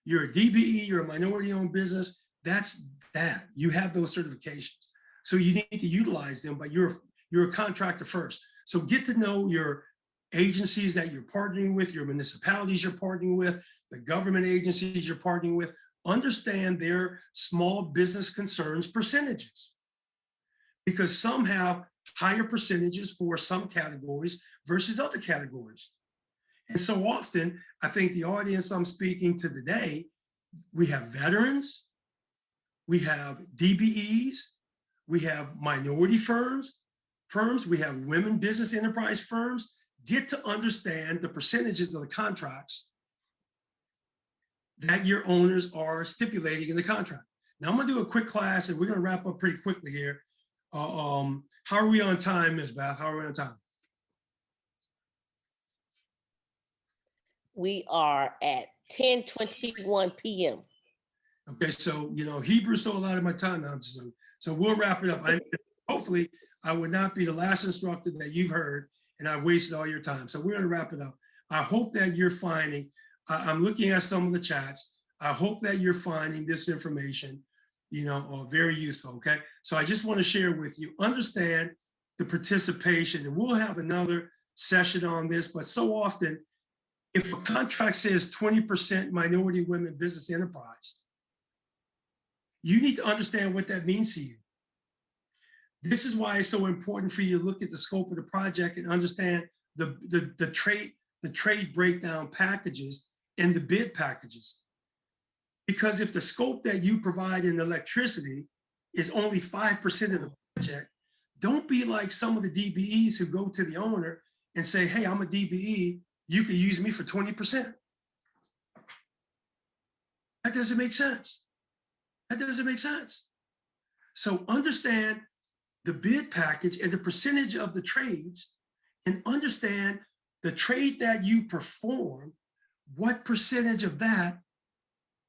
B: You're a DBE, you're a minority-owned business. That's that. You have those certifications. So you need to utilize them, but you're a contractor first. So get to know your agencies that you're partnering with, your municipalities you're partnering with, the government agencies you're partnering with. Understand their small business concerns percentages, because some have higher percentages for some categories versus other categories. And so often, I think the audience I'm speaking to today, we have veterans, we have DBEs, we have minority firms, we have women business enterprise firms. Get to understand the percentages of the contracts that your owners are stipulating in the contract. Now I'm gonna do a quick class and we're gonna wrap up pretty quickly here. How are we on time, Ms. Beth? How are we on time?
C: We are at 10:21 p.m.
B: Okay, so, Hebrew stole a lot of my time now, so we'll wrap it up. Hopefully, I would not be the last instructor that you've heard, and I wasted all your time. So we're gonna wrap it up. I hope that you're finding, I'm looking at some of the chats. I hope that you're finding this information, very useful, okay? So I just wanna share with you, understand the participation, and we'll have another session on this, but so often, if a contract says 20% minority women business enterprise, you need to understand what that means to you. This is why it's so important for you to look at the scope of the project and understand the trade breakdown packages and the bid packages. Because if the scope that you provide in electricity is only 5% of the project, don't be like some of the DBEs who go to the owner and say, hey, I'm a DBE, you can use me for 20%. That doesn't make sense. That doesn't make sense. So understand the bid package and the percentage of the trades, and understand the trade that you perform, what percentage of that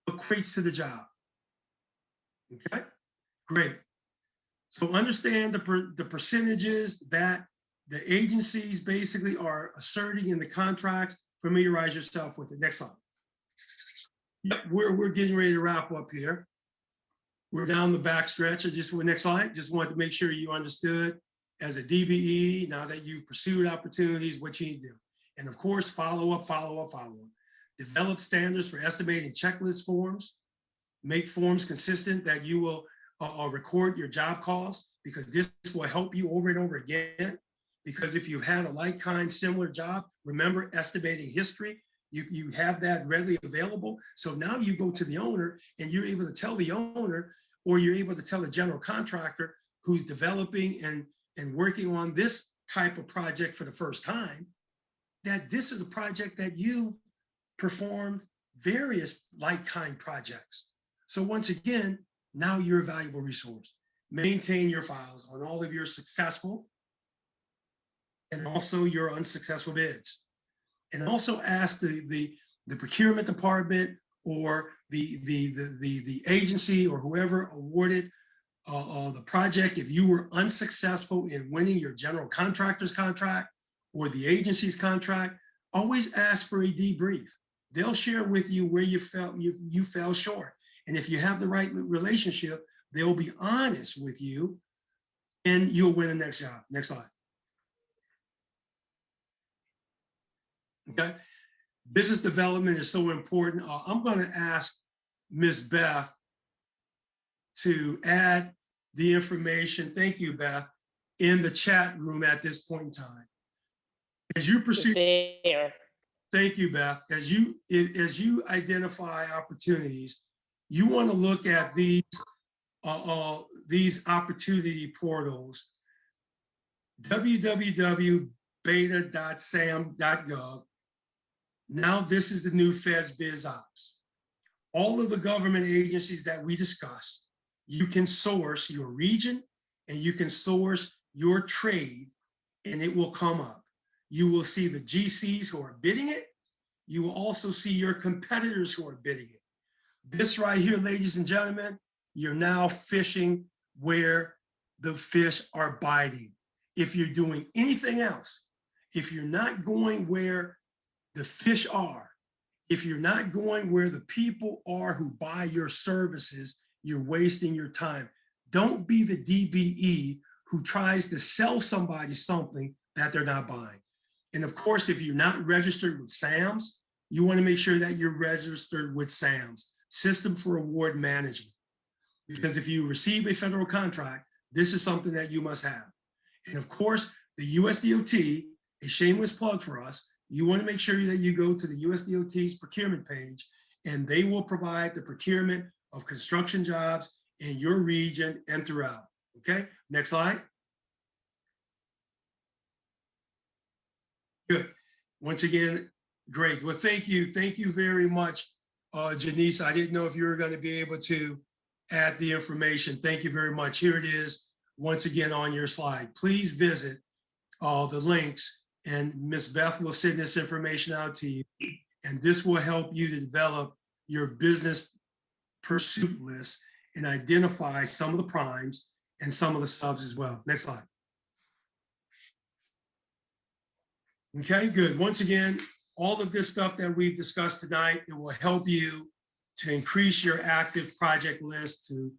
B: equates to the job. Okay, great. So understand the percentages that the agencies basically are asserting in the contracts. Familiarize yourself with it. Next slide. Yep, we're getting ready to wrap up here. We're down the back stretch. Next slide. Just wanted to make sure you understood as a DBE, now that you've pursued opportunities, what you need to do. And of course, follow up. Develop standards for estimating checklist forms. Make forms consistent that you will record your job costs, because this will help you over and over again. Because if you've had a like-kind similar job, remember estimating history, you have that readily available. So now you go to the owner and you're able to tell the owner, or you're able to tell the general contractor who's developing and working on this type of project for the first time, that this is a project that you've performed various like-kind projects. So once again, now you're a valuable resource. Maintain your files on all of your successful and also your unsuccessful bids. And also ask the procurement department or the agency or whoever awarded the project, if you were unsuccessful in winning your general contractor's contract or the agency's contract, always ask for a debrief. They'll share with you where you fell short. And if you have the right relationship, they'll be honest with you and you'll win the next job. Next slide. Okay. Business development is so important. I'm going to ask Ms. Beth to add the information. Thank you, Beth, in the chat room at this point in time. As you pursue, thank you, Beth. As you identify opportunities, you want to look at these opportunity portals: www.beta.sam.gov. Now this is the new Feds Biz Ops. All of the government agencies that we discussed, you can source your region and you can source your trade, and it will come up. You will see the GCs who are bidding it. You will also see your competitors who are bidding it. This right here, ladies and gentlemen, you're now fishing where the fish are biting. If you're doing anything else, if you're not going where the fish are, if you're not going where the people are who buy your services, you're wasting your time. Don't be the DBE who tries to sell somebody something that they're not buying. And of course, if you're not registered with SAMS, you want to make sure that you're registered with SAMS, System for Award Management. Because if you receive a federal contract, this is something that you must have. And of course, the USDOT, a shameless plug for us, you want to make sure that you go to the USDOT's procurement page, and they will provide the procurement of construction jobs in your region and throughout. Okay, next slide. Good. Once again, great. Well, thank you. Thank you very much, Janice. I didn't know if you were going to be able to add the information. Thank you very much. Here it is, once again, on your slide. Please visit the links, and Ms. Beth will send this information out to you. And this will help you to develop your business pursuit list and identify some of the primes and some of the subs as well. Next slide. Okay, good. Once again, all the good stuff that we've discussed tonight, it will help you to increase your active project list, to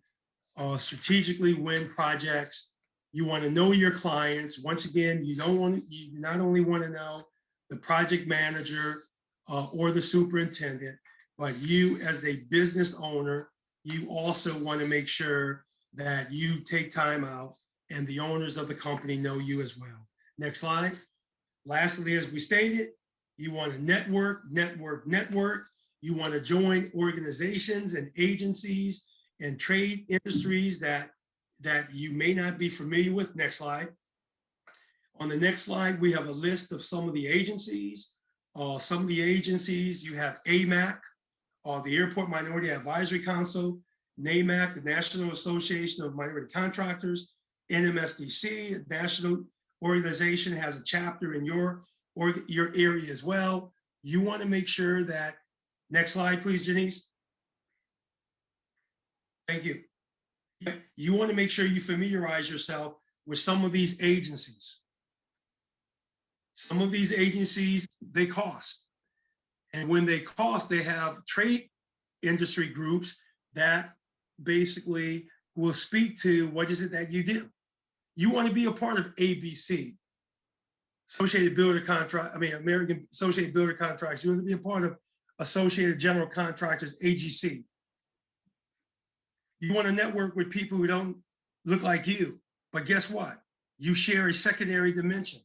B: strategically win projects. You want to know your clients. Once again, you not only want to know the project manager or the superintendent, but you as a business owner, you also want to make sure that you take time out and the owners of the company know you as well. Next slide. Lastly, as we stated, you want to network. You want to join organizations and agencies and trade industries that you may not be familiar with. Next slide. On the next slide, we have a list of some of the agencies. Some of the agencies, you have AMAC, the Airport Minority Advisory Council, NAMAC, the National Association of Minority Contractors, NMSDC, a national organization, has a chapter in your area as well. You want to make sure that, next slide, please, Janice. Thank you. You want to make sure you familiarize yourself with some of these agencies. Some of these agencies, they cost. And when they cost, they have trade industry groups that basically will speak to what is it that you do. You want to be a part of ABC, American Associated Builder Contracts. You want to be a part of Associated General Contractors, AGC. You want to network with people who don't look like you, but guess what? You share a secondary dimension.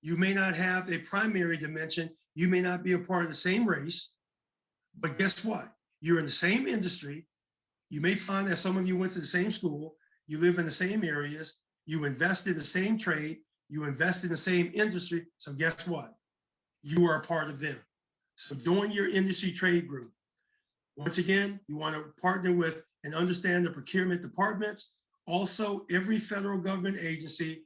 B: You may not have a primary dimension. You may not be a part of the same race, but guess what? You're in the same industry. You may find that some of you went to the same school. You live in the same areas. You invest in the same trade. You invest in the same industry. So guess what? You are a part of them. So join your industry trade group. Once again, you want to partner with and understand the procurement departments. Also, every federal government agency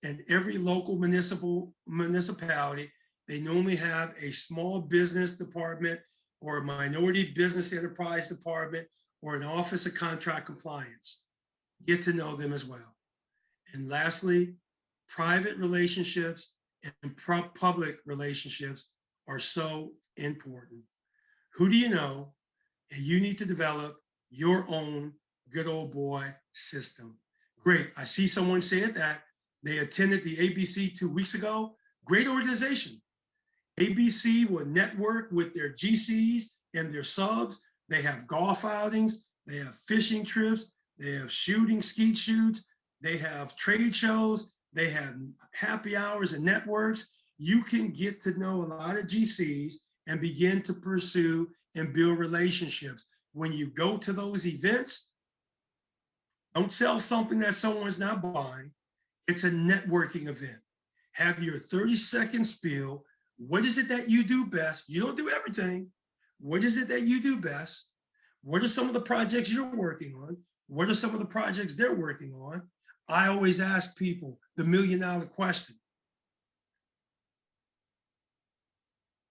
B: and every local municipality, they normally have a small business department or a minority business enterprise department or an office of contract compliance. Get to know them as well. And lastly, private relationships and public relationships are so important. Who do you know? And you need to develop your own good old boy system. Great. I see someone said that they attended the ABC 2 weeks ago. Great organization. ABC will network with their GCs and their subs. They have golf outings. They have fishing trips. They have skeet shoots. They have trade shows. They have happy hours and networks. You can get to know a lot of GCs and begin to pursue and build relationships. When you go to those events, don't sell something that someone's not buying. It's a networking event. Have your 30-second spiel. What is it that you do best? You don't do everything. What is it that you do best? What are some of the projects you're working on? What are some of the projects they're working on? I always ask people the $1 million question.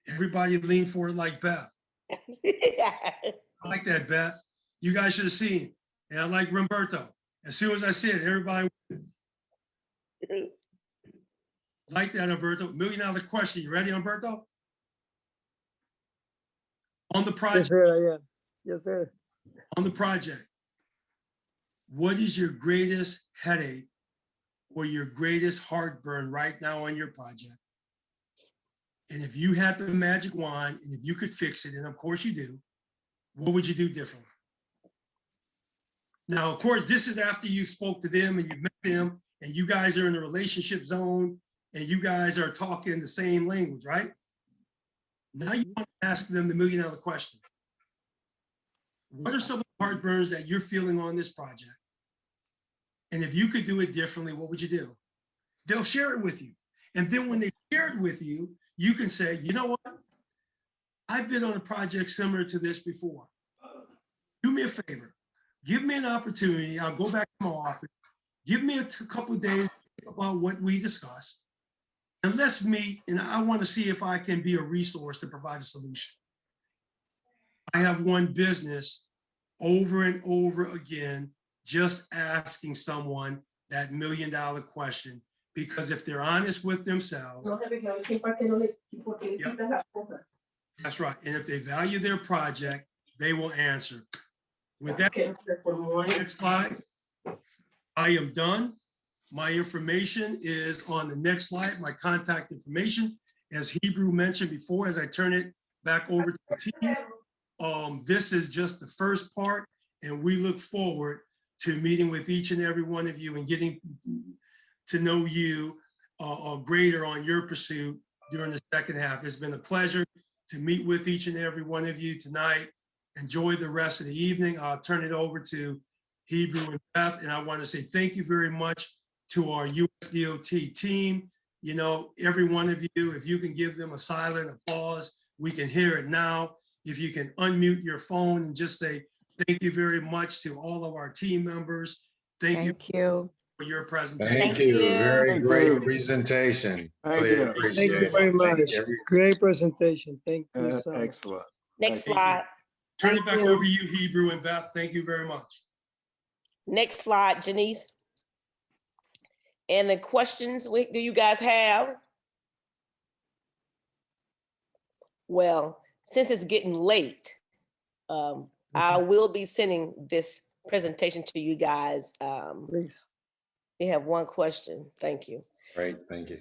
B: Everybody lean forward like Beth. I like that, Beth. You guys should have seen. And I like Roberto. As soon as I said it, everybody like that, Roberto. $1 million question. You ready, Roberto? On the project.
D: Yes, sir, I am. Yes, sir.
B: On the project. What is your greatest headache or your greatest heartburn right now on your project? And if you had the magic wand and if you could fix it, and of course you do, what would you do differently? Now, of course, this is after you spoke to them and you met them and you guys are in a relationship zone and you guys are talking the same language, right? Now you want to ask them the $1 million question. What are some of the heartburns that you're feeling on this project? And if you could do it differently, what would you do? They'll share it with you. And then when they share it with you, you can say, you know what? I've been on a project similar to this before. Do me a favor. Give me an opportunity. I'll go back to my office. Give me a couple of days about what we discussed. and let's meet, and I want to see if I can be a resource to provide a solution. I have one business over and over again, just asking someone that $1 million question, because if they're honest with themselves, that's right. And if they value their project, they will answer. With that, next slide. I am done. My information is on the next slide, my contact information. As Hebrew mentioned before, as I turn it back over to the team, this is just the first part, and we look forward to meeting with each and every one of you and getting to know you greater on your pursuit during the second half. It's been a pleasure to meet with each and every one of you tonight. Enjoy the rest of the evening. I'll turn it over to Hebrew and Beth, and I want to say thank you very much to our USDOT team. You know, every one of you, if you can give them a silent applause, we can hear it now. If you can unmute your phone and just say thank you very much to all of our team members. Thank you for your presentation.
E: Thank you. Very great presentation. Really appreciate
D: Thank you very much. Great presentation. Thank you so much.
F: Excellent.
C: Next
F: Thank
C: slide.
B: Turn it back over to you, Hebrew and Beth. Thank you very much.
C: Next slide, Janice. And the questions do you guys have? Well, since it's getting late, I will be sending this presentation to you guys.
D: Please.
C: We have one question. Thank you.
E: Great, thank you.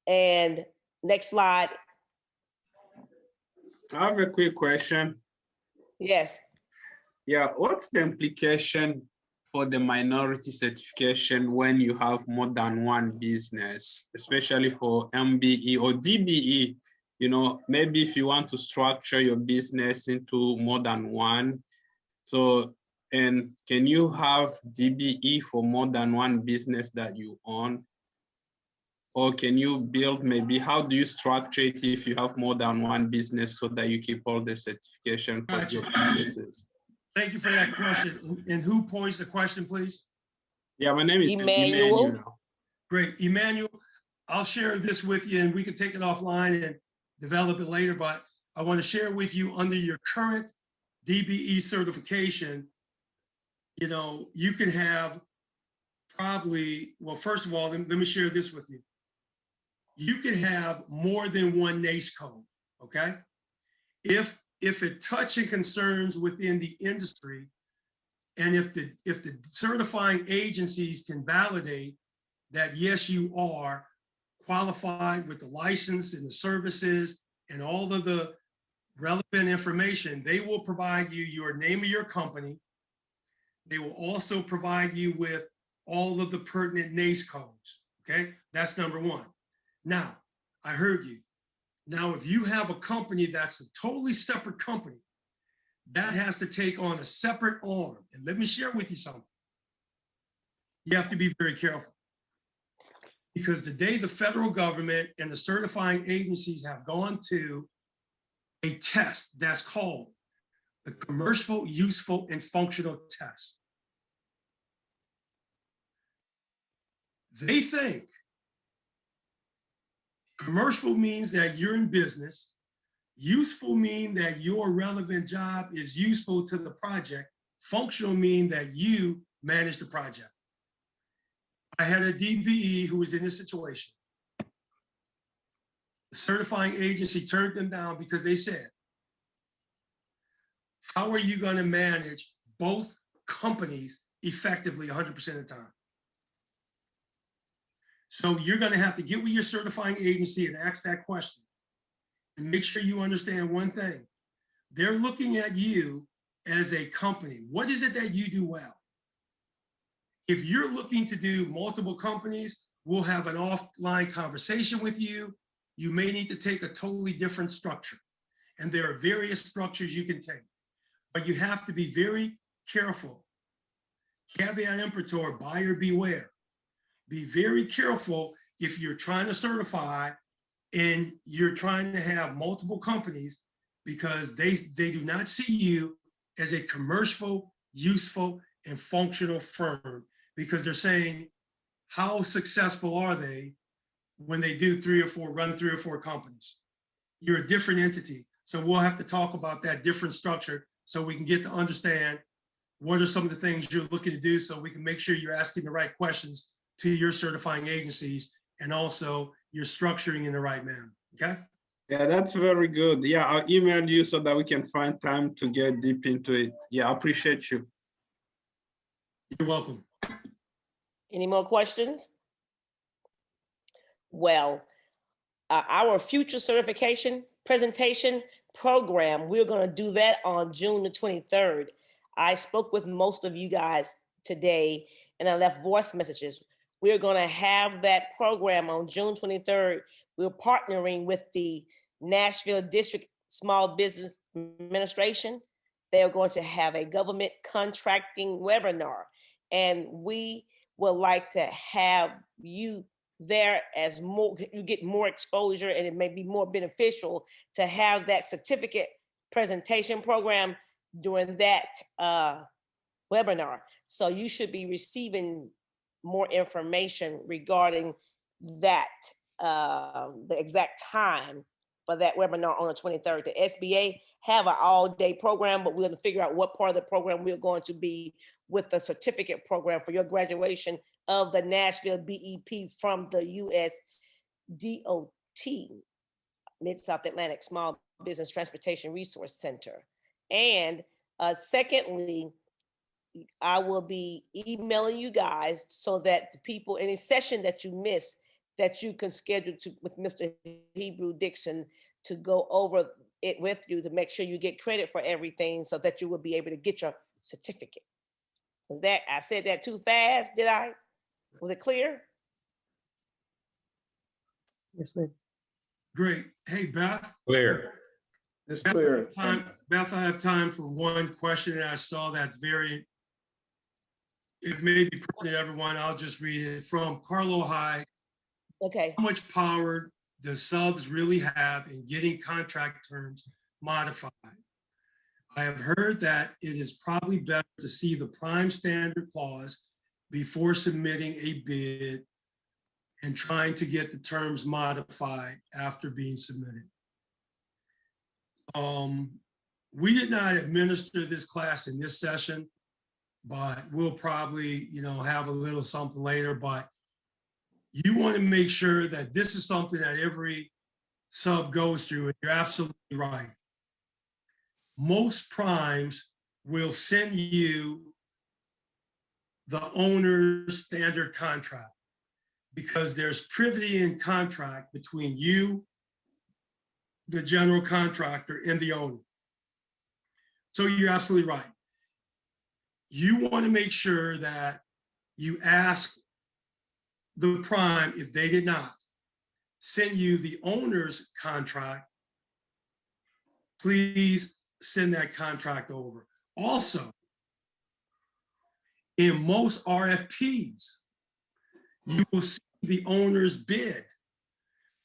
C: And next slide.
G: I have a quick question.
C: Yes.
G: Yeah, what's the implication for the minority certification when you have more than one business, especially for MBE or DBE? You know, maybe if you want to structure your business into more than one. So, and can you have DBE for more than one business that you own? Or can you build, maybe, how do you structure it if you have more than one business so that you keep all the certification for your businesses?
B: Thank you for that question. And who posed the question, please?
G: Yeah, my name is Emmanuel.
B: Great, Emmanuel, I'll share this with you and we can take it offline and develop it later, but I want to share with you under your current DBE certification, you know, you can have probably, well, first of all, let me share this with you. You can have more than one NACE code, okay? If it touches concerns within the industry, and if the certifying agencies can validate that, yes, you are qualified with the license and the services and all of the relevant information, they will provide you your name of your company. They will also provide you with all of the pertinent NACE codes, okay? That's number one. Now, I heard you. Now, if you have a company that's a totally separate company, that has to take on a separate arm. And let me share with you something. You have to be very careful. Because the day the federal government and the certifying agencies have gone to a test that's called the Commercial, Useful, and Functional Test. They think commercial means that you're in business. Useful mean that your relevant job is useful to the project. Functional mean that you manage the project. I had a DBE who was in this situation. The certifying agency turned them down because they said, how are you going to manage both companies effectively 100% of the time? So you're going to have to get with your certifying agency and ask that question. And make sure you understand one thing. They're looking at you as a company. What is it that you do well? If you're looking to do multiple companies, we'll have an offline conversation with you. You may need to take a totally different structure. And there are various structures you can take. But you have to be very careful. Caveat emptor, buyer beware. Be very careful if you're trying to certify and you're trying to have multiple companies, because they do not see you as a commercial, useful, and functional firm, because they're saying, how successful are they when they do run 3 or 4 companies. You're a different entity. So we'll have to talk about that different structure so we can get to understand what are some of the things you're looking to do so we can make sure you're asking the right questions to your certifying agencies, and also you're structuring in the right manner, okay?
G: Yeah, that's very good. Yeah, I'll email you so that we can find time to get deep into it. Yeah, I appreciate you.
B: You're welcome.
C: Any more questions? Well, our future certification presentation program, we're going to do that on June the 23rd. I spoke with most of you guys today and I left voice messages. We're going to have that program on June 23rd. We're partnering with the Nashville District Small Business Administration. They're going to have a government contracting webinar, and we would like to have you there as more, you get more exposure, and it may be more beneficial to have that certificate presentation program during that webinar. So you should be receiving more information regarding that, the exact time for that webinar on the 23rd. The SBA have an all-day program, but we're going to figure out what part of the program we're going to be with the certificate program for your graduation of the Nashville BEP from the USDOT, Mid-South Atlantic Small Business Transportation Resource Center. And secondly, I will be emailing you guys so that the people, any session that you miss, that you can schedule with Mr. Hebrew Dixon to go over it with you to make sure you get credit for everything so that you will be able to get your certificate. Was that, I said that too fast, did I? Was it clear?
D: Yes, ma'am.
B: Great. Hey, Beth.
E: Clear.
F: It's clear.
B: Beth, I have time for one question that I saw that's very, it may be pertinent to everyone. I'll just read it from Carlo High.
C: Okay.
B: How much power does subs really have in getting contract terms modified? I have heard that it is probably better to see the prime standard clause before submitting a bid and trying to get the terms modified after being submitted. We did not administer this class in this session, but we'll probably, have a little something later. But you want to make sure that this is something that every sub goes through, and you're absolutely right. Most primes will send you the owner's standard contract because there's privity in contract between you, the general contractor, and the owner. So you're absolutely right. You want to make sure that you ask the prime, if they did not send you the owner's contract, please send that contract over. Also, in most RFPs, you will see the owner's bid,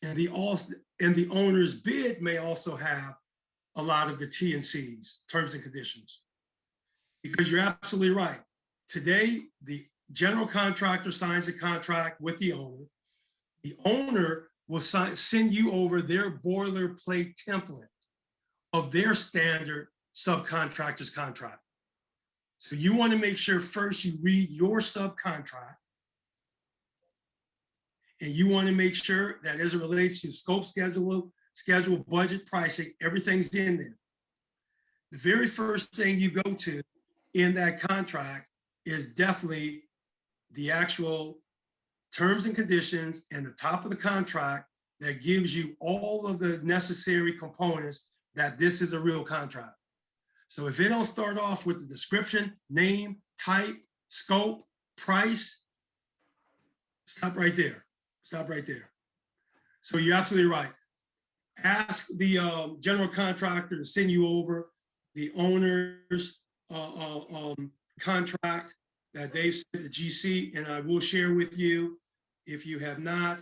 B: and the owner's bid may also have a lot of the T&Cs, terms and conditions, because you're absolutely right. Today, the general contractor signs a contract with the owner. The owner will send you over their boilerplate template of their standard subcontractor's contract. So you want to make sure first you read your subcontract, and you want to make sure that as it relates to scope, schedule, budget, pricing, everything's in there. The very first thing you go to in that contract is definitely the actual terms and conditions and the top of the contract that gives you all of the necessary components that this is a real contract. So if it don't start off with the description, name, type, scope, price, stop right there. Stop right there. So you're absolutely right. Ask the general contractor to send you over the owner's contract that they've sent to GC, and I will share with you, if you have not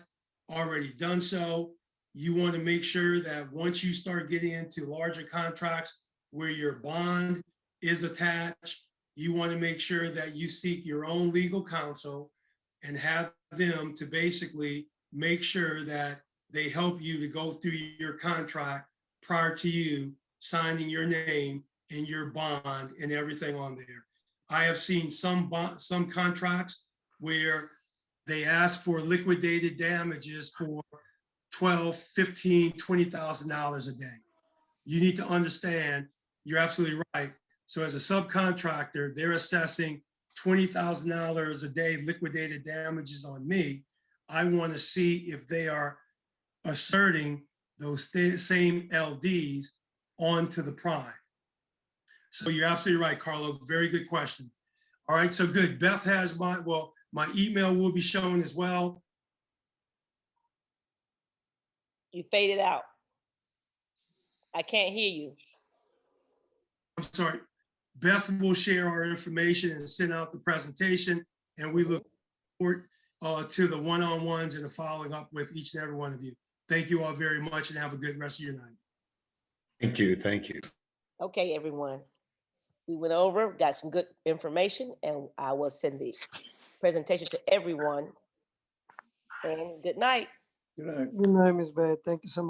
B: already done so, you want to make sure that once you start getting into larger contracts where your bond is attached, you want to make sure that you seek your own legal counsel and have them to basically make sure that they help you to go through your contract prior to you signing your name and your bond and everything on there. I have seen some contracts where they ask for liquidated damages for $12,000, $15,000, $20,000 a day. You need to understand, you're absolutely right. So as a subcontractor, they're assessing $20,000 a day liquidated damages on me. I want to see if they are asserting those same LDs onto the prime. So you're absolutely right, Carlo. Very good question. All right, so good. Beth has my email will be shown as well.
C: You faded out. I can't hear you.
B: I'm sorry. Beth will share our information and send out the presentation, and we look forward to the one-on-ones and the following up with each and every one of you. Thank you all very much, and have a good rest of your night.
E: Thank you. Thank you.
C: Okay, everyone. We went over, got some good information, and I will send the presentation to everyone. And good night.
D: Good night, Ms. Beth. Thank you so much.